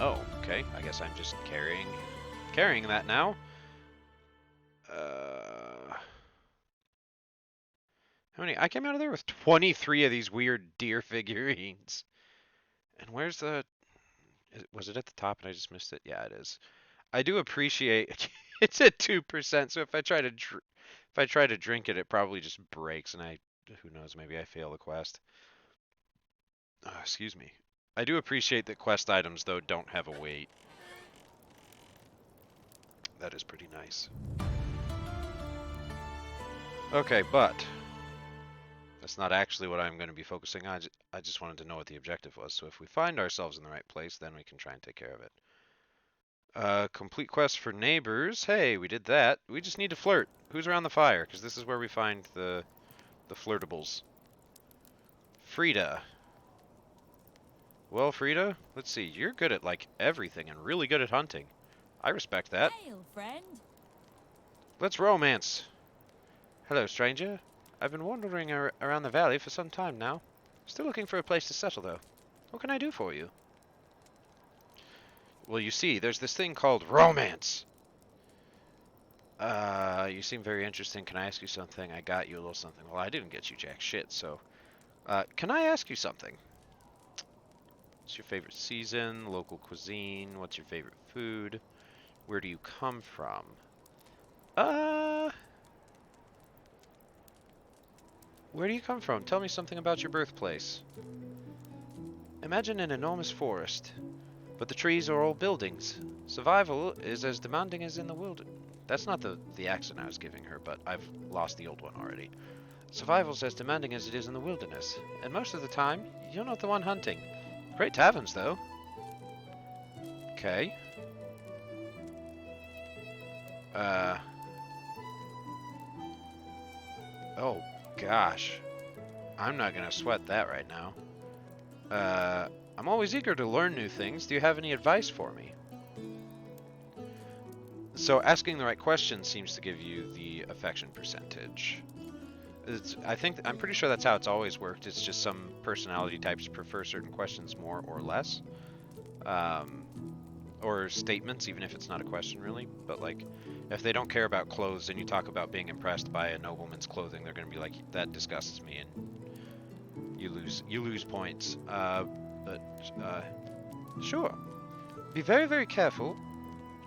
Oh, okay. I guess I'm just carrying that now. How many? I came out of there with 23 of these weird deer figurines. And where's the? Was it at the top and I just missed it? Yeah, it is. I do appreciate it's at 2%. So if I try to drink it, it probably just breaks, and who knows, maybe I fail the quest. Excuse me. I do appreciate that quest items though don't have a weight. That is pretty nice. Okay, but that's not actually what I'm going to be focusing on. I just wanted to know what the objective was. So if we find ourselves in the right place, then we can try and take care of it. Complete quest for neighbors. Hey, we did that. We just need to flirt. Who's around the fire? Because this is where we find the flirtables. Frida. Well, Frida, let's see. You're good at like everything and really good at hunting. I respect that. Hail, friend. Let's romance. Hello, stranger. I've been wandering around the valley for some time now. Still looking for a place to settle, though. What can I do for you? Well, you see, there's this thing called romance. You seem very interesting. Can I ask you something? I got you a little something. Well, I didn't get you jack shit, so... can I ask you something? What's your favorite season? Local cuisine? What's your favorite food? Where do you come from? Where do you come from? Tell me something about your birthplace. Imagine an enormous forest, but the trees are all buildings. Survival is as demanding as in the wilderness. That's not the accent I was giving her, but I've lost the old one already. Survival's as demanding as it is in the wilderness, and most of the time, you're not the one hunting. Great taverns, though. Okay. Oh, gosh. I'm not gonna sweat that right now. I'm always eager to learn new things. Do you have any advice for me? So asking the right question seems to give you the affection percentage. I'm pretty sure that's how it's always worked. It's just some personality types prefer certain questions more or less. Or statements, even if it's not a question really. But like, if they don't care about clothes and you talk about being impressed by a nobleman's clothing, they're gonna be like, that disgusts me, and you lose points. Sure. Be very, very careful.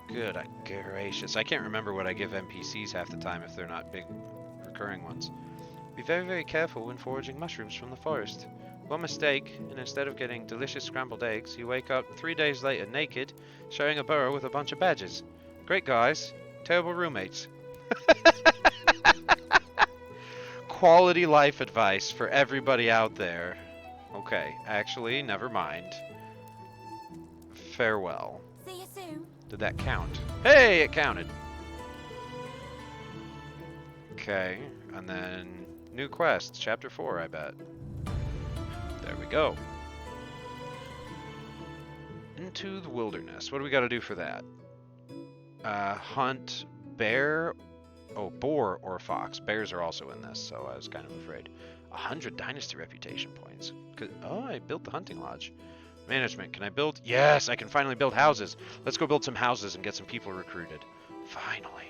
Good gracious. I can't remember what I give NPCs half the time if they're not big recurring ones. Be very, very careful when foraging mushrooms from the forest. One mistake, and instead of getting delicious scrambled eggs, you wake up 3 days later naked, sharing a burrow with a bunch of badgers. Great guys, terrible roommates. Quality life advice for everybody out there. Okay, actually, never mind. Farewell. See you soon. Did that count? Hey, it counted. Okay, and then new quest, chapter 4, I bet. There we go. Into the wilderness. What do we got to do for that? Hunt bear. Oh, boar or fox. Bears are also in this, so I was kind of afraid. 100 Dynasty reputation points. Oh, I built the hunting lodge. Management. Can I build? Yes, I can finally build houses. Let's go build some houses and get some people recruited. Finally.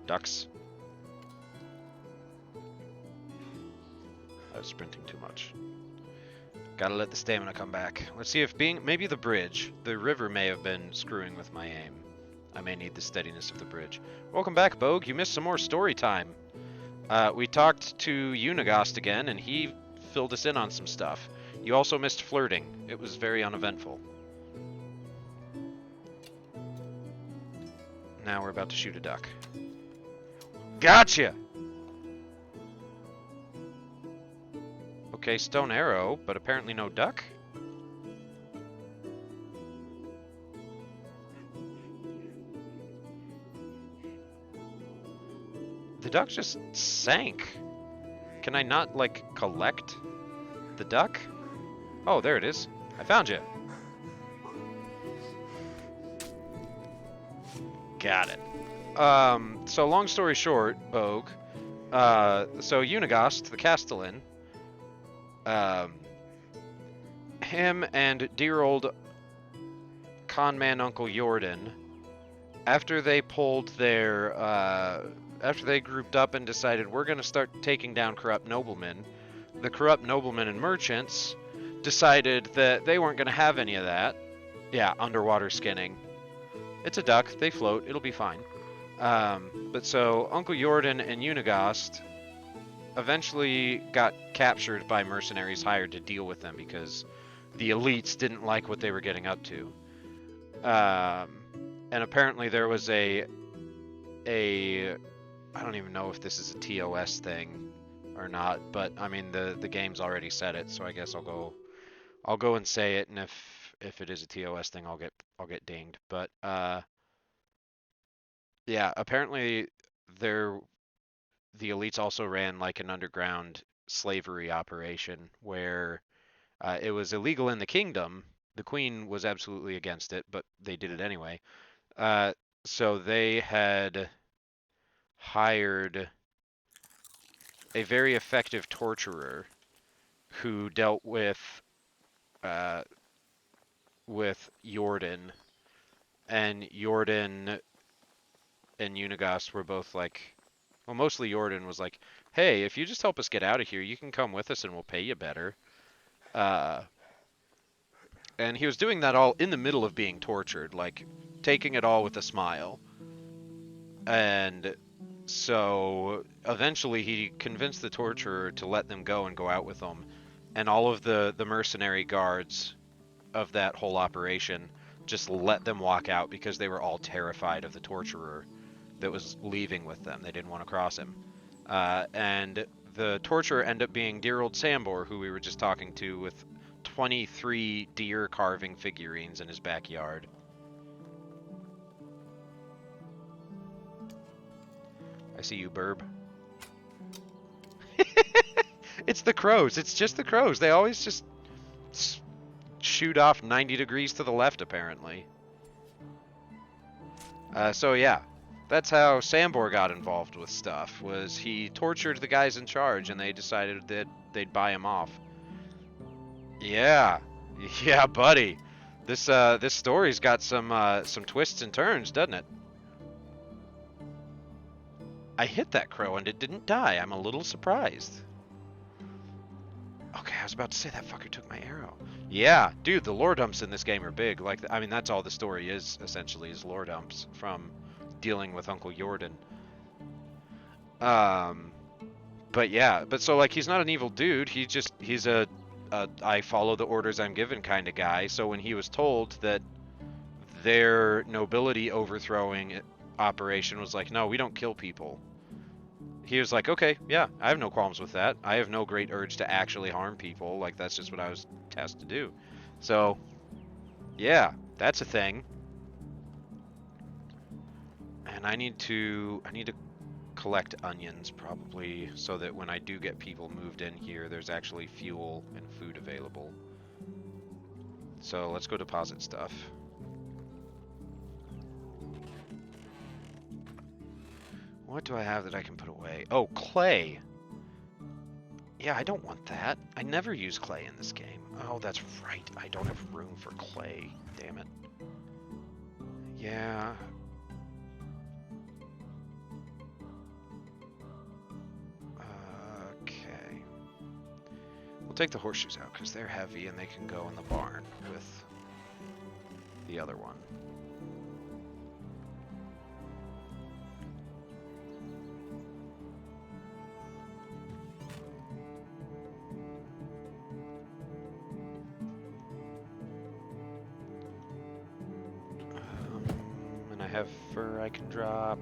Ducks. I was sprinting too much. Gotta let the stamina come back. Let's see if maybe the bridge. The river may have been screwing with my aim. I may need the steadiness of the bridge. Welcome back, Bogue. You missed some more story time. We talked to Unagast again, and he filled us in on some stuff. You also missed flirting. It was very uneventful. Now we're about to shoot a duck. Gotcha! Okay, stone arrow, but apparently no duck? duck just sank. Can I not, like, collect the duck? Oh, there it is. I found you. Got it. So long story short, Bogue, so Unigast, the Castellan, um, him and dear old conman Uncle Jordan, after they pulled their, after they grouped up and decided we're going to start taking down corrupt noblemen, the corrupt noblemen and merchants decided that they weren't going to have any of that. Yeah, underwater skinning. It's a duck, they float, it'll be fine. But so Uncle Jordan and Unigast eventually got captured by mercenaries hired to deal with them because the elites didn't like what they were getting up to. And apparently there was a I don't even know if this is a TOS thing or not, but I mean the game's already said it, so I guess I'll go and say it, and if it is a TOS thing, I'll get dinged. But yeah, apparently the elites also ran like an underground slavery operation where it was illegal in the kingdom. The queen was absolutely against it, but they did it anyway. Uh, so they had hired a very effective torturer who dealt uh, with Jordan, and Jordan and Unigast were both like, well, mostly Jordan was like, hey, if you just help us get out of here, you can come with us and we'll pay you better. Uh, and he was doing that all in the middle of being tortured, like taking it all with a smile. And so eventually he convinced the torturer to let them go and go out with them. And all of the mercenary guards of that whole operation just let them walk out because they were all terrified of the torturer that was leaving with them. They didn't want to cross him. And the torturer ended up being dear old Sambor, who we were just talking to, with 23 deer carving figurines in his backyard. I see you, Burb. It's the crows. It's just the crows. They always just shoot off 90 degrees to the left, apparently. So yeah, that's how Sambor got involved with stuff. Was he tortured the guys in charge, and they decided that they'd buy him off. Yeah, yeah, buddy. This story's got some twists and turns, doesn't it? I hit that crow and it didn't die. I'm a little surprised. Okay, I was about to say that fucker took my arrow. Yeah, dude, the lore dumps in this game are big. Like, I mean, that's all the story is, essentially, is lore dumps from dealing with Uncle Jordan. But yeah, but so, like, he's not an evil dude. He's a I follow the orders I'm given kind of guy. So when he was told that their nobility overthrowing operation was like, no, we don't kill people, he was like, okay, yeah, I have no qualms with that. I have no great urge to actually harm people. Like, that's just what I was tasked to do. So, yeah, that's a thing. And I need to collect onions, probably, so that when I do get people moved in here, there's actually fuel and food available. So let's go deposit stuff. What do I have that I can put away? Oh, clay. Yeah, I don't want that. I never use clay in this game. Oh, that's right. I don't have room for clay. Damn it. Yeah. Okay. We'll take the horseshoes out because they're heavy and they can go in the barn with the other one. And I have fur I can drop.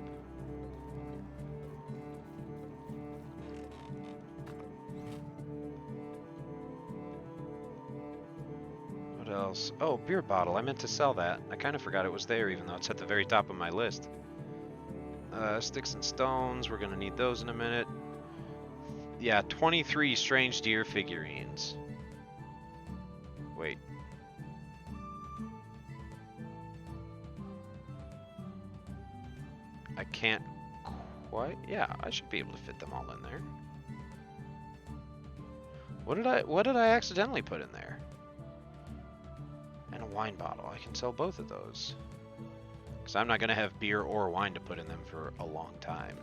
What else? Oh, beer bottle. I meant to sell that. I kind of forgot it was there, even though it's at the very top of my list. Sticks and stones, we're gonna need those in a minute. Yeah, 23 strange deer figurines. Wait. I can't quite... Yeah, I should be able to fit them all in there. What did I accidentally put in there? And a wine bottle. I can sell both of those. Because I'm not going to have beer or wine to put in them for a long time.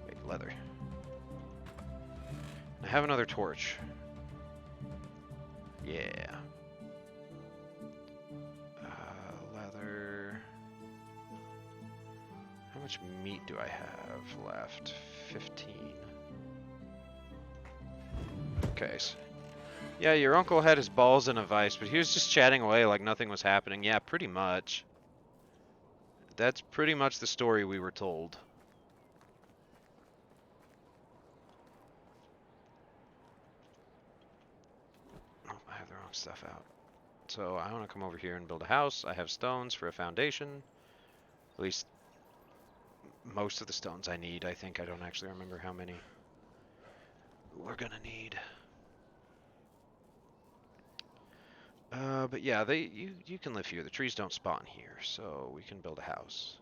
Wait, leather. I have another torch. Yeah. Leather. How much meat do I have left? 15. Okay. So, yeah, your uncle had his balls in a vice, but he was just chatting away like nothing was happening. Yeah, pretty much. That's pretty much the story we were told. Oh, I have the wrong stuff out. So I want to come over here and build a house. I have stones for a foundation. At least most of the stones I need, I think. I don't actually remember how many we're gonna need. But yeah, you can live here. The trees don't spawn here, so we can build a house.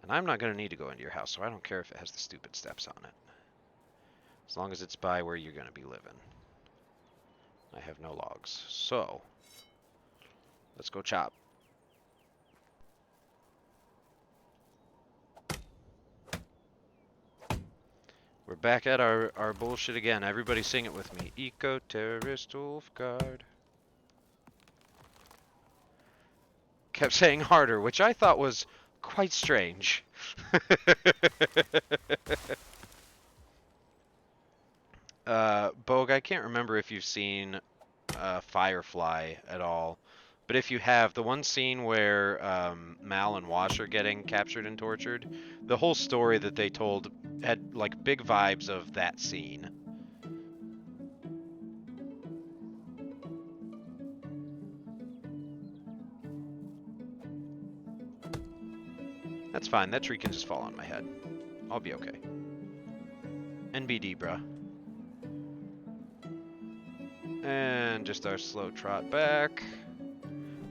And I'm not gonna need to go into your house, so I don't care if it has the stupid steps on it. As long as it's by where you're gonna be living. I have no logs, so let's go chop. We're back at our bullshit again. Everybody sing it with me. Eco-terrorist Ulfgard. Kept saying harder, which I thought was quite strange. Bogue, I can't remember if you've seen Firefly at all. But if you have, the one scene where Mal and Wash are getting captured and tortured, the whole story that they told had like big vibes of that scene. That's fine, that tree can just fall on my head. I'll be okay. NBD, bruh. And just our slow trot back.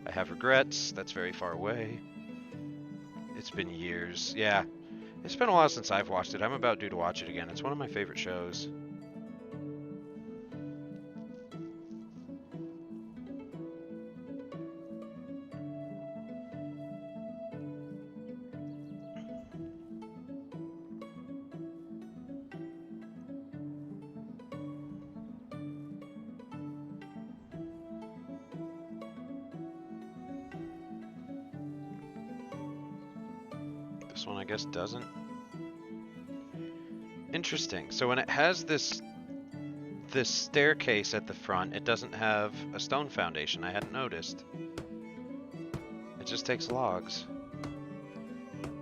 I have regrets. That's very far away. It's been years. Yeah. It's been a while since I've watched it. I'm about due to watch it again. It's one of my favorite shows. This one, I guess, doesn't. Interesting. So when it has this staircase at the front, it doesn't have a stone foundation. I hadn't noticed. It just takes logs.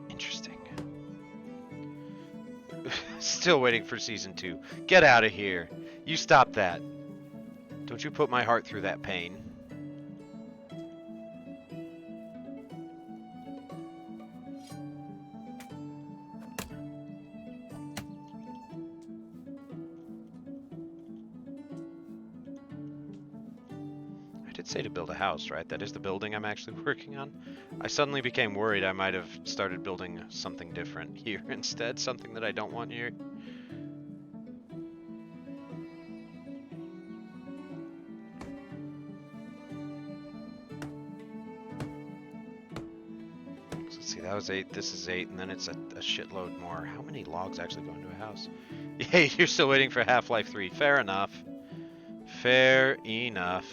Interesting. Still waiting for season 2. Get out of here. You stop that. Don't you put my heart through that pain. Say to build a house, right? That is the building I'm actually working on. I suddenly became worried I might have started building something different here instead, something that I don't want here. So let's see, that was 8, this is 8, and then it's a shitload more. How many logs actually go into a house? Yeah, you're still waiting for Half-Life 3. Fair enough. Fair enough.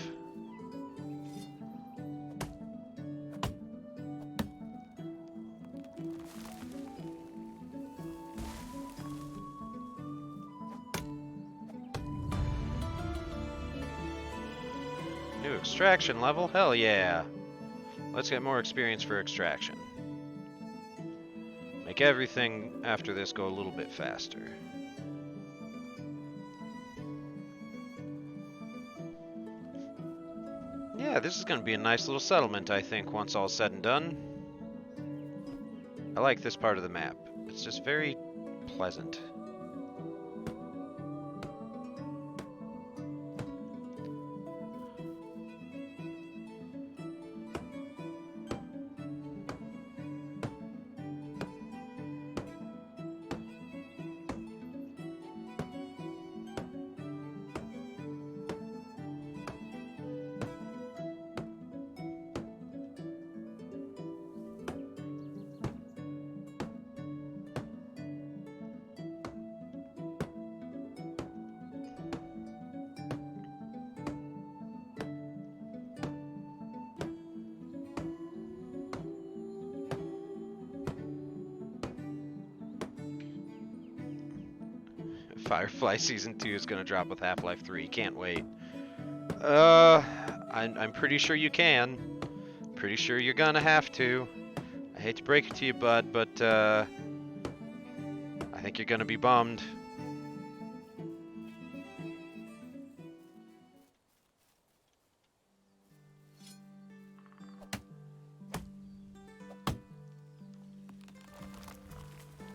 New extraction level? Hell yeah. Let's get more experience for extraction. Make everything after this go a little bit faster. Yeah, this is going to be a nice little settlement, I think, once all's said and done. I like this part of the map. It's just very pleasant. Firefly Season 2 is gonna drop with Half-Life 3. Can't wait. Uh, I'm pretty sure you can. Pretty sure you're gonna have to. I hate to break it to you, bud, but I think you're gonna be bummed.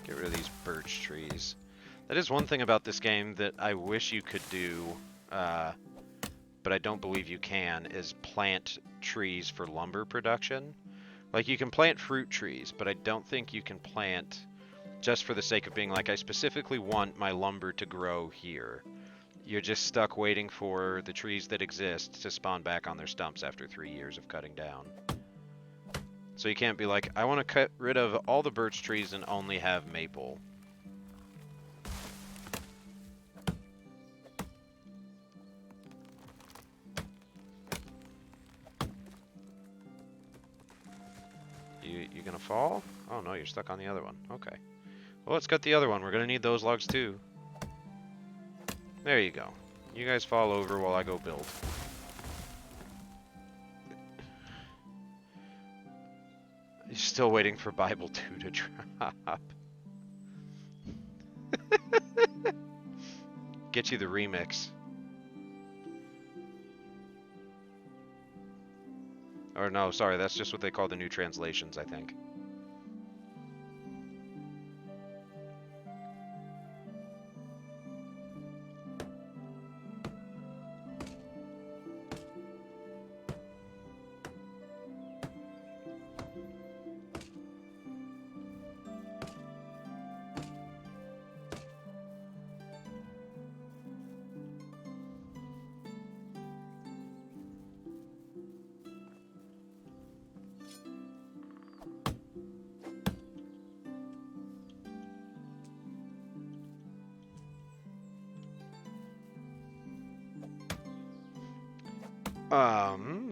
Get rid of these birch trees. That is one thing about this game that I wish you could do, but I don't believe you can, is plant trees for lumber production. Like, you can plant fruit trees, but I don't think you can plant just for the sake of being like, I specifically want my lumber to grow here. You're just stuck waiting for the trees that exist to spawn back on their stumps after 3 years of cutting down. So you can't be like, I want to cut rid of all the birch trees and only have maple. You gonna fall? Oh no, you're stuck on the other one. Okay. Well, let's cut the other one. We're gonna need those logs too. There you go. You guys fall over while I go build. You're still waiting for Bible 2 to drop. Get you the remix. Or no, sorry, that's just what they call the new translations, I think.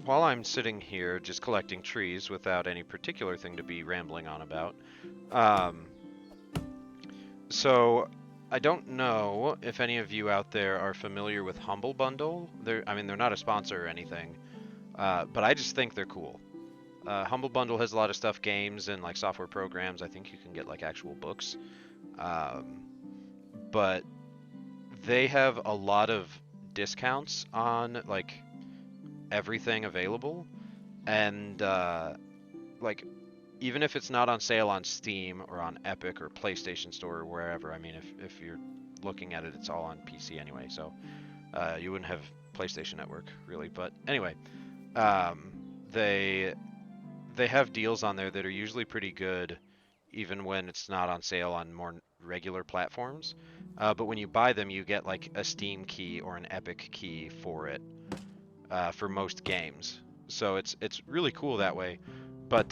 While I'm sitting here just collecting trees without any particular thing to be rambling on about, so I don't know if any of you out there are familiar with Humble Bundle. I mean, they're not a sponsor or anything, but I just think they're cool. Humble Bundle has a lot of stuff, games and like software programs. I think you can get like actual books, but they have a lot of discounts on like everything available, and like even if it's not on sale on Steam or on Epic or PlayStation Store or wherever. I mean, if you're looking at it, it's all on PC anyway, so you wouldn't have PlayStation Network really. But anyway, they have deals on there that are usually pretty good, even when it's not on sale on more regular platforms. But when you buy them, you get like a Steam key or an Epic key for it. For most games, so it's really cool that way. But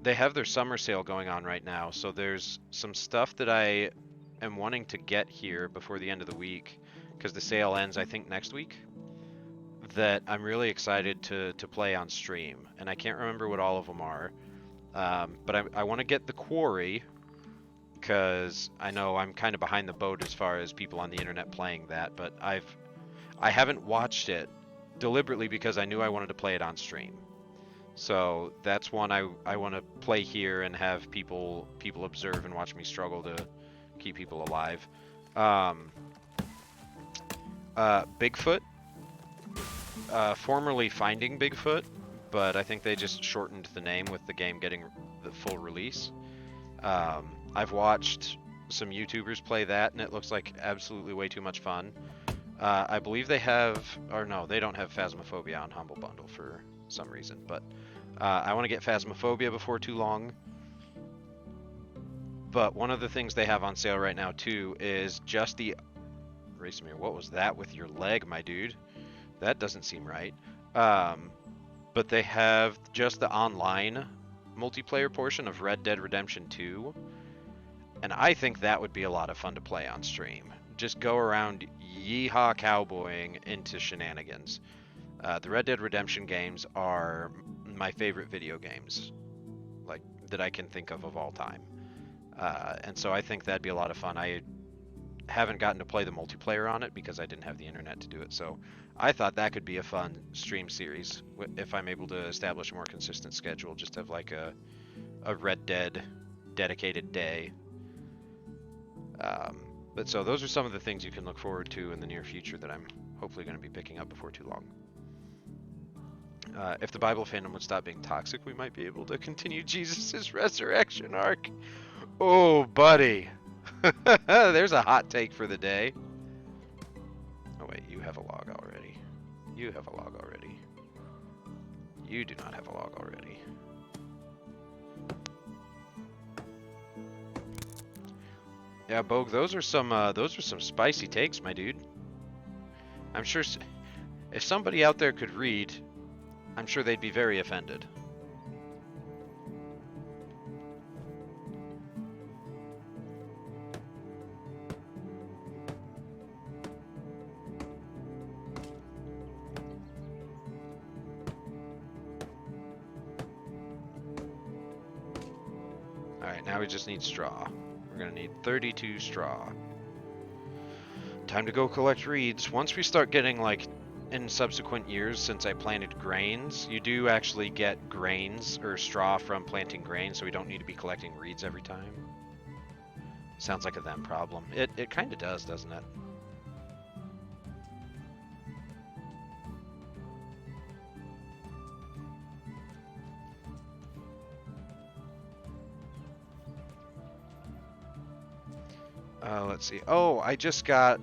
they have their summer sale going on right now, so there's some stuff that I am wanting to get here before the end of the week, because the sale ends I think next week, that I'm really excited to play on stream, and I can't remember what all of them are, but I want to get the Quarry, because I know I'm kind of behind the boat as far as people on the internet playing that, but I haven't watched it deliberately because I knew I wanted to play it on stream. So that's one I want to play here and have people observe and watch me struggle to keep people alive. Bigfoot, formerly Finding Bigfoot, but I think they just shortened the name with the game getting full release. I've watched some YouTubers play that, and it looks like absolutely way too much fun. I believe they have, or no, they don't have Phasmophobia on Humble Bundle for some reason, but I want to get Phasmophobia before too long. But one of the things they have on sale right now too is just the Racemir. What was that with your leg, my dude? That doesn't seem right. Um, but they have just the online multiplayer portion of Red Dead Redemption 2, and I think that would be a lot of fun to play on stream. Just go around yeehaw cowboying into shenanigans. The Red Dead Redemption games are my favorite video games, like that I can think of all time. And so I think that'd be a lot of fun. I haven't gotten to play the multiplayer on it because I didn't have the internet to do it. So I thought that could be a fun stream series if I'm able to establish a more consistent schedule. Just have like a Red Dead dedicated day. But so those are some of the things you can look forward to in the near future that I'm hopefully going to be picking up before too long. If the Bible fandom would stop being toxic, we might be able to continue Jesus' resurrection arc. Oh, buddy. There's a hot take for the day. Oh, wait, you have a log already. You have a log already. You do not have a log already. Yeah, Bogue, those are some spicy takes, my dude. I'm sure if somebody out there could read, I'm sure they'd be very offended. Alright, now we just need straw. We're gonna need 32 straw. Time to go collect reeds. Once we start getting, like, in subsequent years, since I planted grains, you do actually get grains, or straw from planting grains, so we don't need to be collecting reeds every time. Sounds like a them problem. It kinda does, doesn't it? Let's see. Oh, I just got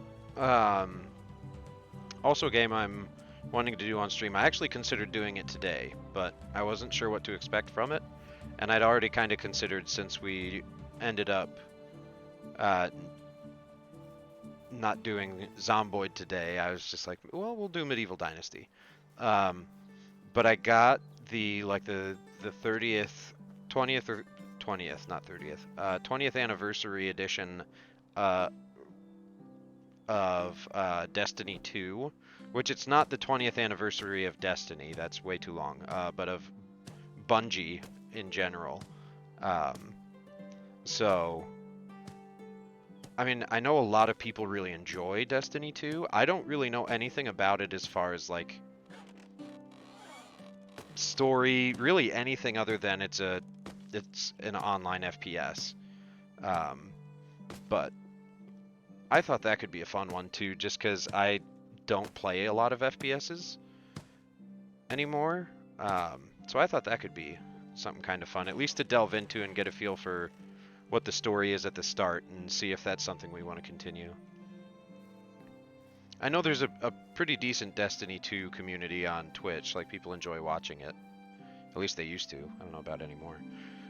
also a game I'm wanting to do on stream. I actually considered doing it today, but I wasn't sure what to expect from it, and I'd already kind of considered, since we ended up not doing Zomboid today, I was just like, well, we'll do Medieval Dynasty. But I got the 30th, 20th or 20th, not 30th, 20th anniversary edition of Destiny 2, which it's not the 20th anniversary of Destiny, that's way too long, but of Bungie in general. So, I mean, I know a lot of people really enjoy Destiny 2. I don't really know anything about it as far as, like, story, really anything other than it's an online FPS. But I thought that could be a fun one too, just because I don't play a lot of FPSs anymore. So I thought that could be something kind of fun, at least to delve into and get a feel for what the story is at the start and see if that's something we want to continue. I know there's a pretty decent Destiny 2 community on Twitch, like people enjoy watching it. At least they used to. I don't know about anymore.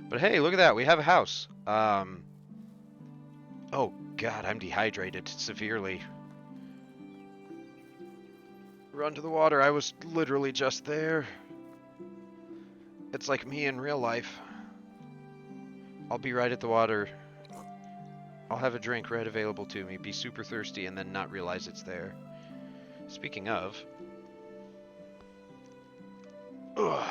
But hey, look at that, we have a house. Oh god, I'm dehydrated severely. Run to the water, I was literally just there. It's like me in real life. I'll be right at the water. I'll have a drink right available to me, be super thirsty, and then not realize it's there. Speaking of... Ugh.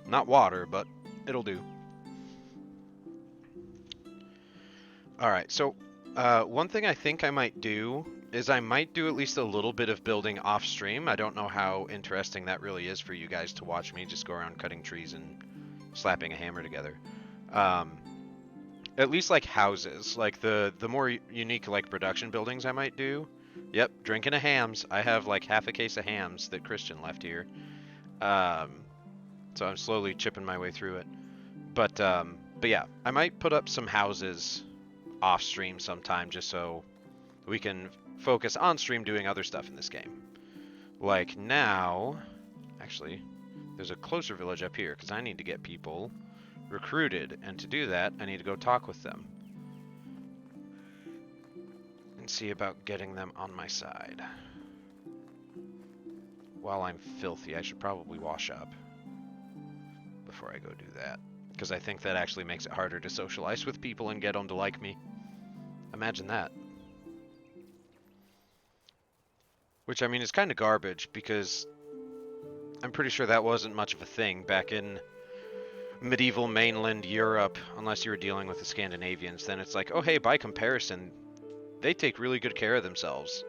Not water, but it'll do. Alright, so one thing I think I might do is I might do at least a little bit of building off stream. I don't know how interesting that really is for you guys to watch me just go around cutting trees and slapping a hammer together. At least like houses, like the more unique like production buildings I might do. Yep, drinking a hams. I have like half a case of hams that Christian left here. Um, so I'm slowly chipping my way through it. But yeah, I might put up some houses off stream sometime just so we can focus on stream doing other stuff in this game. Like now, actually, there's a closer village up here because I need to get people recruited, and to do that, I need to go talk with them and see about getting them on my side. While I'm filthy, I should probably wash up before I go do that, because I think that actually makes it harder to socialize with people and get them to like me. Imagine that. Which, I mean, is kind of garbage, because I'm pretty sure that wasn't much of a thing back in medieval mainland Europe, unless you were dealing with the Scandinavians. Then it's like, oh hey, by comparison, they take really good care of themselves.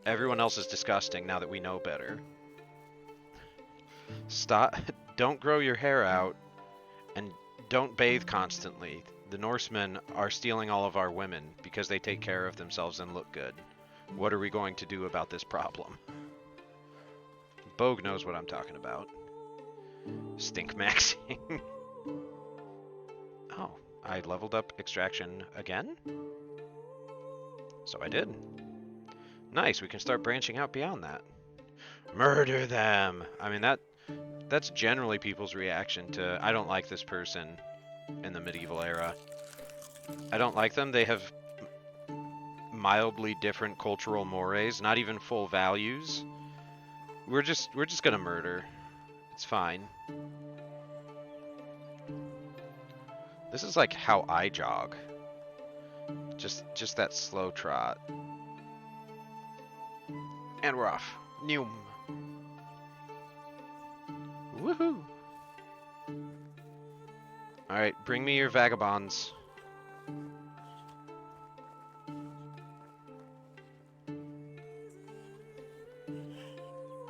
Everyone else is disgusting now that we know better. Stop. Don't grow your hair out, and don't bathe constantly. The Norsemen are stealing all of our women because they take care of themselves and look good. What are we going to do about this problem? Bogue knows what I'm talking about. Stink maxing. Oh, I leveled up extraction again? So I did. Nice, we can start branching out beyond that. Murder them! I mean, that's generally people's reaction to, I don't like this person in the medieval era. I don't like them. They have mildly different cultural mores, not even full values. We're just gonna murder. It's fine. This is like how I jog. Just that slow trot. And we're off. Noom. Woohoo! Alright, bring me your vagabonds.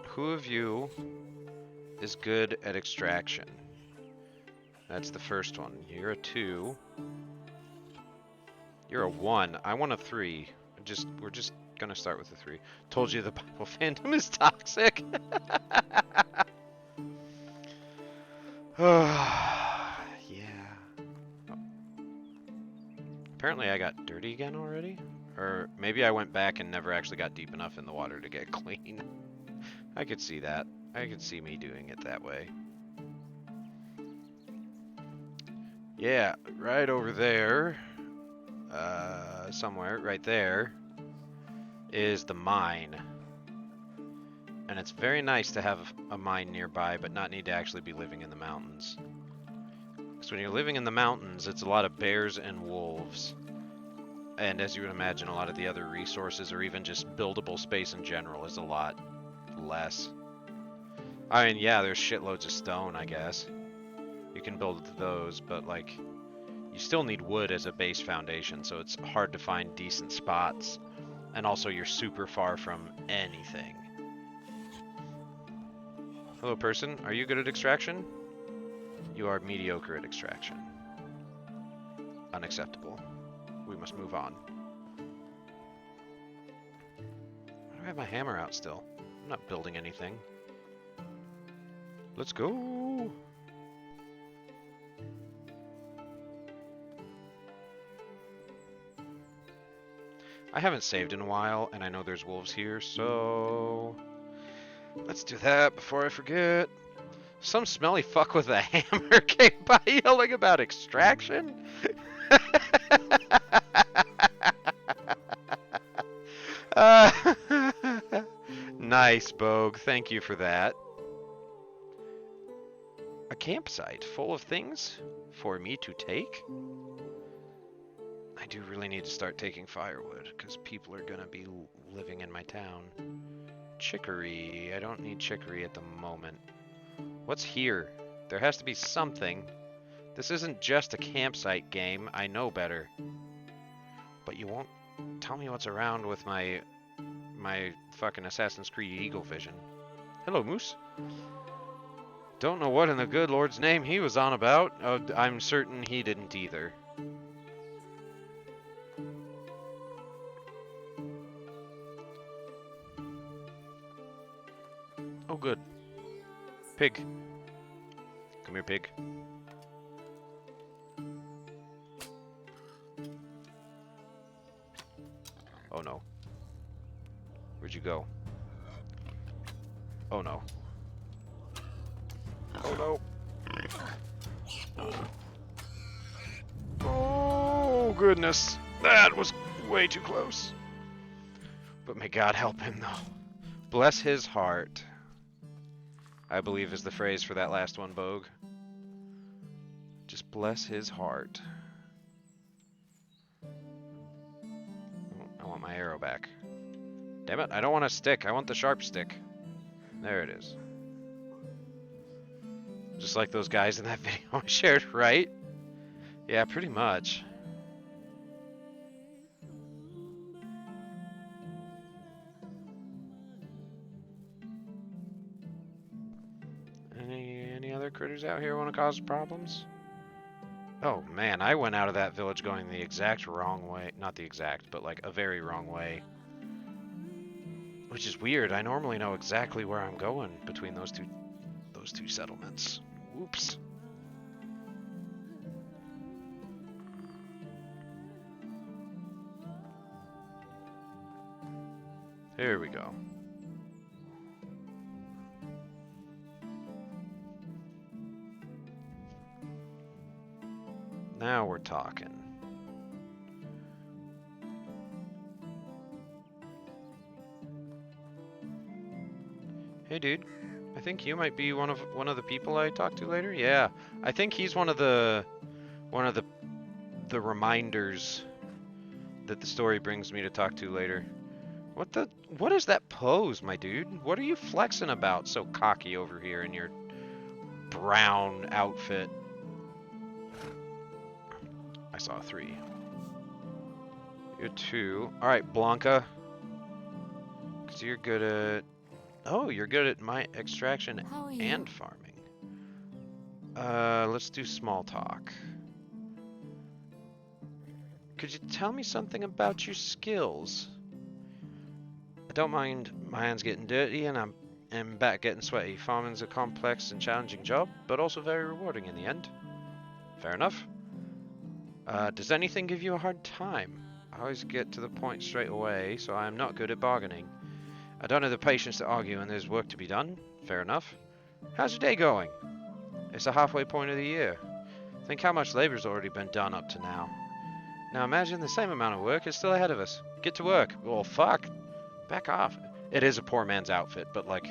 Who of you is good at extraction? That's the first one. You're a 2. You're a 1. I want a 3. We're just gonna start with a 3. Told you the Bible fandom is toxic. Yeah. Oh. Apparently I got dirty again already? Or maybe I went back and never actually got deep enough in the water to get clean. I could see that. I could see me doing it that way. Yeah, right over there, somewhere, right there, is the mine. And it's very nice to have a mine nearby, but not need to actually be living in the mountains. Because when you're living in the mountains, it's a lot of bears and wolves. And as you would imagine, a lot of the other resources, or even just buildable space in general, is a lot less. I mean, yeah, there's shitloads of stone, I guess. You can build those, but like, you still need wood as a base foundation, so it's hard to find decent spots. And also, you're super far from anything. Hello, person. Are you good at extraction? You are mediocre at extraction. Unacceptable. We must move on. Why do I have my hammer out still? I'm not building anything. Let's go! I haven't saved in a while, and I know there's wolves here, so... let's do that before I forget. Some smelly fuck with a hammer came by yelling about extraction? uh, nice, Bogue. Thank you for that. A campsite full of things for me to take? I do really need to start taking firewood, because people are going to be living in my town. Chicory. I don't need chicory at the moment. What's here? There has to be something. This isn't just a campsite game. I know better. But you won't tell me what's around with my fucking Assassin's Creed Eagle vision. Hello, Moose. Don't know what in the good Lord's name he was on about. I'm certain he didn't either. good. Pig. Come here, pig. Oh no. Where'd you go? Oh no. Oh no. Oh goodness. That was way too close. But may God help him though. Bless his heart, I believe is the phrase for that last one, Bogue. Just bless his heart. I want my arrow back. Damn it, I don't want a stick. I want the sharp stick. There it is. Just like those guys in that video I shared, right? Yeah, pretty much. Any other critters out here want to cause problems? Oh man, I went out of that village going the exact wrong way. Not the exact, but like a very wrong way. Which is weird. I normally know exactly where I'm going between those two settlements. Whoops. Here we go. Now we're talking. Hey dude, I think you might be one of the people I talk to later. Yeah, I think he's one of the reminders that the story brings me to talk to later. What is that pose, my dude? What are you flexing about so cocky over here in your brown outfit? I saw 3. You're 2. All right, Blanca. Cause you're good at. Oh, you're good at my extraction and farming. Let's do small talk. Could you tell me something about your skills? I don't mind my hands getting dirty and I'm back getting sweaty. Farming's a complex and challenging job, but also very rewarding in the end. Fair enough. Does anything give you a hard time? I always get to the point straight away, so I am not good at bargaining. I don't have the patience to argue and there's work to be done. Fair enough. How's your day going? It's the halfway point of the year. Think how much labor's already been done up to now. Now imagine the same amount of work is still ahead of us. Get to work. Well, fuck. Back off. It is a poor man's outfit, but like,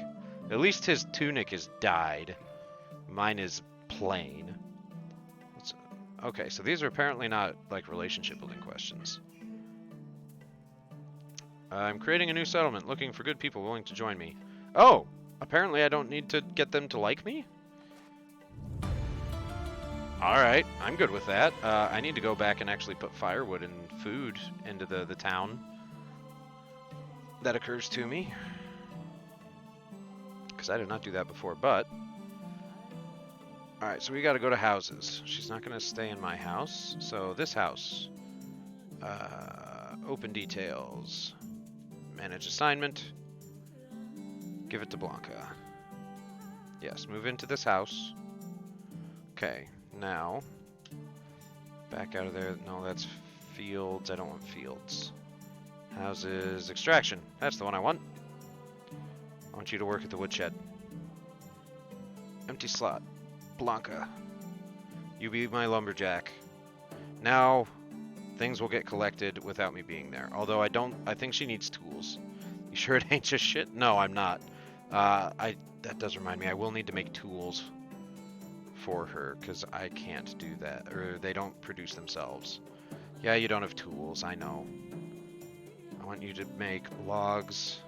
at least his tunic is dyed. Mine is plain. Okay, so these are apparently not like relationship building questions. I'm creating a new settlement, looking for good people willing to join me. Oh, apparently I don't need to get them to like me? Alright, I'm good with that. I need to go back and actually put firewood and food into the town. That occurs to me. Because I did not do that before, but... Alright, so we gotta go to houses. She's not gonna stay in my house. So this house. Open details. Manage assignment. Give it to Blanca. Yes, move into this house. Okay, now. Back out of there. No, that's fields. I don't want fields. Houses. Extraction. That's the one I want. I want you to work at the woodshed. Empty slot. Blanca. You be my lumberjack. Now, things will get collected without me being there. Although I think she needs tools. You sure it ain't just shit? No, I'm not. That does remind me, I will need to make tools for her, because I can't do that. Or they don't produce themselves. Yeah, you don't have tools, I know. I want you to make logs.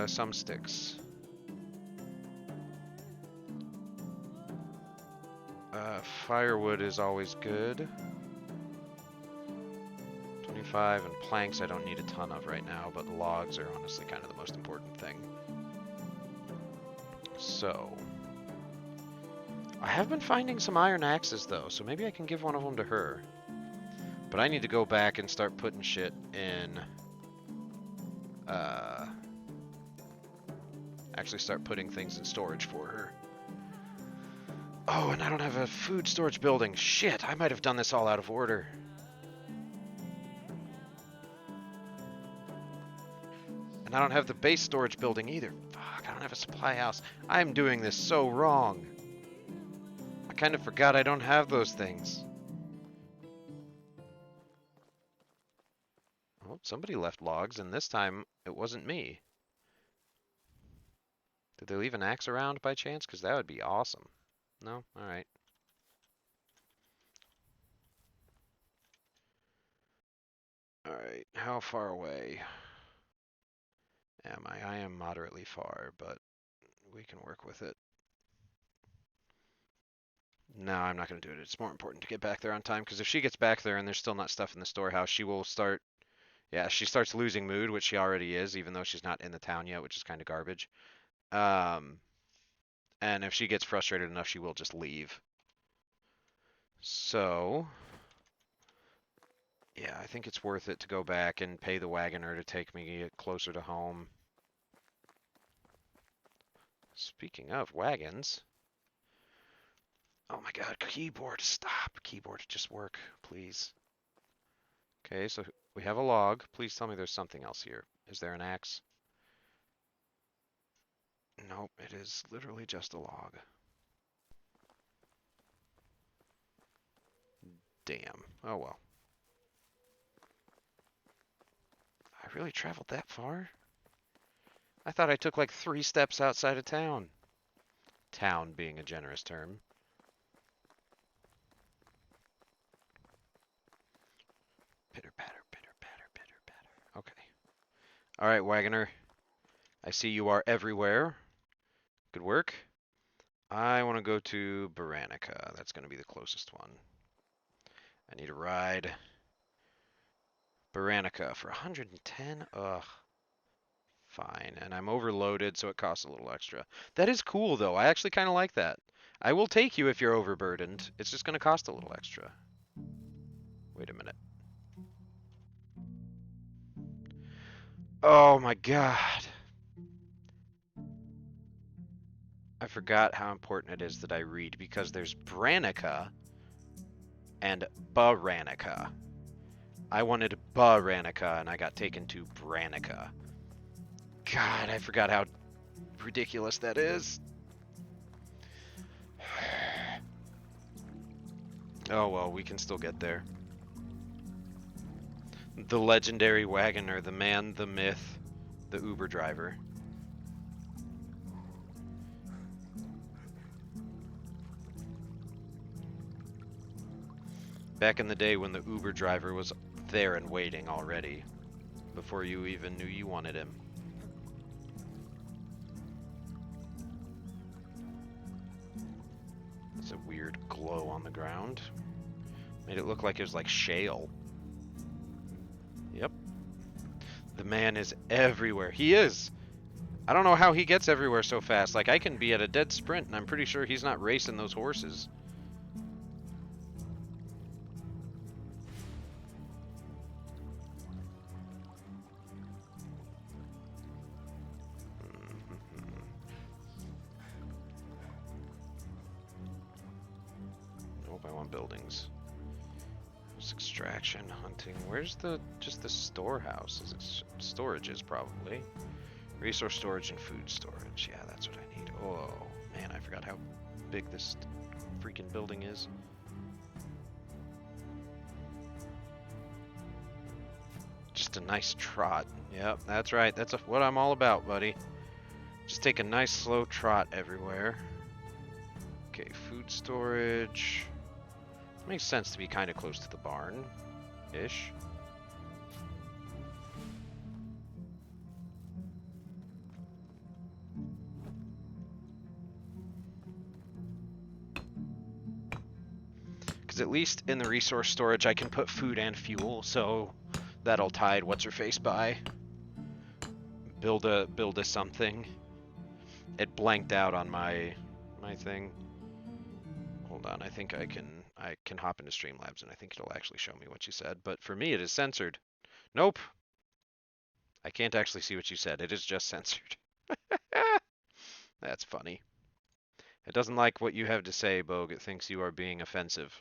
Some sticks. Firewood is always good. 25 and planks I don't need a ton of right now, but logs are honestly kind of the most important thing. So, I have been finding some iron axes though, so maybe I can give one of them to her. But I need to go back and start putting shit in uh, actually start putting things in storage for her. Oh, and I don't have a food storage building. Shit, I might have done this all out of order. And I don't have the base storage building either. Fuck, I don't have a supply house. I'm doing this so wrong. I kind of forgot I don't have those things. Oh, somebody left logs, and this time it wasn't me. Did they leave an axe around by chance? Because that would be awesome. No? Alright. Alright, how far away am I? I am moderately far, but we can work with it. No, I'm not going to do it. It's more important to get back there on time, because if she gets back there and there's still not stuff in the storehouse, she will start... Yeah, she starts losing mood, which she already is, even though she's not in the town yet, which is kind of garbage. Um, and if she gets frustrated enough, she will just leave. So, yeah, I think it's worth it to go back and pay the wagoner to take me closer to home. Speaking of wagons... Oh my god, keyboard, stop. Keyboard, just work, please. Okay, so we have a log. Please tell me there's something else here. Is there an axe? Nope, it is literally just a log. Damn. Oh well. I really traveled that far? I thought I took like 3 steps outside of town. Town being a generous term. Pitter patter, pitter patter, pitter patter. Okay. Alright, wagoner. I see you are everywhere. Good work. I want to go to Baranica. That's going to be the closest one. I need a ride. Baranica for 110? Ugh. Fine. And I'm overloaded, so it costs a little extra. That is cool, though. I actually kind of like that. I will take you if you're overburdened. It's just going to cost a little extra. Wait a minute. Oh my god. I forgot how important it is that I read, because there's Branica and Baranica. I wanted Baranica, and I got taken to Branica. God, I forgot how ridiculous that is. Oh well, we can still get there. The legendary wagoner, the man, the myth, the Uber driver. Back in the day when the Uber driver was there and waiting already, before you even knew you wanted him. There's a weird glow on the ground. Made it look like it was like shale. Yep. The man is everywhere. He is! I don't know how he gets everywhere so fast. Like, I can be at a dead sprint, and I'm pretty sure he's not racing those horses. Nope, I want buildings. There's extraction, hunting. Where's just the storehouse? Is it storages, probably. Resource storage and food storage. Yeah, that's what I need. Oh, man, I forgot how big this freaking building is. Just a nice trot. Yep, that's right. That's what I'm all about, buddy. Just take a nice slow trot everywhere. Okay, food storage. Makes sense to be kind of close to the barn-ish. Because at least in the resource storage I can put food and fuel, so that'll tide what's-her-face by. Build a something. It blanked out on my thing. Hold on, I think I can hop into Streamlabs and I think it'll actually show me what you said. But for me, it is censored. Nope. I can't actually see what you said. It is just censored. That's funny. It doesn't like what you have to say, Bogue. It thinks you are being offensive.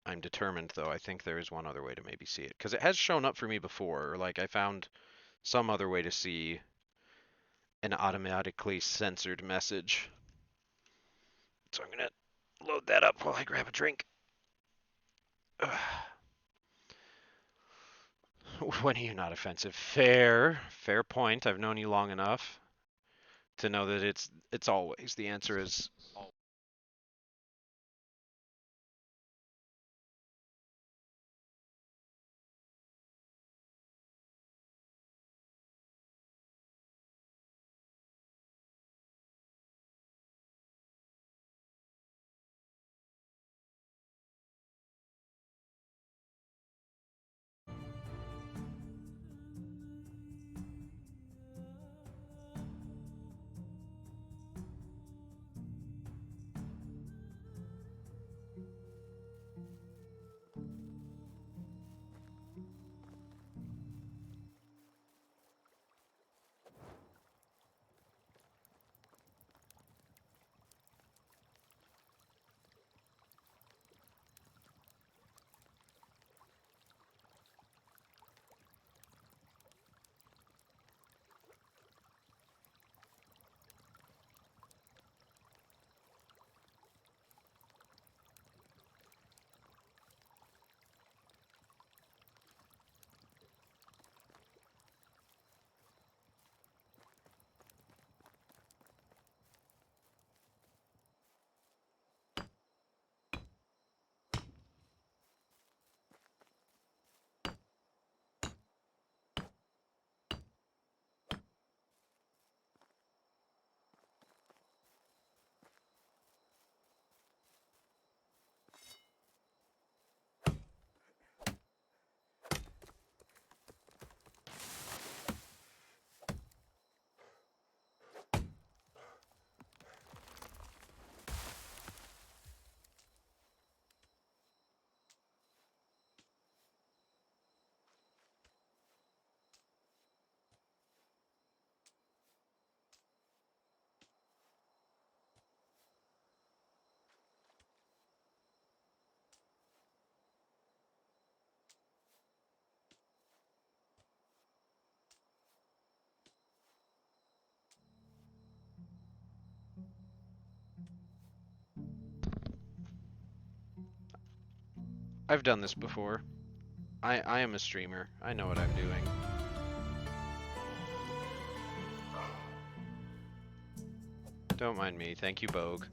I'm determined, though. I think there is one other way to maybe see it. Because it has shown up for me before. Or, like, I found some other way to see an automatically censored message. So I'm going to load that up while I grab a drink. When are you not offensive? Fair. Fair point. I've known you long enough to know that it's always. The answer is always. I've done this before. I am a streamer. I know what I'm doing. Don't mind me. Thank you, Bogue.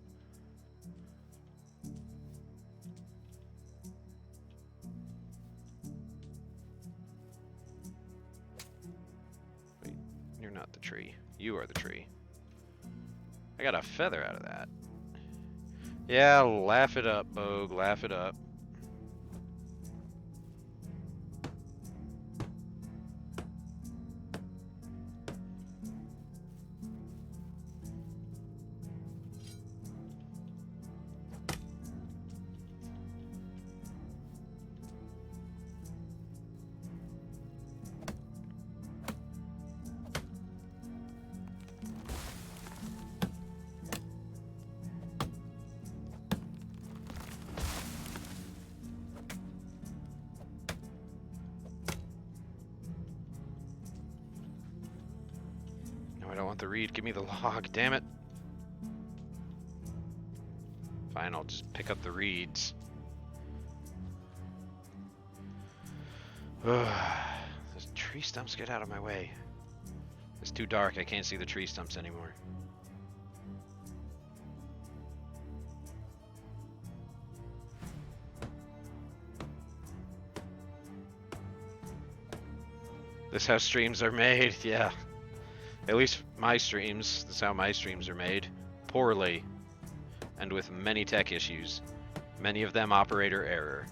Wait, you're not the tree. You are the tree. I got a feather out of that. Yeah, laugh it up, Bogue. Laugh it up. No, I don't want the reed. Give me the log. Damn it. Fine, I'll just pick up the reeds. Those tree stumps, get out of my way. It's too dark. I can't see the tree stumps anymore. This is how streams are made, yeah. At least my streams, that's how my streams are made. Poorly. And with many tech issues. Many of them operator error.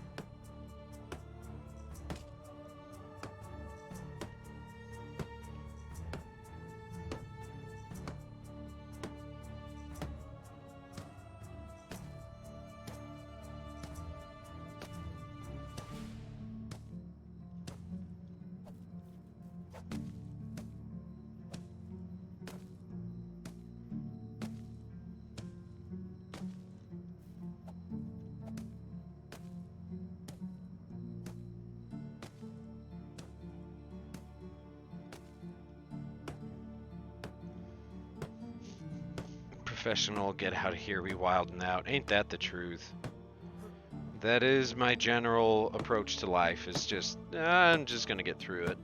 professional, get out of here, we wildin' out. Ain't that the truth? That is my general approach to life, is just, I'm just gonna get through it.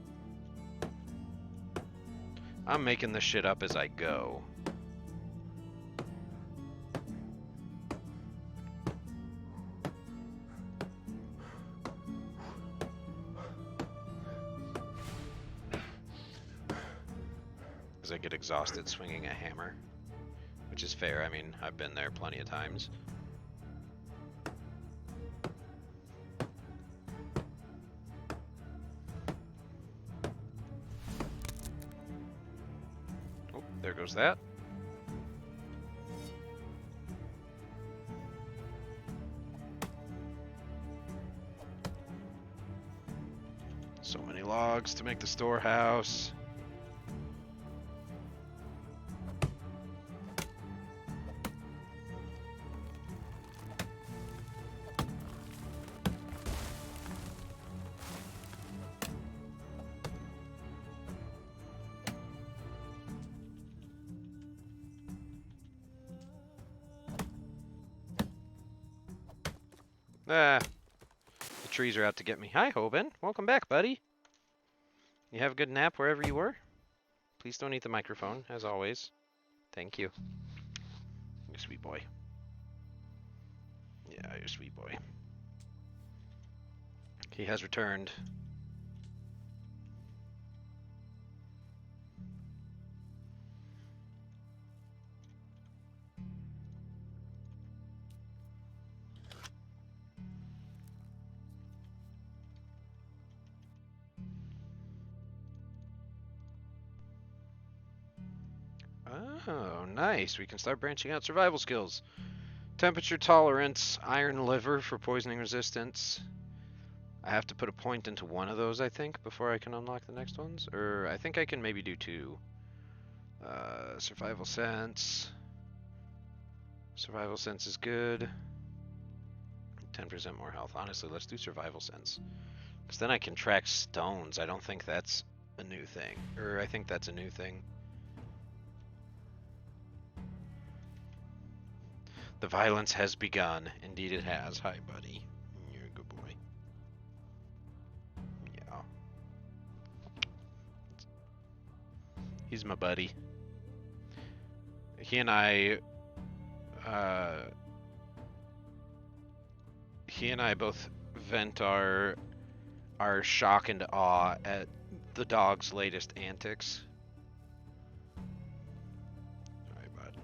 I'm making this shit up as I go. As I get exhausted swinging a hammer. Which is fair, I mean, I've been there plenty of times. Oh, there goes that. So many logs to make the storehouse. Ah, the trees are out to get me. Hi, Hoban. Welcome back, buddy. You have a good nap wherever you were? Please don't eat the microphone, as always. Thank you. You sweet boy. Yeah, you're a sweet boy. He has returned. Oh, nice. We can start branching out survival skills. Temperature tolerance, iron liver for poisoning resistance. I have to put a point into one of those, I think, before I can unlock the next ones. Or I think I can maybe do two. Survival sense. Survival sense is good. 10% more health. Honestly, let's do survival sense. Because then I can track stones. I don't think that's a new thing. Or I think that's a new thing. The violence has begun. Indeed it has. Hi, buddy. You're a good boy. Yeah. He's my buddy. He and I both vent our shock and awe at the dog's latest antics. Sorry, bud.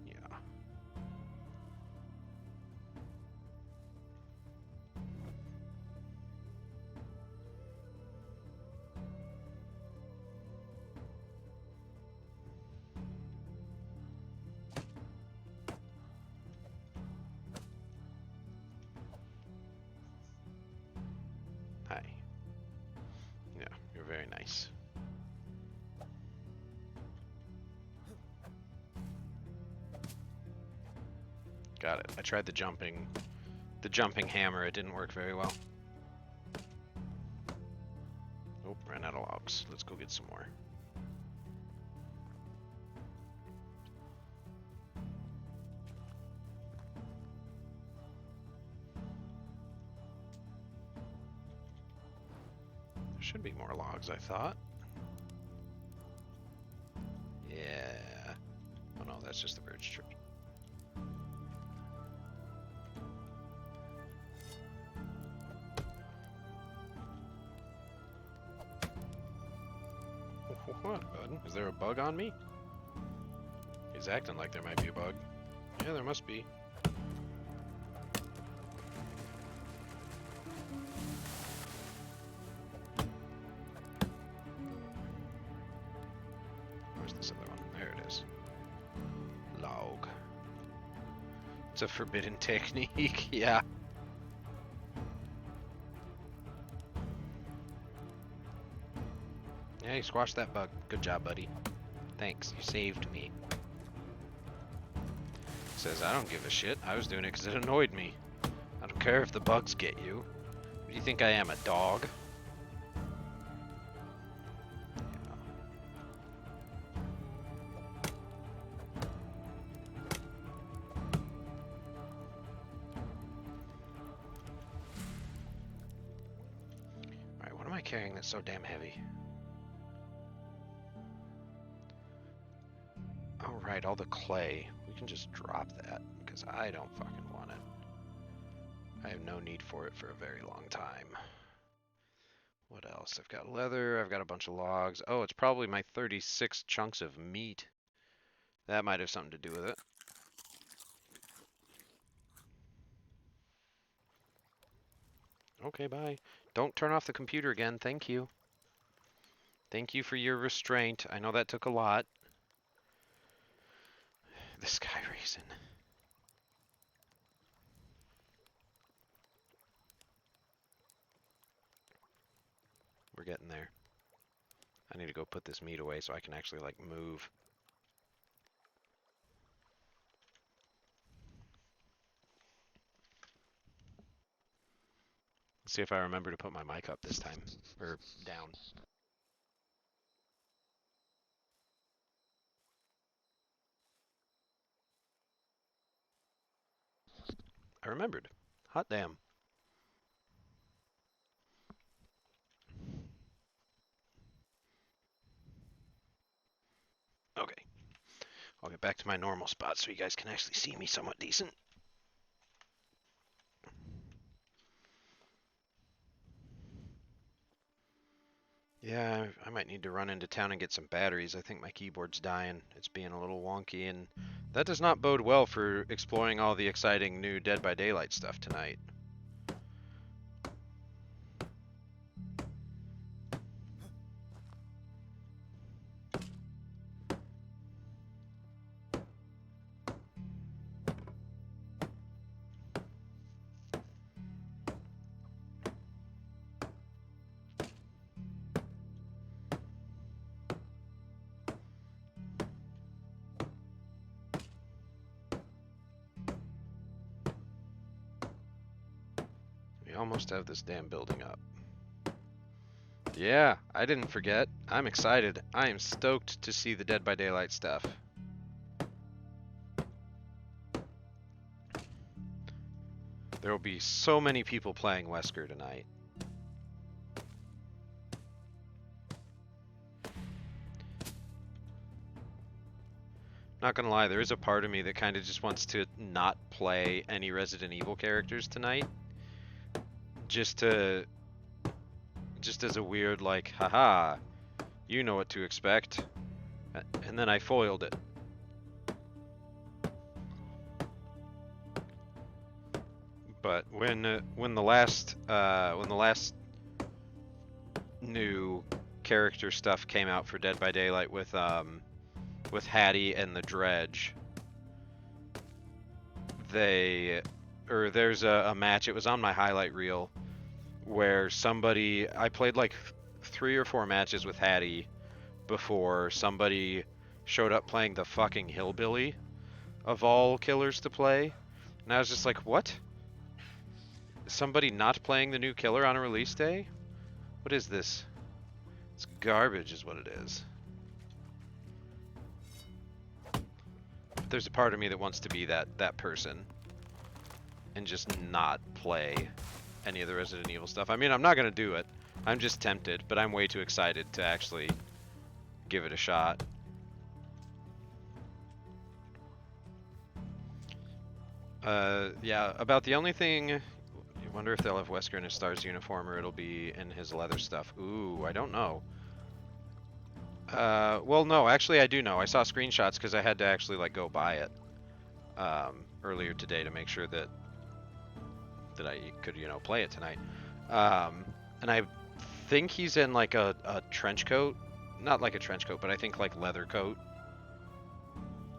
Yeah. Hi. Yeah, you're very nice. Got it. I tried the jumping hammer. It didn't work very well. Oh, ran out of logs. Let's go get some more. There should be more logs, I thought. Yeah. Oh no, that's just the birch tree. What, bud? Is there a bug on me? He's acting like there might be a bug. Yeah, there must be. Where's this other one? There it is. Log. It's a forbidden technique, yeah. Yeah, you squashed that bug. Good job, buddy. Thanks, you saved me. Says, I don't give a shit. I was doing it because it annoyed me. I don't care if the bugs get you. What do you think I am, a dog? carrying this so damn heavy? Alright, all the clay. We can just drop that, because I don't fucking want it. I have no need for it for a very long time. What else? I've got leather, I've got a bunch of logs. Oh, it's probably my 36 chunks of meat. That might have something to do with it. Okay, bye. Don't turn off the computer again, thank you. Thank you for your restraint. I know that took a lot. The sky raisin. We're getting there. I need to go put this meat away so I can actually, like, move. Let's see if I remember to put my mic up this time. Or down. I remembered. Hot damn. Okay. I'll get back to my normal spot so you guys can actually see me somewhat decent. Yeah, I might need to run into town and get some batteries. I think my keyboard's dying. It's being a little wonky, and that does not bode well for exploring all the exciting new Dead by Daylight stuff tonight. We almost have this damn building up. Yeah, I didn't forget. I'm excited. I am stoked to see the Dead by Daylight stuff. There will be so many people playing Wesker tonight. Not gonna lie, there is a part of me that kind of just wants to not play any Resident Evil characters tonight. Just as a weird, like, haha, you know what to expect. And then I foiled it. But when the last new character stuff came out for Dead by Daylight with Hattie and the Dredge, there's a match. It was on my highlight reel where I played like 3 or 4 matches with Hattie before somebody showed up playing the fucking hillbilly of all killers to play, and I was just like, what? Somebody not playing the new killer on a release day? What is this? It's garbage is what it is. There's a part of me that wants to be that person and just not play any of the Resident Evil stuff. I mean, I'm not gonna do it. I'm just tempted, but I'm way too excited to actually give it a shot. Yeah, about the only thing... I wonder if they'll have Wesker in his STARS uniform or it'll be in his leather stuff. Ooh, I don't know. Well, no, actually I do know. I saw screenshots because I had to actually, like, go buy it earlier today to make sure that I could, you know, play it tonight. And I think he's in, like, a trench coat. Not like a trench coat, but I think, like, leather coat.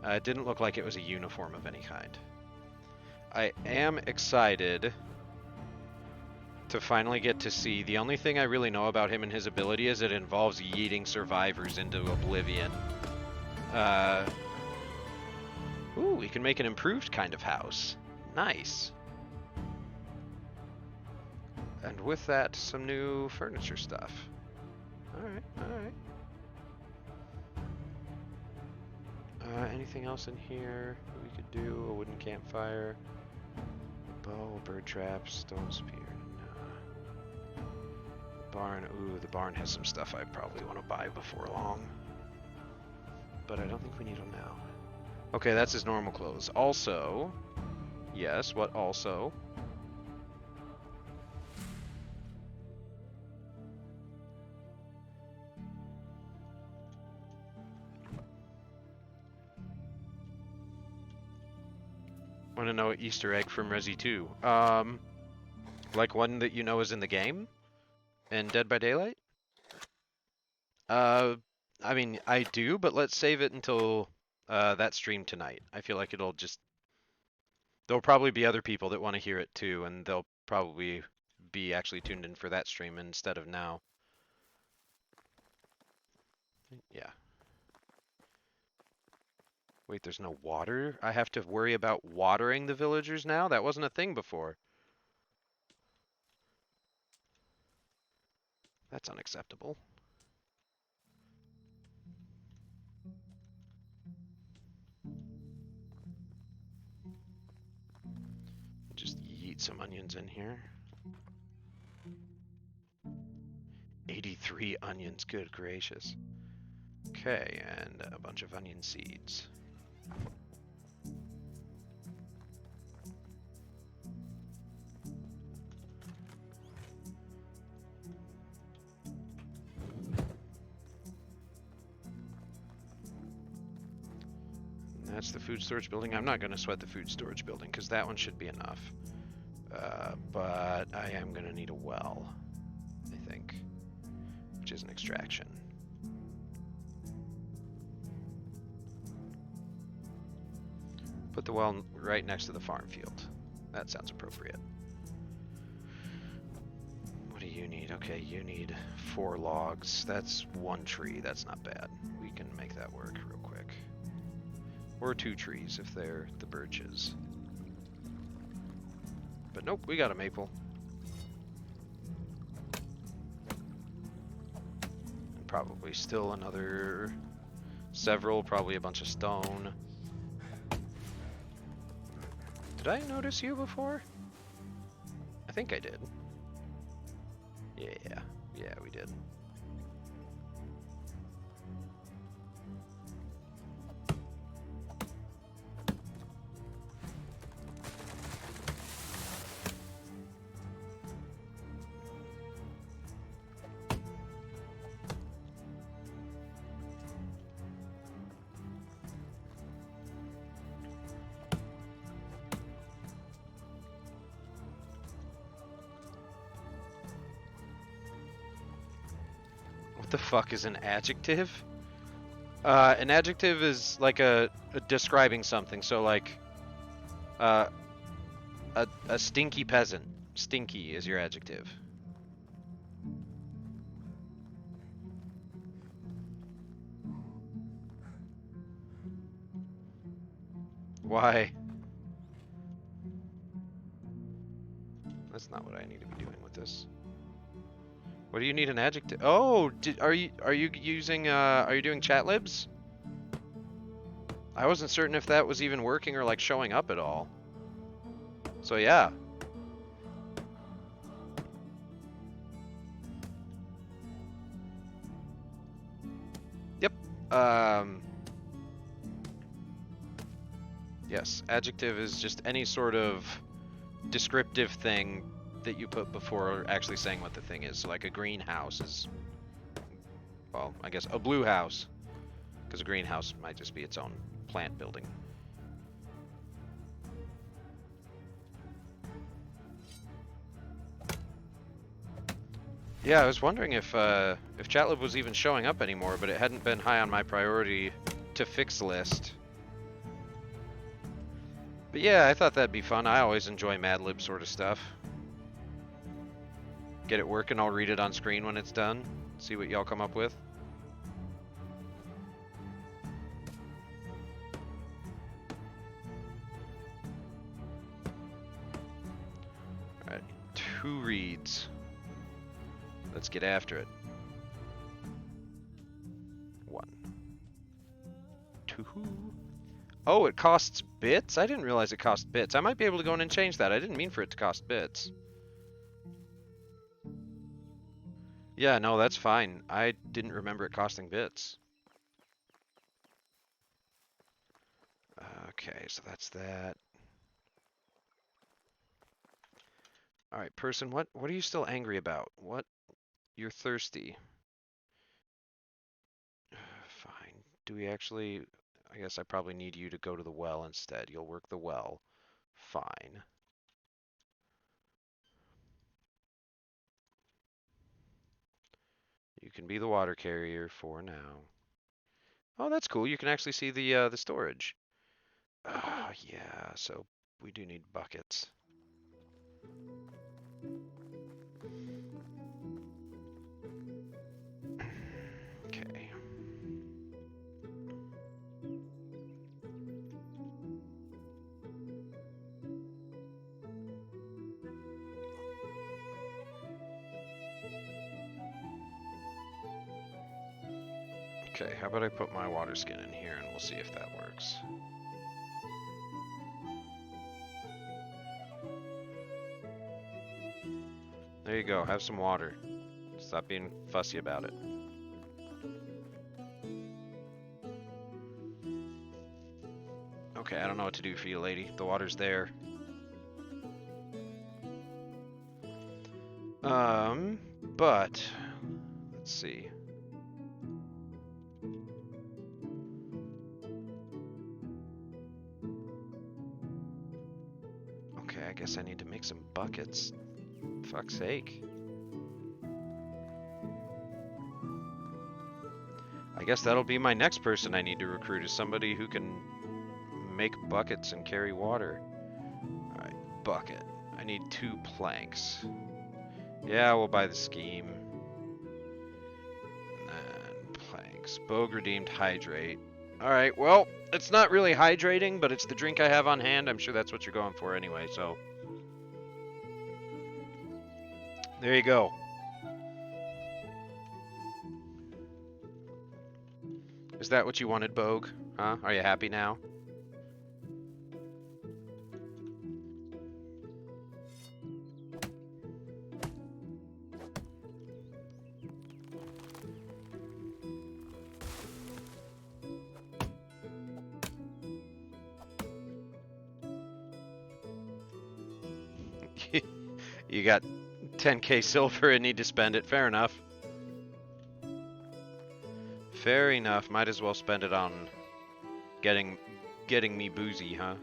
It didn't look like it was a uniform of any kind. I am excited to finally get to see. The only thing I really know about him and his ability is it involves yeeting survivors into oblivion. Ooh, we can make an improved kind of house. Nice. And with that, some new furniture stuff. Alright, alright. Anything else in here that we could do? A wooden campfire, a bow, bird trap, stone spear. Barn. Ooh, the barn has some stuff I probably want to buy before long. But I don't think we need them now. Okay, that's his normal clothes. Also, yes, what also? Want to know an Easter egg from Resi 2? Like one that you know is in the game? In Dead by Daylight? I mean, I do, but let's save it until that stream tonight. I feel like it'll just... There'll probably be other people that want to hear it too, and they'll probably be actually tuned in for that stream instead of now. Yeah. Wait, there's no water? I have to worry about watering the villagers now? That wasn't a thing before. That's unacceptable. Just yeet some onions in here. 83 onions, good gracious. Okay, and a bunch of onion seeds. That's the food storage building. I'm not going to sweat the food storage building because that one should be enough. But I am going to need a well, I think, which is an extraction. Put the well right next to the farm field. That sounds appropriate. What do you need? Okay, you need 4 logs. That's 1 tree. That's not bad. We can make that work real quick. Or 2 trees if they're the birches. But nope, we got a maple. And probably still another several, probably a bunch of stone. Did I notice you before? I think I did. Yeah, we did. What the fuck is an adjective? An adjective is like a describing something. So like, a stinky peasant. Stinky is your adjective. Why? That's not what I need to be doing with this. What do you need an adjective? Oh, are you using are you doing chat libs? I wasn't certain if that was even working or like showing up at all. So yeah. Yep. Yes, adjective is just any sort of descriptive thing that you put before actually saying what the thing is. So like a greenhouse is, well, I guess a blue house, because a greenhouse might just be its own plant building. Yeah, I was wondering if Chatlib was even showing up anymore, but it hadn't been high on my priority to fix list. But yeah, I thought that'd be fun. I always enjoy Mad Lib sort of stuff. Get it working, I'll read it on screen when it's done. See what y'all come up with. Alright, 2 reads. Let's get after it. 1. 2. Oh, it costs bits? I didn't realize it cost bits. I might be able to go in and change that. I didn't mean for it to cost bits. Yeah, no, that's fine. I didn't remember it costing bits. Okay, so that's that. All right, person, what are you still angry about? What? You're thirsty. Fine. Do we actually? I guess I probably need you to go to the well instead. You'll work the well. Fine. You can be the water carrier for now. Oh, that's cool. You can actually see the storage. Ah, yeah. So we do need buckets. Okay. Okay, how about I put my water skin in here and we'll see if that works. There you go, have some water. Stop being fussy about it. Okay, I don't know what to do for you, lady. The water's there. But let's see. Okay, I guess I need to make some buckets. Fuck's sake. I guess that'll be my next person I need to recruit, is somebody who can make buckets and carry water. Alright, bucket. I need 2 planks. Yeah, we'll buy the scheme. And planks. Bogue redeemed hydrate. Alright, well, it's not really hydrating, but it's the drink I have on hand. I'm sure that's what you're going for anyway, so. There you go. Is that what you wanted, Bogue? Huh? Are you happy now? You got 10k silver and need to spend it. Fair enough. Fair enough. Might as well spend it on getting me boozy, huh?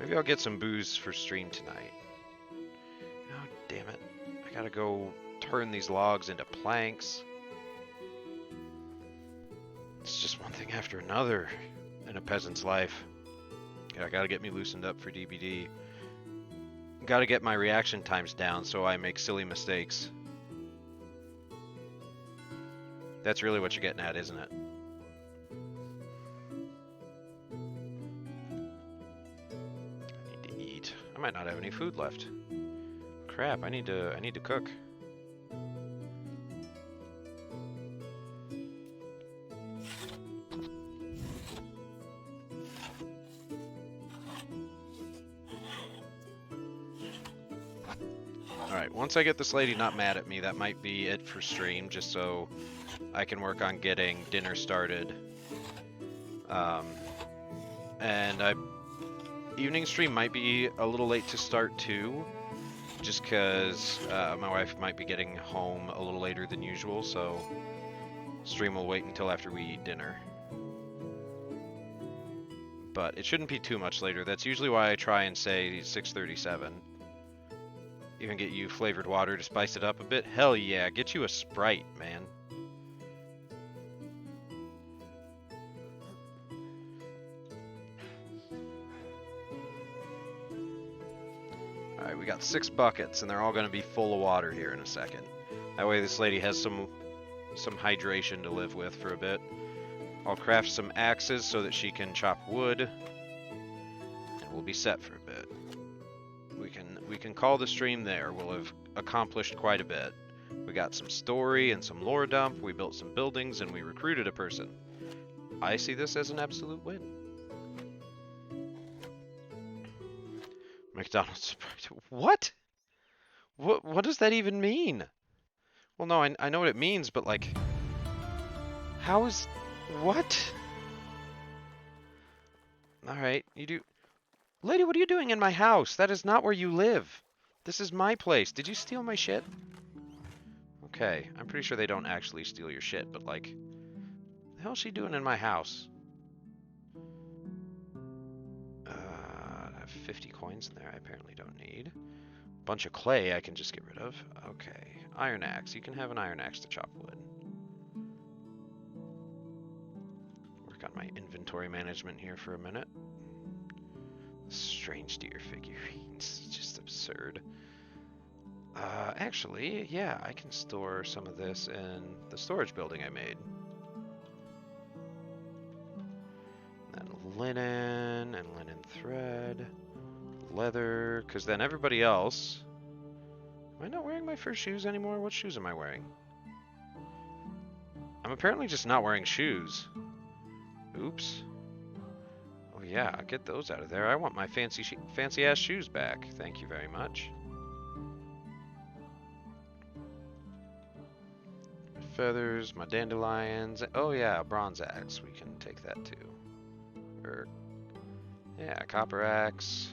Maybe I'll get some booze for stream tonight. Oh, damn it. I gotta go turn these logs into planks. It's just one thing after another in a peasant's life. Yeah, I gotta get me loosened up for DBD. Gotta get my reaction times down so I make silly mistakes. That's really what you're getting at, isn't it? I need to eat. I might not have any food left. Crap, I need to cook. Alright, once I get this lady not mad at me, that might be it for stream, just so I can work on getting dinner started. And evening stream might be a little late to start too, just because my wife might be getting home a little later than usual, so stream will wait until after we eat dinner. But it shouldn't be too much later. That's usually why I try and say 6:37. Even get you flavored water to spice it up a bit. Hell yeah, get you a Sprite, man. Alright, we got 6 buckets, and they're all going to be full of water here in a second. That way this lady has some hydration to live with for a bit. I'll craft some axes so that she can chop wood, and we'll be set for a bit. We can call the stream there. We'll have accomplished quite a bit. We got some story and some lore dump, we built some buildings, and we recruited a person. I see this as an absolute win. McDonald's. What? What does that even mean? Well, no, I know what it means, but like, how is what? All right, you do. Lady, what are you doing in my house? That is not where you live. This is my place. Did you steal my shit? Okay, I'm pretty sure they don't actually steal your shit, but like, the hell's she doing in my house? I have 50 coins in there I apparently don't need. Bunch of clay I can just get rid of. Okay, iron axe. You can have an iron axe to chop wood. Work on my inventory management here for a minute. Strange deer figurines. Just absurd. Actually, yeah, I can store some of this in the storage building I made. Then linen and linen thread, leather, because then everybody else. Am I not wearing my fur shoes anymore? What shoes am I wearing? I'm apparently just not wearing shoes. Oops. Oh yeah, get those out of there. I want my fancy ass shoes back. Thank you very much. Feathers, my dandelions. Oh yeah, bronze axe. We can take that too. Yeah, copper axe,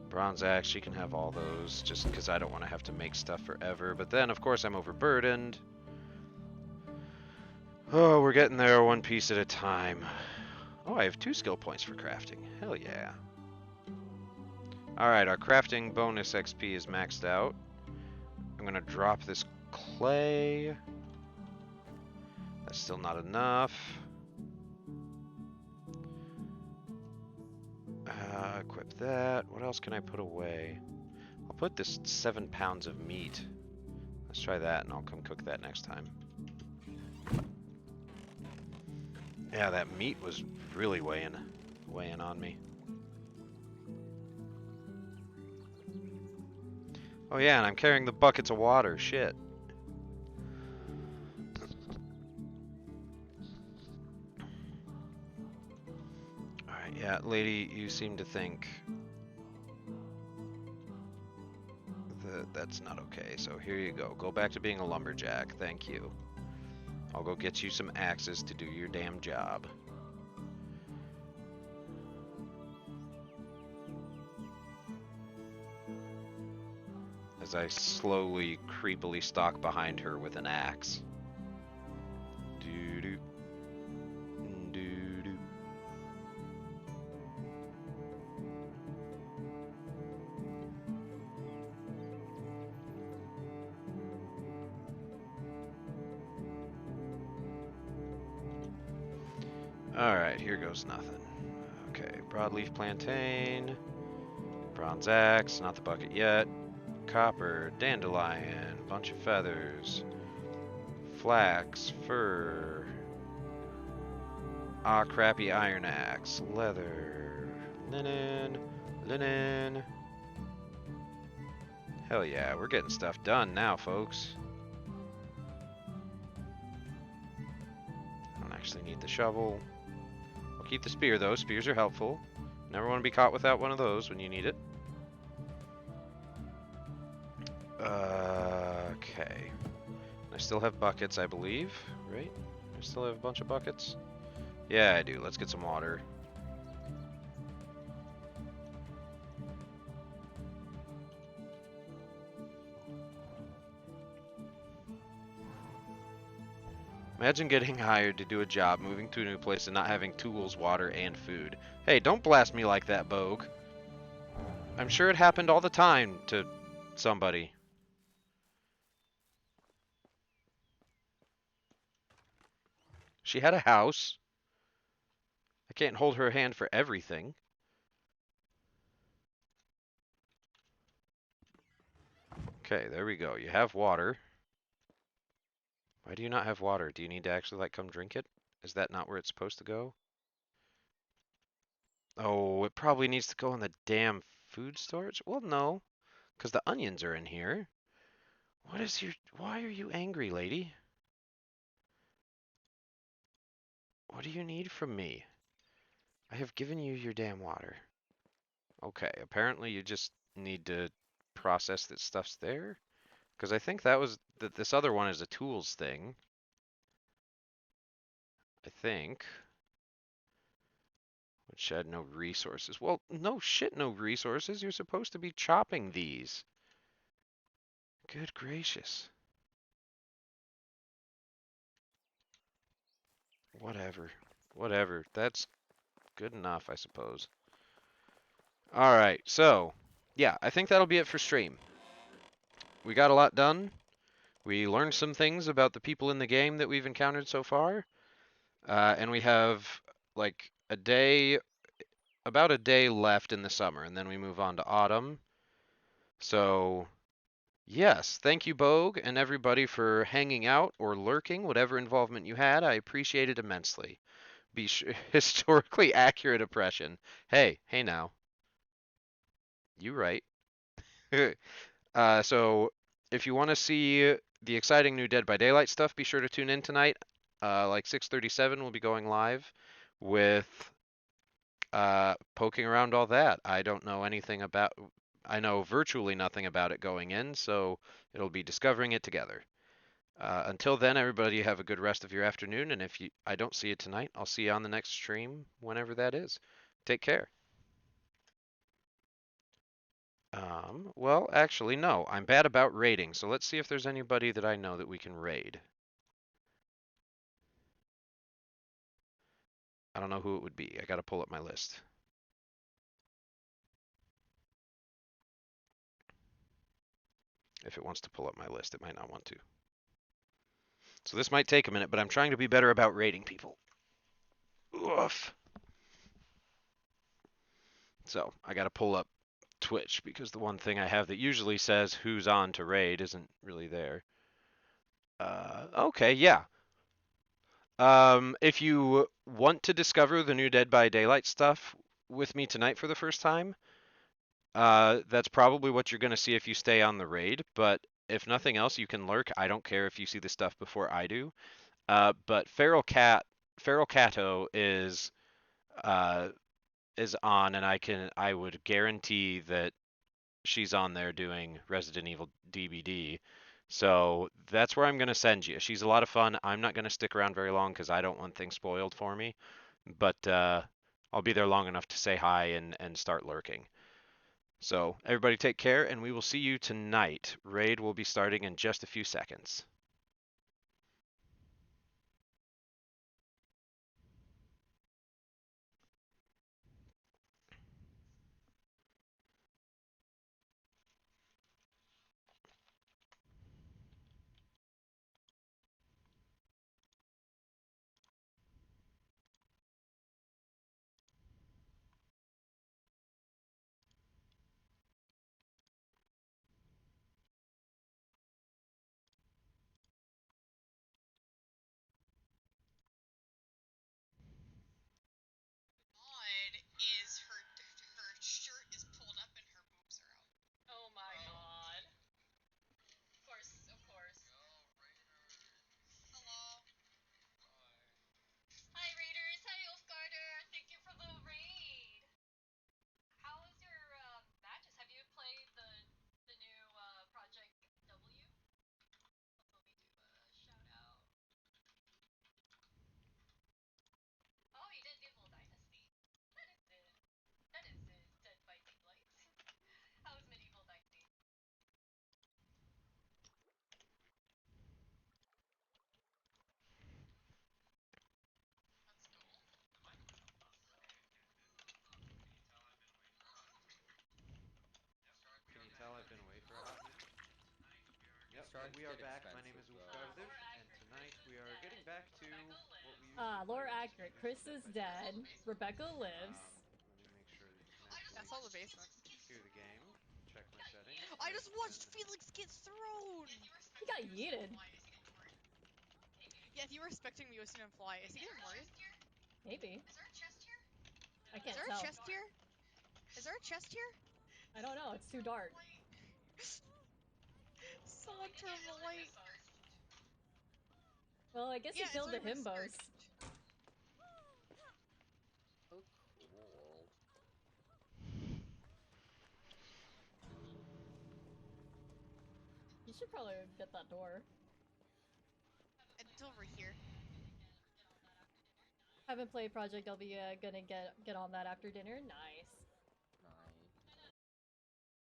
bronze axe. You can have all those just because I don't want to have to make stuff forever. But then, of course, I'm overburdened. Oh, we're getting there one piece at a time. Oh, I have 2 skill points for crafting. Hell yeah. Alright, our crafting bonus XP is maxed out. I'm gonna drop this clay. That's still not enough. Equip that. What else can I put away? I'll put this 7 pounds of meat. Let's try that and I'll come cook that next time. Yeah, that meat was really weighing on me. Oh yeah, and I'm carrying the buckets of water. Shit. Alright, yeah, lady, you seem to think that that's not okay. So here you go. Go back to being a lumberjack. Thank you. I'll go get you some axes to do your damn job. As I slowly, creepily stalk behind her with an axe. Doo-doo. Doo-doo. Alright, here goes nothing. Okay, broadleaf plantain, bronze axe, not the bucket yet, copper, dandelion, bunch of feathers, flax, fur, crappy iron axe, leather, linen, linen. Hell yeah, we're getting stuff done now, folks. I don't actually need the shovel. I'll keep the spear though, spears are helpful. Never want to be caught without one of those when you need it. Okay. I still have buckets, I believe, right? I still have a bunch of buckets? Yeah, I do. Let's get some water. Imagine getting hired to do a job, moving to a new place, and not having tools, water, and food. Hey, don't blast me like that, Bogue. I'm sure it happened all the time to somebody. She had a house. I can't hold her hand for everything. Okay, there we go. You have water. Why do you not have water? Do you need to actually, like, come drink it? Is that not where it's supposed to go? Oh, it probably needs to go in the damn food storage? Well, no, because the onions are in here. What is your... Why are you angry, lady? What do you need from me? I have given you your damn water. Okay, apparently you just need to process that stuff's there. Because I think that was that this other one is a tools thing. I think. Would shed no resources. Well, no shit, no resources. You're supposed to be chopping these. Good gracious. Whatever. Whatever. That's good enough, I suppose. Alright, so, yeah, I think that'll be it for stream. We got a lot done. We learned some things about the people in the game that we've encountered so far. And we have, like, about a day left in the summer, and then we move on to autumn. So, yes, thank you, Bogue, and everybody for hanging out or lurking, whatever involvement you had. I appreciate it immensely. Historically accurate oppression. Hey now, you right. So if you want to see the exciting new Dead by Daylight stuff, be sure to tune in tonight. Like 6:37, we'll be going live with poking around all that. I don't know anything about. I know virtually nothing about it going in, so it'll be discovering it together. Until then, everybody have a good rest of your afternoon, and if I don't see you tonight, I'll see you on the next stream, whenever that is. Take care. Well, actually, no. I'm bad about raiding, so let's see if there's anybody that I know that we can raid. I don't know who it would be. I gotta pull up my list. If it wants to pull up my list, it might not want to. So this might take a minute, but I'm trying to be better about raiding people. Oof. So I gotta pull up Twitch because the one thing I have that usually says who's on to raid isn't really there. Okay, yeah. If you want to discover the new Dead by Daylight stuff with me tonight for the first time, that's probably what you're going to see if you stay on the raid. But if nothing else, you can lurk. I don't care if you see the stuff before I do. But Feral Cato uh, is on, and I would guarantee that she's on there doing Resident Evil DBD. So that's where I'm going to send you. She's a lot of fun. I'm not going to stick around very long because I don't want things spoiled for me. But I'll be there long enough to say hi and start lurking. So everybody take care, and we will see you tonight. Raid will be starting in just a few seconds. Can you tell I've been away for a hot minute? Yep, Starting we to are get back. My name expensive is though. Ulfgardir, and tonight we are getting back to what we usually play, Lore which is accurate. traditional Chris Dead is by Daylight. dead. Rebecca lives. Let me make sure that you can I actually saw the basement. hear the game. Check my settings. I I've just been. watched Felix get thrown! He got yeeted. Yeah, if you were expecting me to see him fly, is he getting worried? Maybe. I Is can't there a tell. chest here? Is there a chest here? I don't know. It's too dark. Someone turn the light. Well, I guess Yeah, he it's killed the right by the himbos. skirt. Oh, cool. should probably get that door. It's over here. Haven't played Project. I'll be gonna get on that after dinner. Nice.